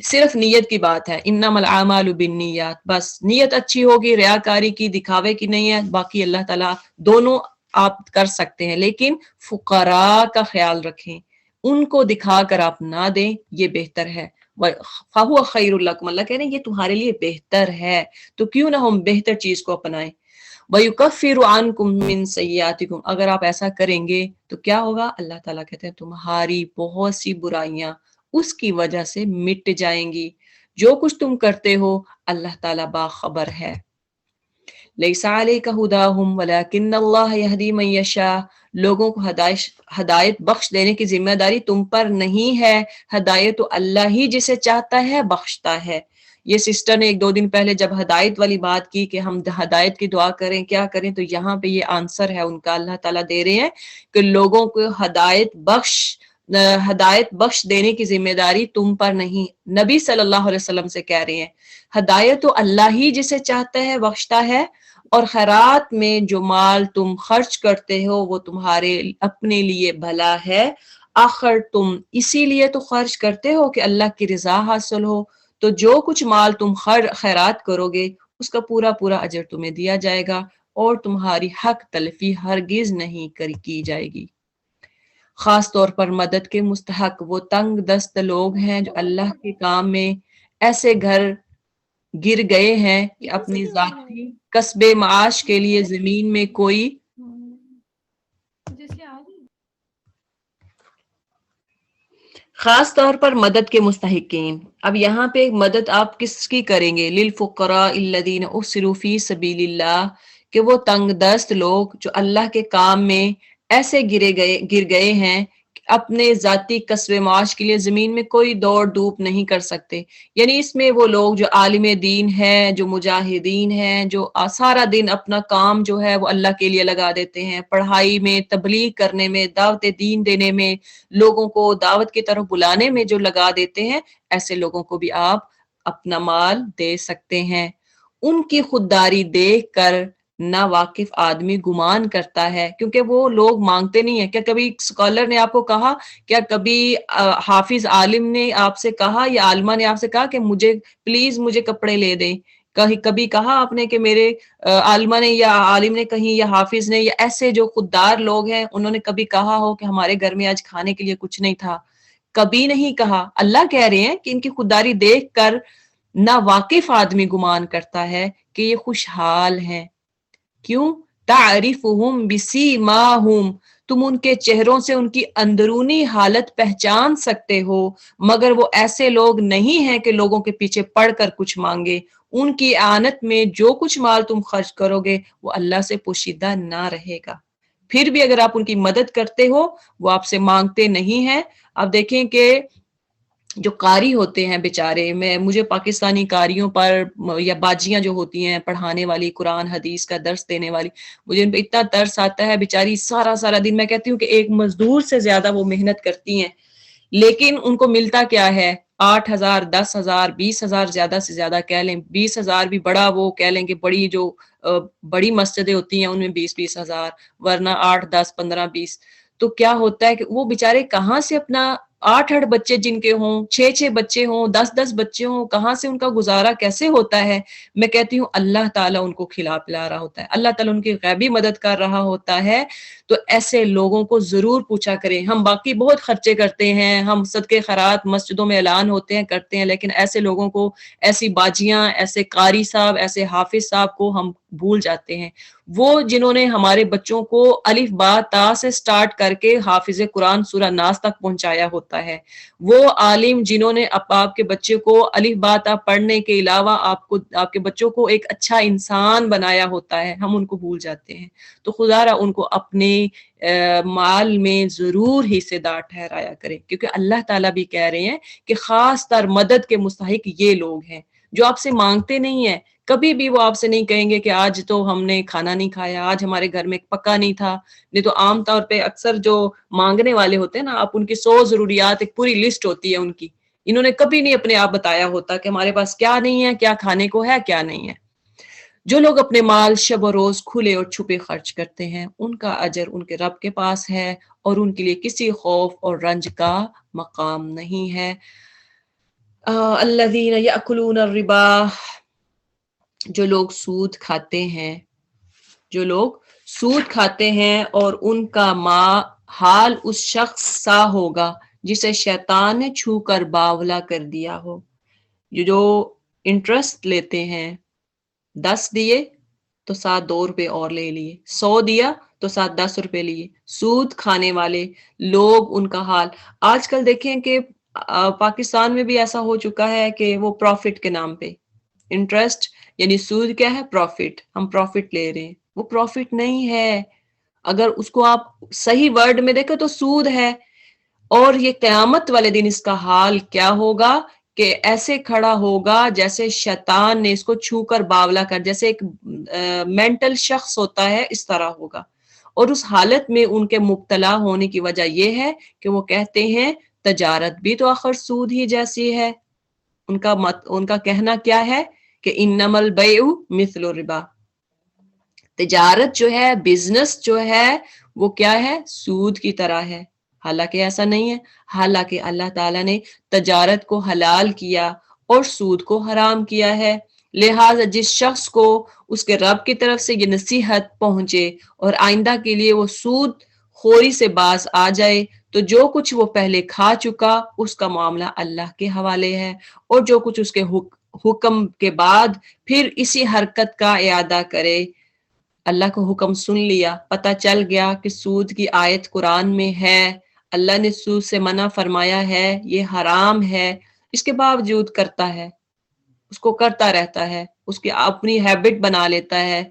صرف نیت کی بات ہے، انما الاعمال بالنیات، بس نیت اچھی ہوگی، ریاکاری کی، دکھاوے کی نہیں ہے، باقی اللہ تعالیٰ دونوں آپ کر سکتے ہیں، لیکن فقراء کا خیال رکھیں، ان کو دکھا کر آپ نہ دیں، یہ بہتر ہے۔ فَهُوَ خَيْرٌ لَكُمْ، اللہ کہہ رہے ہیں یہ تمہارے لیے بہتر ہے، تو کیوں نہ ہم بہتر چیز کو اپنائیں۔ وَيُكَفِّرُ عَنْكُم مِّن سَيِّئَاتِكُمْ، اگر آپ ایسا کریں گے تو کیا ہوگا، اللہ تعالیٰ کہتے ہیں تمہاری بہت سی برائیاں اس کی وجہ سے مٹ جائیں گی، جو کچھ تم کرتے ہو اللہ تعالیٰ باخبر ہے۔ لیس علیک ہداہم ولکن اللہ یہدی من یشاء، لوگوں کو ہدایت بخش دینے کی ذمہ داری تم پر نہیں ہے، ہدایت تو اللہ ہی جسے چاہتا ہے بخشتا ہے۔ یہ سسٹر نے 1-2 دن پہلے جب ہدایت والی بات کی کہ ہم ہدایت کی دعا کریں کیا کریں، تو یہاں پہ یہ آنسر ہے ان کا، اللہ تعالیٰ دے رہے ہیں کہ لوگوں کو ہدایت بخش دینے کی ذمہ داری تم پر نہیں، نبی صلی اللہ علیہ وسلم سے کہہ رہے ہیں، ہدایت تو اللہ ہی جسے چاہتا ہے بخشتا ہے، اور خیرات میں جو مال تم خرچ کرتے ہو وہ تمہارے اپنے لیے بھلا ہے، آخر تم اسی لیے تو خرچ کرتے ہو کہ اللہ کی رضا حاصل ہو، تو جو کچھ مال تم خیرات کرو گے اس کا پورا پورا اجر تمہیں دیا جائے گا، اور تمہاری حق تلفی ہرگز نہیں کی جائے گی۔ خاص طور پر مدد کے مستحق وہ تنگ دست لوگ ہیں جو اللہ کے کام میں ایسے گھر گر گئے ہیں کہ اپنی ذاتی کسب معاش کے لیے زمین میں کوئی خاص طور پر مدد کے مستحقین۔ اب یہاں پہ مدد آپ کس کی کریں گے، للفقراء الذین احصروا فی سبیل اللہ، کہ وہ تنگ دست لوگ جو اللہ کے کام میں ایسے گر گئے ہیں کہ اپنے ذاتی کسب معاش کے لیے زمین میں کوئی دوڑ دھوپ نہیں کر سکتے، یعنی اس میں وہ لوگ جو عالم دین ہیں، جو مجاہدین ہیں، جو سارا دن اپنا کام جو ہے وہ اللہ کے لیے لگا دیتے ہیں، پڑھائی میں، تبلیغ کرنے میں، دعوت دین دینے میں، لوگوں کو دعوت کی طرف بلانے میں جو لگا دیتے ہیں، ایسے لوگوں کو بھی آپ اپنا مال دے سکتے ہیں۔ ان کی خودداری دیکھ کر نا واقف آدمی گمان کرتا ہے، کیونکہ وہ لوگ مانگتے نہیں ہیں۔ کیا کبھی اسکالر نے آپ کو کہا، کیا کبھی حافظ عالم نے آپ سے کہا یا عالمہ نے آپ سے کہا کہ پلیز مجھے کپڑے لے دیں؟ کبھی کہا آپ نے کہ میرے عالمہ نے یا عالم نے کہیں یا حافظ نے یا ایسے جو خوددار لوگ ہیں انہوں نے کبھی کہا ہو کہ ہمارے گھر میں آج کھانے کے لیے کچھ نہیں تھا؟ کبھی نہیں کہا۔ اللہ کہہ رہے ہیں کہ ان کی خودداری دیکھ کر نا واقف آدمی گمان کرتا ہے کہ یہ خوشحال ہیں۔ کیوں؟ تعرفہم بسیماہم، تم ان کے چہروں سے ان کی اندرونی حالت پہچان سکتے ہو، مگر وہ ایسے لوگ نہیں ہیں کہ لوگوں کے پیچھے پڑ کر کچھ مانگے۔ ان کی اعانت میں جو کچھ مال تم خرچ کرو گے وہ اللہ سے پوشیدہ نہ رہے گا۔ پھر بھی اگر آپ ان کی مدد کرتے ہو وہ آپ سے مانگتے نہیں ہیں۔ اب دیکھیں کہ جو قاری ہوتے ہیں بیچارے، مجھے پاکستانی قاریوں پر یا باجیاں جو ہوتی ہیں پڑھانے والی، قرآن حدیث کا درس دینے والی، مجھے ان پہ اتنا ترس آتا ہے، بیچاری سارا سارا دن، میں کہتی ہوں کہ ایک مزدور سے زیادہ وہ محنت کرتی ہیں، لیکن ان کو ملتا کیا ہے؟ 8,000، 10,000، 20,000، زیادہ سے زیادہ کہہ لیں 20,000 بھی بڑا، وہ کہہ لیں کہ بڑی جو بڑی مسجدیں ہوتی ہیں ان میں 20,000، ورنہ 8، 10، 15، 20۔ تو کیا ہوتا ہے کہ وہ بیچارے کہاں سے اپنا 8 بچے جن کے ہوں، 6 بچے ہوں، 10 بچے ہوں، کہاں سے ان کا گزارا کیسے ہوتا ہے؟ میں کہتی ہوں اللہ تعالیٰ ان کو کھلا پلا رہا ہوتا ہے، اللہ تعالیٰ ان کی غیبی مدد کر رہا ہوتا ہے۔ تو ایسے لوگوں کو ضرور پوچھا کریں۔ ہم باقی بہت خرچے کرتے ہیں، ہم صدقے خیرات مسجدوں میں اعلان ہوتے ہیں کرتے ہیں، لیکن ایسے لوگوں کو، ایسی باجیاں، ایسے قاری صاحب، ایسے حافظ صاحب کو ہم بھول جاتے ہیں۔ وہ جنہوں نے ہمارے بچوں کو الف با تا سے سٹارٹ کر کے حافظ قرآن سورہ ناس تک پہنچایا ہوتا ہے، وہ عالم جنہوں نے آپ کے بچے کو الف با تا پڑھنے کے علاوہ آپ کے بچوں کو ایک اچھا انسان بنایا ہوتا ہے، ہم ان کو بھول جاتے ہیں۔ تو خدا را ان کو اپنے مال میں ضرور حصے دار ٹھہرایا کریں، کیونکہ اللہ تعالیٰ بھی کہہ رہے ہیں کہ خاص تر مدد کے مستحق یہ لوگ ہیں جو آپ سے مانگتے نہیں ہیں۔ کبھی بھی وہ آپ سے نہیں کہیں گے کہ آج تو ہم نے کھانا نہیں کھایا، آج ہمارے گھر میں پکا نہیں تھا۔ نہیں تو عام طور پہ اکثر جو مانگنے والے ہوتے ہیں نا، آپ ان کی 100 ضروریات، ایک پوری لسٹ ہوتی ہے ان کی، انہوں نے کبھی نہیں اپنے آپ بتایا ہوتا کہ ہمارے پاس کیا نہیں ہے، کیا کھانے کو ہے، کیا نہیں ہے۔ جو لوگ اپنے مال شب و روز کھلے اور چھپے خرچ کرتے ہیں، ان کا اجر ان کے رب کے پاس ہے، اور ان کے لیے کسی خوف اور رنج کا مقام نہیں ہے۔ الذین یأکلون الربا، جو لوگ سود کھاتے ہیں، جو لوگ سود کھاتے ہیں، اور ان کا حال اس شخص سا ہوگا جسے شیطان نے چھو کر باولا کر دیا ہو۔ جو انٹرسٹ لیتے ہیں، 10 دیے تو ساتھ 2 روپے اور لے لیے، 100 دیا تو ساتھ 10 روپے لیے۔ سود کھانے والے لوگ، ان کا حال آج کل دیکھیں کہ پاکستان میں بھی ایسا ہو چکا ہے کہ وہ پروفٹ کے نام پہ انٹرسٹ، یعنی سود کیا ہے؟ پروفٹ، ہم پروفٹ لے رہے ہیں، وہ پروفٹ نہیں ہے۔ اگر اس کو آپ صحیح ورڈ میں دیکھیں تو سود ہے۔ اور یہ قیامت والے دن اس کا حال کیا ہوگا کہ ایسے کھڑا ہوگا جیسے شیطان نے اس کو چھو کر باولا کر، جیسے ایک مینٹل شخص ہوتا ہے، اس طرح ہوگا۔ اور اس حالت میں ان کے مبتلا ہونے کی وجہ یہ ہے کہ وہ کہتے ہیں تجارت بھی تو آخر سود ہی جیسی ہے۔ ان کا کہنا کیا ہے کہ انما البیع مثل الربا، تجارت جو ہے، بزنس جو ہے، وہ کیا ہے؟ سود کی طرح ہے۔ حالانکہ ایسا نہیں ہے، حالانکہ اللہ تعالیٰ نے تجارت کو حلال کیا اور سود کو حرام کیا ہے۔ لہٰذا جس شخص کو اس کے رب کی طرف سے یہ نصیحت پہنچے اور آئندہ کے لیے وہ سود خوری سے باز آ جائے، تو جو کچھ وہ پہلے کھا چکا اس کا معاملہ اللہ کے حوالے ہے، اور جو کچھ اس کے حکم کے بعد پھر اسی حرکت کا اعادہ کرے۔ اللہ کو حکم سن لیا، پتہ چل گیا کہ سود کی آیت قرآن میں ہے، اللہ نے سود سے منع فرمایا ہے، یہ حرام ہے، اس کے باوجود کرتا ہے، اس کو کرتا رہتا ہے، اس کی اپنی ہیبٹ بنا لیتا ہے،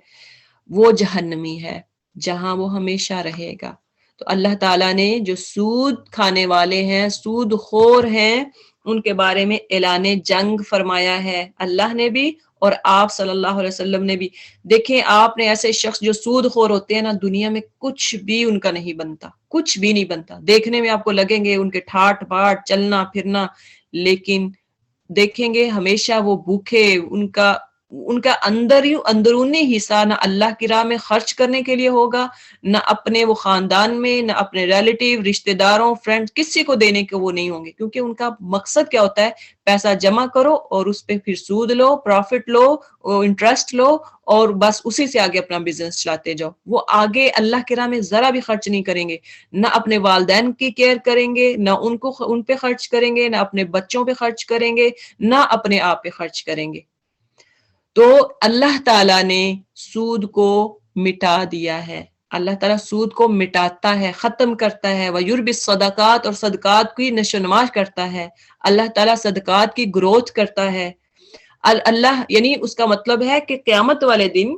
وہ جہنمی ہے جہاں وہ ہمیشہ رہے گا۔ تو اللہ تعالیٰ نے جو سود کھانے والے ہیں، سود خور ہیں، ان کے بارے میں اعلان جنگ فرمایا ہے، اللہ نے بھی اور آپ صلی اللہ علیہ وسلم نے بھی۔ دیکھیں، آپ نے ایسے شخص جو سود خور ہوتے ہیں نا، دنیا میں کچھ بھی ان کا نہیں بنتا، کچھ بھی نہیں بنتا۔ دیکھنے میں آپ کو لگیں گے ان کے ٹھاٹ باٹ، چلنا پھرنا، لیکن دیکھیں گے ہمیشہ وہ بھوکے، ان کا اندرونی حصہ نہ اللہ کی راہ میں خرچ کرنے کے لیے ہوگا، نہ اپنے وہ خاندان میں، نہ اپنے ریلیٹیو، رشتہ داروں، فرینڈ، کسی کو دینے کے وہ نہیں ہوں گے، کیونکہ ان کا مقصد کیا ہوتا ہے؟ پیسہ جمع کرو اور اس پہ پھر سود لو، پروفٹ لو، انٹرسٹ لو، اور بس اسی سے آگے اپنا بزنس چلاتے جاؤ۔ وہ آگے اللہ کی راہ میں ذرا بھی خرچ نہیں کریں گے، نہ اپنے والدین کی کیئر کریں گے، نہ ان پہ خرچ کریں گے، نہ اپنے بچوں پہ خرچ کریں گے، نہ اپنے آپ پہ خرچ کریں گے۔ تو اللہ تعالیٰ نے سود کو مٹا دیا ہے، اللہ تعالیٰ سود کو مٹاتا ہے، ختم کرتا ہے، وَيُرْبِ الصَّدَقَاتِ، اور صدقات کی نشو و نما کرتا ہے۔ اللہ تعالیٰ صدقات کی گروتھ کرتا ہے۔ اللہ یعنی اس کا مطلب ہے کہ قیامت والے دن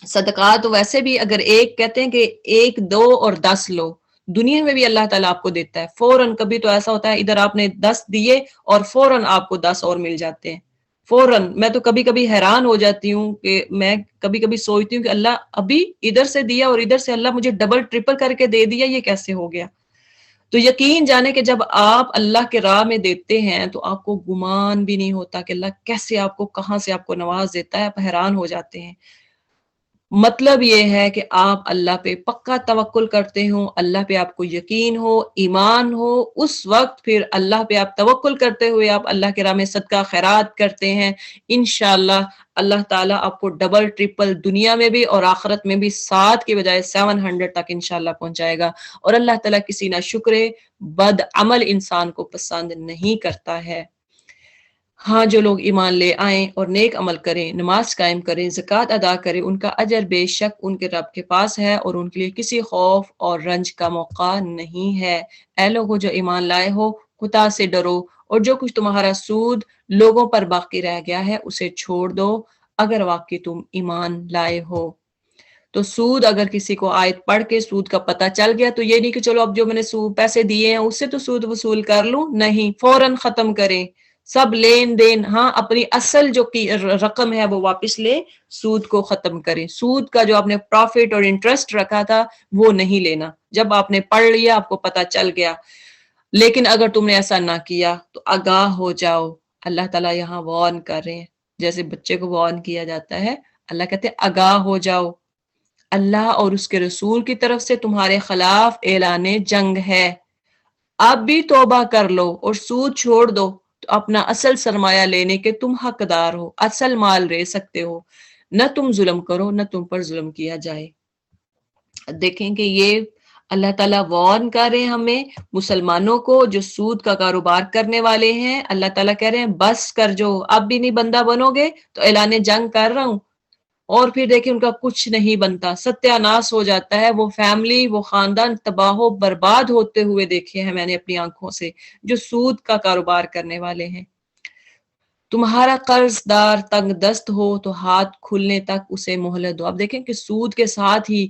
صدقات ویسے بھی اگر ایک کہتے ہیں کہ 1، 2 اور 10 لو، دنیا میں بھی اللہ تعالیٰ آپ کو دیتا ہے فوراً. کبھی تو ایسا ہوتا ہے ادھر آپ نے 10 دیے اور فوراً آپ کو 10 اور مل جاتے ہیں فوراً. میں تو کبھی کبھی حیران ہو جاتی ہوں کہ میں کبھی کبھی سوچتی ہوں کہ اللہ ابھی ادھر سے دیا اور ادھر سے اللہ مجھے ڈبل ٹرپل کر کے دے دیا, یہ کیسے ہو گیا. تو یقین جانے کہ جب آپ اللہ کے راہ میں دیتے ہیں تو آپ کو گمان بھی نہیں ہوتا کہ اللہ کیسے آپ کو کہاں سے آپ کو نواز دیتا ہے, آپ حیران ہو جاتے ہیں. مطلب یہ ہے کہ آپ اللہ پہ پکا توکل کرتے ہو, اللہ پہ آپ کو یقین ہو, ایمان ہو, اس وقت پھر اللہ پہ آپ توکل کرتے ہوئے آپ اللہ کے راہ میں صدقہ خیرات کرتے ہیں. انشاءاللہ اللہ تعالیٰ آپ کو ڈبل ٹرپل دنیا میں بھی اور آخرت میں بھی 7 کے بجائے 700 تک انشاءاللہ پہنچائے گا. اور اللہ تعالیٰ کسی نہ شکرے بد عمل انسان کو پسند نہیں کرتا ہے. ہاں جو لوگ ایمان لے آئیں اور نیک عمل کریں, نماز قائم کریں, زکوٰۃ ادا کریں, ان کا اجر بے شک ان کے رب کے پاس ہے اور ان کے لیے کسی خوف اور رنج کا موقع نہیں ہے. اے لوگو جو ایمان لائے ہو خدا سے ڈرو اور جو کچھ تمہارا سود لوگوں پر باقی رہ گیا ہے اسے چھوڑ دو اگر واقعی تم ایمان لائے ہو. تو سود اگر کسی کو آیت پڑھ کے سود کا پتہ چل گیا تو یہ نہیں کہ چلو اب جو میں نے پیسے دیے ہیں اس سے تو سود وصول کر لوں, نہیں, فوراً ختم کریں سب لین دین. ہاں اپنی اصل جو کی رقم ہے وہ واپس لے, سود کو ختم کریں. سود کا جو آپ نے پروفٹ اور انٹرسٹ رکھا تھا وہ نہیں لینا. جب آپ نے پڑھ لیا آپ کو پتہ چل گیا, لیکن اگر تم نے ایسا نہ کیا تو آگاہ ہو جاؤ. اللہ تعالیٰ یہاں وارن کر رہے ہیں جیسے بچے کو وارن کیا جاتا ہے. اللہ کہتے ہیں آگاہ ہو جاؤ, اللہ اور اس کے رسول کی طرف سے تمہارے خلاف اعلان جنگ ہے. اب بھی توبہ کر لو اور سود چھوڑ دو تو اپنا اصل سرمایہ لینے کے تم حقدار ہو, اصل مال لے سکتے ہو. نہ تم ظلم کرو نہ تم پر ظلم کیا جائے. دیکھیں کہ یہ اللہ تعالیٰ وارن کر رہے ہیں ہمیں مسلمانوں کو جو سود کا کاروبار کرنے والے ہیں. اللہ تعالیٰ کہہ رہے ہیں بس کر, جو اب بھی نہیں بندہ بنو گے تو اعلان جنگ کر رہا ہوں. اور پھر دیکھیں ان کا کچھ نہیں بنتا, ستیہ ناش ہو جاتا ہے. وہ فیملی وہ خاندان تباہ و برباد ہوتے ہوئے دیکھے ہیں میں نے اپنی آنکھوں سے جو سود کا کاروبار کرنے والے ہیں. تمہارا قرض دار تنگ دست ہو تو ہاتھ کھلنے تک اسے مہلت دو. اب دیکھیں کہ سود کے ساتھ ہی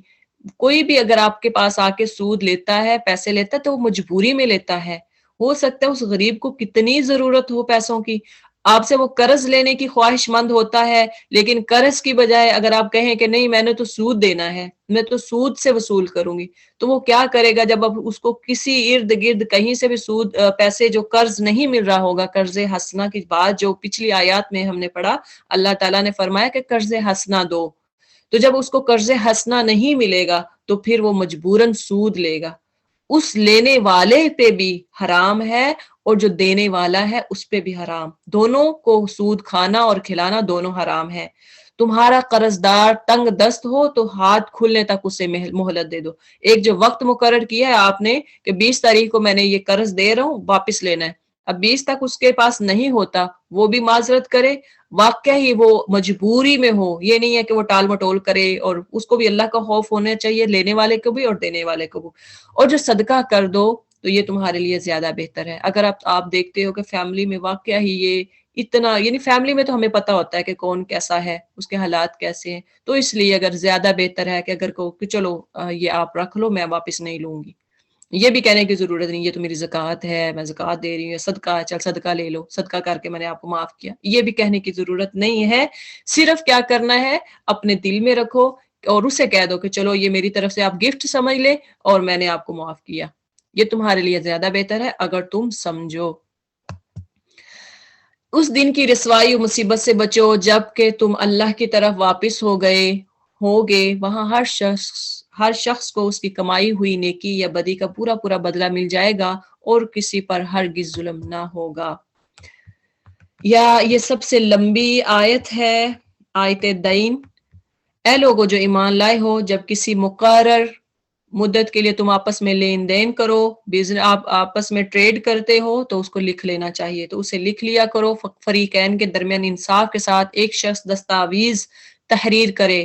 کوئی بھی اگر آپ کے پاس آ کے سود لیتا ہے, پیسے لیتا ہے تو وہ مجبوری میں لیتا ہے. ہو سکتا ہے اس غریب کو کتنی ضرورت ہو پیسوں کی, آپ سے وہ قرض لینے کی خواہش مند ہوتا ہے, لیکن قرض کی بجائے اگر آپ کہیں کہ نہیں میں نے تو سود دینا ہے, میں تو سود سے وصول کروں گی, تو وہ کیا کرے گا جب اب اس کو کسی ارد گرد کہیں سے بھی سود پیسے جو قرض نہیں مل رہا ہوگا. قرض حسنہ کی بات جو پچھلی آیات میں ہم نے پڑھا, اللہ تعالیٰ نے فرمایا کہ قرض حسنہ دو. تو جب اس کو قرض حسنہ نہیں ملے گا تو پھر وہ مجبوراً سود لے گا. اس لینے والے پہ بھی حرام ہے اور جو دینے والا ہے اس پہ بھی حرام. دونوں کو سود کھانا اور کھلانا دونوں حرام ہے. تمہارا قرض دار تنگ دست ہو تو ہاتھ کھلنے تک اسے مہلت دے دو. ایک جو وقت مقرر کیا ہے آپ نے کہ 20 تاریخ کو میں نے یہ قرض دے رہا ہوں واپس لینا ہے, اب 20 تک اس کے پاس نہیں ہوتا وہ بھی معذرت کرے, واقعہ ہی وہ مجبوری میں ہو. یہ نہیں ہے کہ وہ ٹال مٹول کرے, اور اس کو بھی اللہ کا خوف ہونا چاہیے, لینے والے کو بھی اور دینے والے کو بھی. اور جو صدقہ کر دو تو یہ تمہارے لیے زیادہ بہتر ہے. اگر آپ دیکھتے ہو کہ فیملی میں واقعہ ہی یہ اتنا, یعنی فیملی میں تو ہمیں پتہ ہوتا ہے کہ کون کیسا ہے, اس کے حالات کیسے ہیں, تو اس لیے اگر زیادہ بہتر ہے کہ اگر کہ چلو یہ آپ رکھ لو میں واپس نہیں لوں گی. یہ بھی کہنے کی ضرورت نہیں یہ تو میری زکوٰۃ ہے میں زکوٰۃ دے رہی ہوں, صدقہ چل صدقہ لے لو, صدقہ کر کے میں نے آپ کو معاف کیا, یہ بھی کہنے کی ضرورت نہیں ہے. صرف کیا کرنا ہے اپنے دل میں رکھو اور اسے کہہ دو کہ چلو یہ میری طرف سے آپ گفٹ سمجھ لیں اور میں نے آپ کو معاف کیا. یہ تمہارے لیے زیادہ بہتر ہے اگر تم سمجھو. اس دن کی رسوائی و مصیبت سے بچو جب کہ تم اللہ کی طرف واپس ہوگے. وہاں ہر شخص کو اس کی کمائی ہوئی نیکی یا بدی کا پورا پورا بدلہ مل جائے گا اور کسی پر ہرگز ظلم نہ ہوگا. یا یہ سب سے لمبی آیت ہے, آیت دین. اے لوگو جو ایمان لائے ہو جب کسی مقرر مدت کے لیے تم آپس میں لین دین کرو, آپ آپس میں ٹریڈ کرتے ہو تو اس کو لکھ لینا چاہیے, تو اسے لکھ لیا کرو. فریقین کے درمیان انصاف کے ساتھ ایک شخص دستاویز تحریر کرے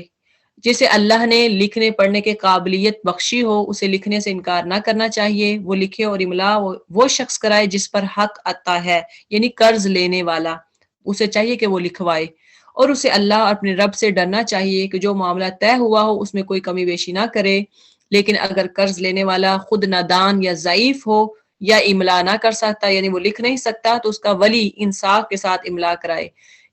جسے اللہ نے لکھنے پڑھنے کے قابلیت بخشی ہو, اسے لکھنے سے انکار نہ کرنا چاہیے. وہ لکھے اور املا وہ شخص کرائے جس پر حق آتا ہے, یعنی قرض لینے والا, اسے چاہیے کہ وہ لکھوائے. اور اسے اللہ اپنے رب سے ڈرنا چاہیے کہ جو معاملہ طے ہوا ہو اس میں کوئی کمی بیشی نہ کرے. لیکن اگر قرض لینے والا خود نادان یا ضعیف ہو یا املا نہ کر سکتا، یعنی وہ لکھ نہیں سکتا، تو اس کا ولی انصاف کے ساتھ املا کرائے۔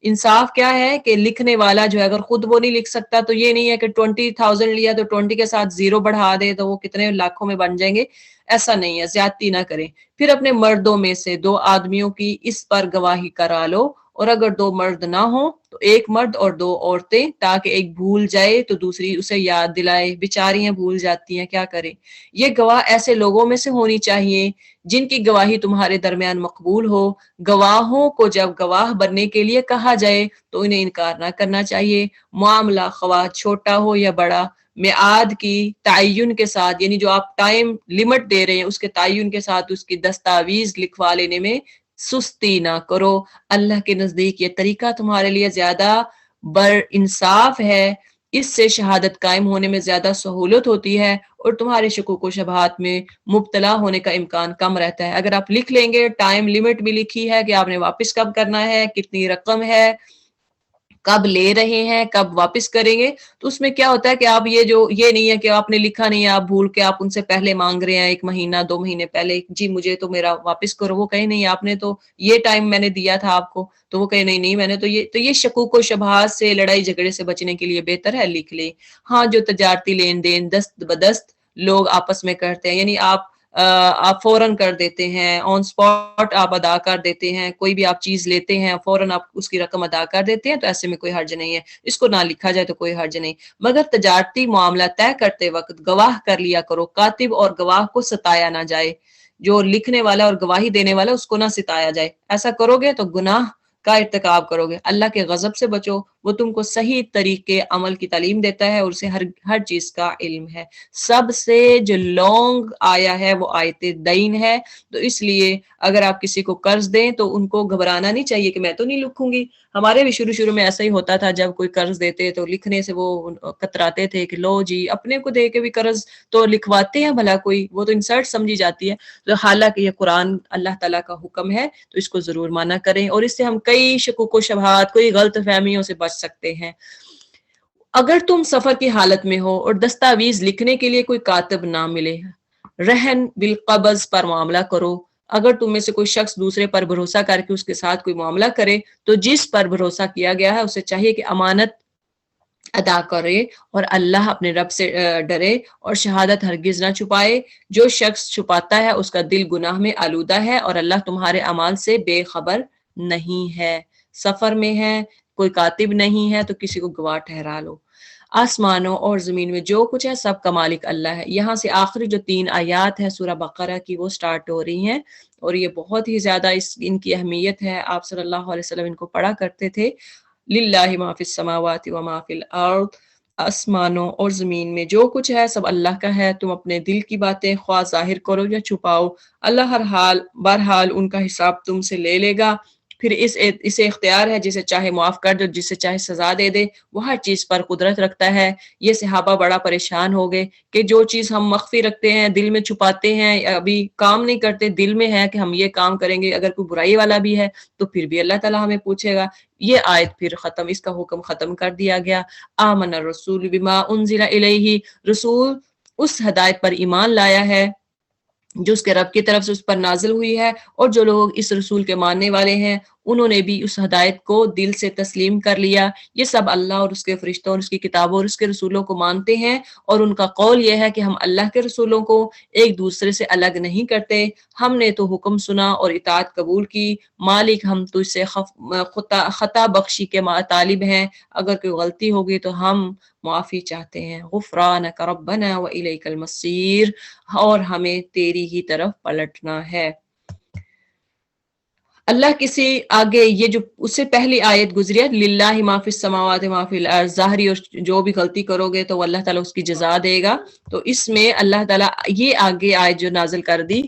انصاف کیا ہے کہ لکھنے والا جو ہے اگر خود وہ نہیں لکھ سکتا تو یہ نہیں ہے کہ 20,000 لیا تو 20 کے ساتھ 0 بڑھا دے تو وہ کتنے لاکھوں میں بن جائیں گے، ایسا نہیں ہے، زیادتی نہ کریں۔ پھر اپنے مردوں میں سے 2 آدمیوں کی اس پر گواہی کرا لو، اور اگر 2 مرد نہ ہوں تو 1 مرد اور 2 عورتیں، تاکہ ایک بھول جائے تو دوسری اسے یاد دلائے۔ بیچاریاں بھول جاتی ہیں، کیا کریں۔ یہ گواہ ایسے لوگوں میں سے ہونی چاہیے جن کی گواہی تمہارے درمیان مقبول ہو۔ گواہوں کو جب گواہ بننے کے لیے کہا جائے تو انہیں انکار نہ کرنا چاہیے، معاملہ خواہ چھوٹا ہو یا بڑا۔ میعاد کی تعین کے ساتھ، یعنی جو آپ ٹائم لمٹ دے رہے ہیں اس کے تعین کے ساتھ اس کی دستاویز لکھوا لینے میں سستی نہ کرو۔ اللہ کے نزدیک یہ طریقہ تمہارے لیے زیادہ بر انصاف ہے، اس سے شہادت قائم ہونے میں زیادہ سہولت ہوتی ہے اور تمہارے شکوک و شبہات میں مبتلا ہونے کا امکان کم رہتا ہے۔ اگر آپ لکھ لیں گے، ٹائم لیمٹ بھی لکھی ہے کہ آپ نے واپس کب کرنا ہے، کتنی رقم ہے، کب لے رہے ہیں، کب واپس کریں گے، تو اس میں کیا ہوتا ہے کہ آپ یہ نہیں ہے کہ آپ نے لکھا نہیں ہے، آپ بھول کے آپ ان سے پہلے مانگ رہے ہیں، 1 مہینہ 2 مہینے پہلے، جی مجھے تو میرا واپس کرو، وہ کہیں نہیں آپ نے تو یہ ٹائم میں نے دیا تھا آپ کو، تو وہ کہیں نہیں میں نے تو یہ شکوک و شبہات سے، لڑائی جھگڑے سے بچنے کے لیے بہتر ہے لکھ لیں۔ ہاں، جو تجارتی لین دین دست بدست لوگ آپس میں کرتے ہیں، یعنی آپ فوراً کر دیتے ہیں، آن سپاٹ آپ ادا کر دیتے ہیں، کوئی بھی آپ چیز لیتے ہیں فوراً آپ اس کی رقم ادا کر دیتے ہیں، تو ایسے میں کوئی حرج نہیں ہے، اس کو نہ لکھا جائے تو کوئی حرج نہیں۔ مگر تجارتی معاملہ طے کرتے وقت گواہ کر لیا کرو، کاتب اور گواہ کو ستایا نہ جائے، جو لکھنے والا اور گواہی دینے والا اس کو نہ ستایا جائے۔ ایسا کرو گے تو گناہ کا ارتکاب کرو گے۔ اللہ کے غضب سے بچو، وہ تم کو صحیح طریقے عمل کی تعلیم دیتا ہے اور اسے ہر چیز کا علم ہے۔ سب سے جو لانگ آیا ہے وہ آیت دین ہے، تو اس لیے اگر آپ کسی کو قرض دیں تو ان کو گھبرانا نہیں چاہیے کہ میں تو نہیں لکھوں گی۔ ہمارے بھی شروع میں ایسا ہی ہوتا تھا، جب کوئی قرض دیتے تو لکھنے سے وہ کتراتے تھے کہ لو جی، اپنے کو دے کے بھی قرض تو لکھواتے ہیں بھلا کوئی، وہ تو انسلٹ سمجھی جاتی ہے۔ تو حالانکہ یہ قرآن اللہ تعالیٰ کا حکم ہے، تو اس کو ضرور مانا کریں، اور اس سے ہم کئی شکوک و شبہات، کوئی غلط فہمیوں سے بچ سکتے ہیں۔ اگر تم سفر کی حالت میں ہو اور دستاویز لکھنے کے لیے کوئی کاتب نہ ملے، رہن بالقبض پر معاملہ کرو۔ اگر تم میں سے کوئی شخص دوسرے پر بھروسہ کر کے اس کے ساتھ کوئی معاملہ کرے تو جس پر بھروسہ کیا گیا ہے اسے چاہیے کہ امانت ادا کرے اور اللہ اپنے رب سے ڈرے اور شہادت ہرگز نہ چھپائے۔ جو شخص چھپاتا ہے اس کا دل گناہ میں آلودہ ہے اور اللہ تمہارے اعمال سے بے خبر نہیں ہے۔ سفر میں ہے، کوئی کاتب نہیں ہے تو کسی کو گواہ ٹھہرا لو۔ آسمانوں اور زمین میں جو کچھ ہے سب کا مالک اللہ ہے۔ یہاں سے آخری جو 3 آیات ہے سورہ بقرہ کی وہ سٹارٹ ہو رہی ہیں، اور یہ بہت ہی زیادہ ان کی اہمیت ہے۔ آپ صلی اللہ علیہ وسلم ان کو پڑھا کرتے تھے۔ للہ ما فی السماوات و ما فی الارض، آسمانوں اور زمین میں جو کچھ ہے سب اللہ کا ہے۔ تم اپنے دل کی باتیں خواہ ظاہر کرو یا چھپاؤ، اللہ ہر حال بہرحال ان کا حساب تم سے لے لے گا۔ پھر اسے اختیار ہے، جسے چاہے معاف کر دے، جسے چاہے سزا دے دے، وہ ہر چیز پر قدرت رکھتا ہے۔ یہ صحابہ بڑا پریشان ہو گئے کہ جو چیز ہم مخفی رکھتے ہیں، دل میں چھپاتے ہیں، ابھی کام نہیں کرتے، دل میں ہے کہ ہم یہ کام کریں گے، اگر کوئی برائی والا بھی ہے تو پھر بھی اللہ تعالیٰ ہمیں پوچھے گا۔ یہ آیت پھر ختم، اس کا حکم ختم کر دیا گیا۔ آمن الرسول بما انزل الیہ، رسول اس ہدایت پر ایمان لایا ہے جو اس کے رب کی طرف سے اس پر نازل ہوئی ہے، اور جو لوگ اس رسول کے ماننے والے ہیں انہوں نے بھی اس ہدایت کو دل سے تسلیم کر لیا۔ یہ سب اللہ اور اس کے فرشتوں اور اس کی کتابوں اور اس کے رسولوں کو مانتے ہیں، اور ان کا قول یہ ہے کہ ہم اللہ کے رسولوں کو ایک دوسرے سے الگ نہیں کرتے۔ ہم نے تو حکم سنا اور اطاعت قبول کی، مالک ہم تجھ سے خطا بخشی کے طالب ہیں، اگر کوئی غلطی ہوگی تو ہم معافی چاہتے ہیں۔ غفرانک ربنا و الیک المصیر، اور ہمیں تیری ہی طرف پلٹنا ہے۔ اللہ کسی آگے یہ جو اس سے پہلی آیت گزری ہے، للہ ما فی السماوات ما فی الارض، ظاہری اور جو بھی غلطی کرو گے تو اللہ تعالیٰ اس کی جزا دے گا، تو اس میں اللہ تعالیٰ یہ آگے آیت جو نازل کر دی،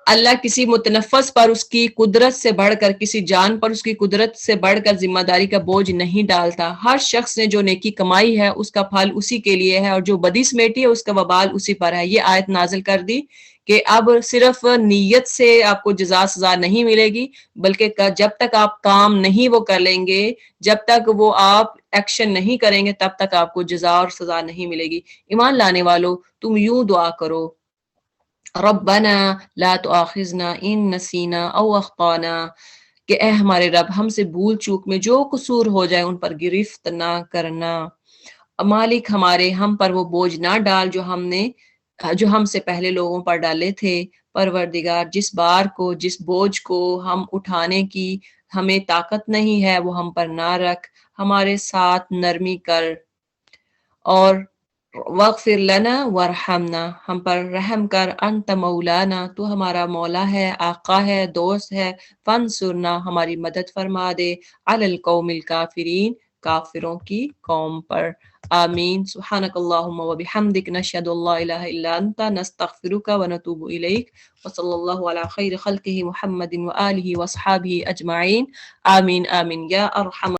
اللہ کسی متنفس پر اس کی قدرت سے بڑھ کر، کسی جان پر اس کی قدرت سے بڑھ کر ذمہ داری کا بوجھ نہیں ڈالتا۔ ہر شخص نے جو نیکی کمائی ہے اس کا پھل اسی کے لیے ہے، اور جو بدی سمیٹی ہے اس کا وبال اسی پر ہے۔ یہ آیت نازل کر دی کہ اب صرف نیت سے آپ کو جزا سزا نہیں ملے گی، بلکہ جب تک آپ کام نہیں وہ کر لیں گے، جب تک وہ آپ ایکشن نہیں کریں گے، تب تک آپ کو جزا اور سزا نہیں ملے گی۔ ایمان لانے والوں، تم یوں دعا کرو، ربنا لا تؤاخذنا ان نسینا او اخطانا، کہ اے ہمارے رب، ہم سے بھول چوک میں جو قصور ہو جائے ان پر گرفت نہ کرنا۔ مالک ہمارے، ہم پر وہ بوجھ نہ ڈال جو ہم سے پہلے لوگوں پر ڈالے تھے۔ پروردگار، جس بوجھ کو ہم اٹھانے کی ہمیں طاقت نہیں ہے وہ ہم پر نہ رکھ، ہمارے ساتھ نرمی کر، اور وغفر لنا ورحمنا، ہم پر رحم کر، انت مولانا، تو ہمارا مولا ہے، آقا ہے، دوست ہے، فانصرنا، ہماری مدد فرما دے، علی القوم الکافرین، کافروں کی قوم پر۔ آمین۔ سبحانک اللہم و بحمدک، نشہد ان لا الہ الا انت، نستغفرک و نتوب الیک، وصلی اللہ علی خیر خلقہ محمد و آلہ و اصحابہ اجمعین۔ آمین آمین یا ارحم